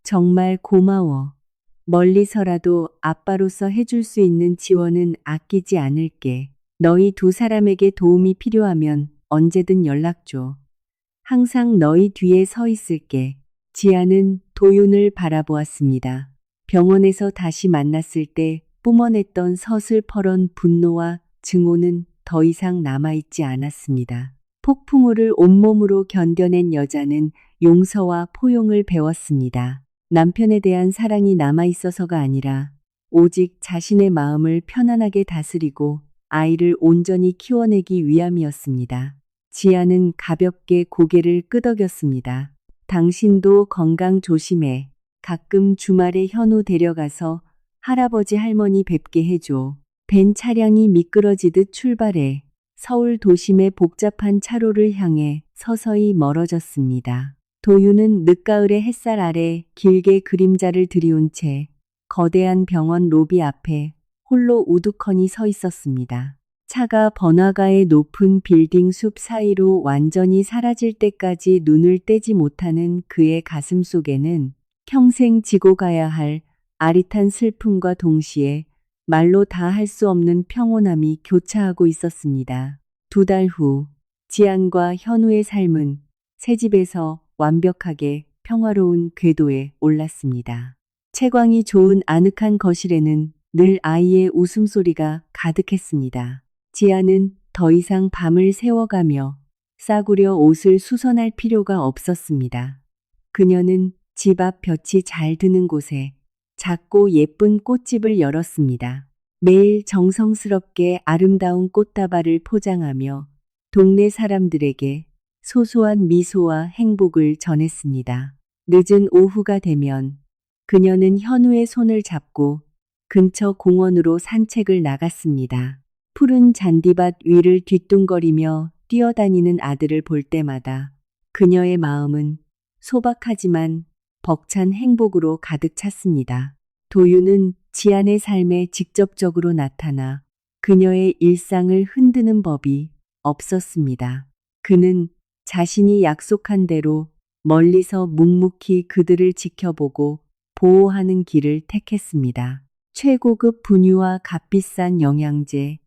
정말 고마워. 멀리서라도 아빠로서 해줄 수 있는 지원은 아끼지 않을게. 너희 두 사람에게 도움이 필요하면 언제든 연락 줘. 항상 너희 뒤에 서 있을게. 지아는 도윤을 바라보았습니다. 병원에서 다시 만났을 때 뿜어냈던 서슬퍼런 분노와 증오는 더 이상 남아있지 않았습니다. 폭풍우를 온몸으로 견뎌낸 여자는 용서와 포용을 배웠습니다. 남편에 대한 사랑이 남아있어서가 아니라 오직 자신의 마음을 편안하게 다스리고 아이를 온전히 키워내기 위함이었습니다. 지아는 가볍게 고개를 끄덕였습니다. 당신도 건강 조심해. 가끔 주말에 현우 데려가서 할아버지 할머니 뵙게 해줘. 벤 차량이 미끄러지듯 출발해 서울 도심의 복잡한 차로를 향해 서서히 멀어졌습니다. 도윤은 늦가을의 햇살 아래 길게 그림자를 들이운 채 거대한 병원 로비 앞에 홀로 우두커니 서 있었습니다. 차가 번화가의 높은 빌딩 숲 사이로 완전히 사라질 때까지 눈을 떼지 못하는 그의 가슴 속에는 평생 지고 가야 할 아릿한 슬픔과 동시에 말로 다 할 수 없는 평온함이 교차하고 있었습니다. 2달 후, 지안과 현우의 삶은 새 집에서 완벽하게 평화로운 궤도에 올랐습니다. 채광이 좋은 아늑한 거실에는 늘 아이의 웃음소리가 가득했습니다. 지아는 더 이상 밤을 새워가며 싸구려 옷을 수선할 필요가 없었습니다. 그녀는 집 앞 볕이 잘 드는 곳에 작고 예쁜 꽃집을 열었습니다. 매일 정성스럽게 아름다운 꽃다발을 포장하며 동네 사람들에게 소소한 미소와 행복을 전했습니다. 늦은 오후가 되면 그녀는 현우의 손을 잡고 근처 공원으로 산책을 나갔습니다. 푸른 잔디밭 위를 뒤뚱거리며 뛰어다니는 아들을 볼 때마다 그녀의 마음은 소박하지만 벅찬 행복으로 가득 찼습니다. 도윤은 지안의 삶에 직접적으로 나타나 그녀의 일상을 흔드는 법이 없었습니다. 그는 자신이 약속한 대로 멀리서 묵묵히 그들을 지켜보고 보호하는 길을 택했습니다. 최고급 분유와 값비싼 영양제,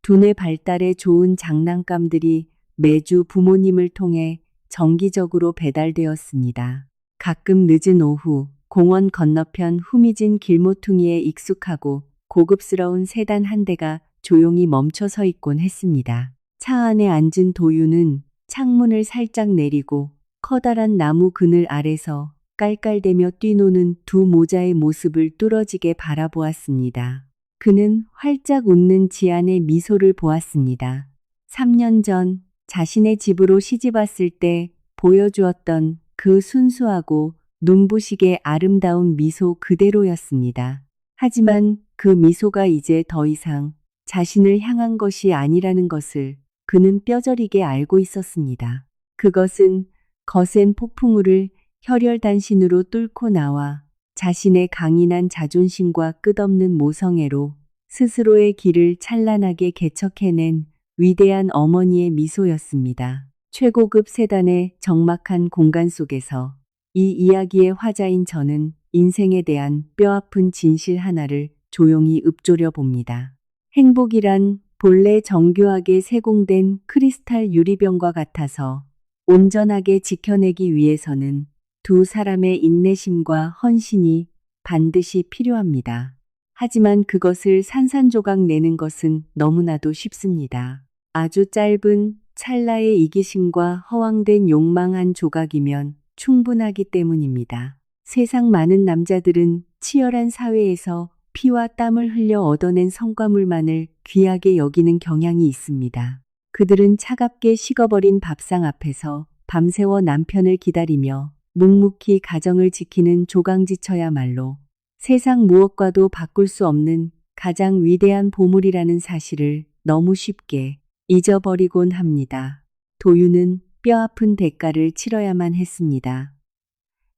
두뇌 발달에 좋은 장난감들이 매주 부모님을 통해 정기적으로 배달되었습니다. 가끔 늦은 오후, 공원 건너편 후미진 길모퉁이에 익숙하고 고급스러운 세단 한 대가 조용히 멈춰 서 있곤 했습니다. 차 안에 앉은 도윤은 창문을 살짝 내리고 커다란 나무 그늘 아래서 깔깔대며 뛰노는 두 모자의 모습을 뚫어지게 바라보았습니다. 그는 활짝 웃는 지안의 미소를 보았습니다. 3년 전 자신의 집으로 시집왔을 때 보여주었던 그 순수하고 눈부시게 아름다운 미소 그대로였습니다. 하지만 그 미소가 이제 더 이상 자신을 향한 것이 아니라는 것을 그는 뼈저리게 알고 있었습니다. 그것은 거센 폭풍우를 혈혈단신으로 뚫고 나와 자신의 강인한 자존심과 끝없는 모성애로 스스로의 길을 찬란하게 개척해낸 위대한 어머니의 미소였습니다. 최고급 세단의 적막한 공간 속에서 이 이야기의 화자인 저는 인생에 대한 뼈아픈 진실 하나를 조용히 읊조려 봅니다. 행복이란 본래 정교하게 세공된 크리스탈 유리병과 같아서 온전하게 지켜내기 위해서는 두 사람의 인내심과 헌신이 반드시 필요합니다. 하지만 그것을 산산조각 내는 것은 너무나도 쉽습니다. 아주 짧은 찰나의 이기심과 허황된 욕망 한 조각이면 충분하기 때문입니다. 세상 많은 남자들은 치열한 사회에서 피와 땀을 흘려 얻어낸 성과물만을 귀하게 여기는 경향이 있습니다. 그들은 차갑게 식어버린 밥상 앞에서 밤새워 남편을 기다리며 묵묵히 가정을 지키는 조강지처야말로 세상 무엇과도 바꿀 수 없는 가장 위대한 보물이라는 사실을 너무 쉽게 잊어버리곤 합니다. 도윤은 뼈아픈 대가를 치러야만 했습니다.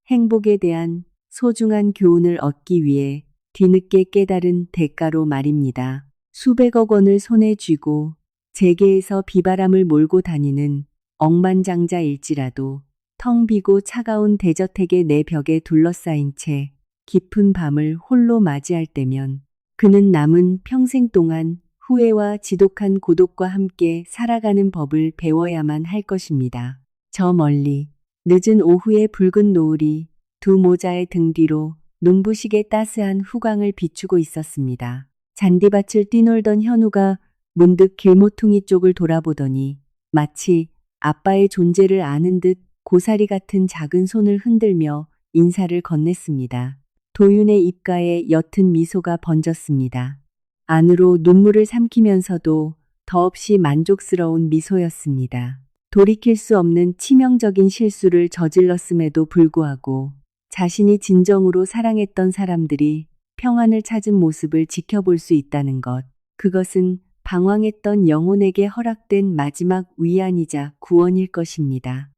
행복에 대한 소중한 교훈을 얻기 위해 뒤늦게 깨달은 대가로 말입니다. 수백억 원을 손에 쥐고 재계에서 비바람을 몰고 다니는 억만장자일지라도 텅 비고 차가운 대저택의 내 벽에 둘러싸인 채 깊은 밤을 홀로 맞이할 때면 그는 남은 평생 동안 후회와 지독한 고독과 함께 살아가는 법을 배워야만 할 것입니다. 저 멀리 늦은 오후의 붉은 노을이 두 모자의 등 뒤로 눈부시게 따스한 후광을 비추고 있었습니다. 잔디밭을 뛰놀던 현우가 문득 길모퉁이 쪽을 돌아보더니 마치 아빠의 존재를 아는 듯 고사리 같은 작은 손을 흔들며 인사를 건넸습니다. 도윤의 입가에 옅은 미소가 번졌습니다. 안으로 눈물을 삼키면서도 더없이 만족스러운 미소였습니다. 돌이킬 수 없는 치명적인 실수를 저질렀음에도 불구하고 자신이 진정으로 사랑했던 사람들이 평안을 찾은 모습을 지켜볼 수 있다는 것, 그것은 방황했던 영혼에게 허락된 마지막 위안이자 구원일 것입니다.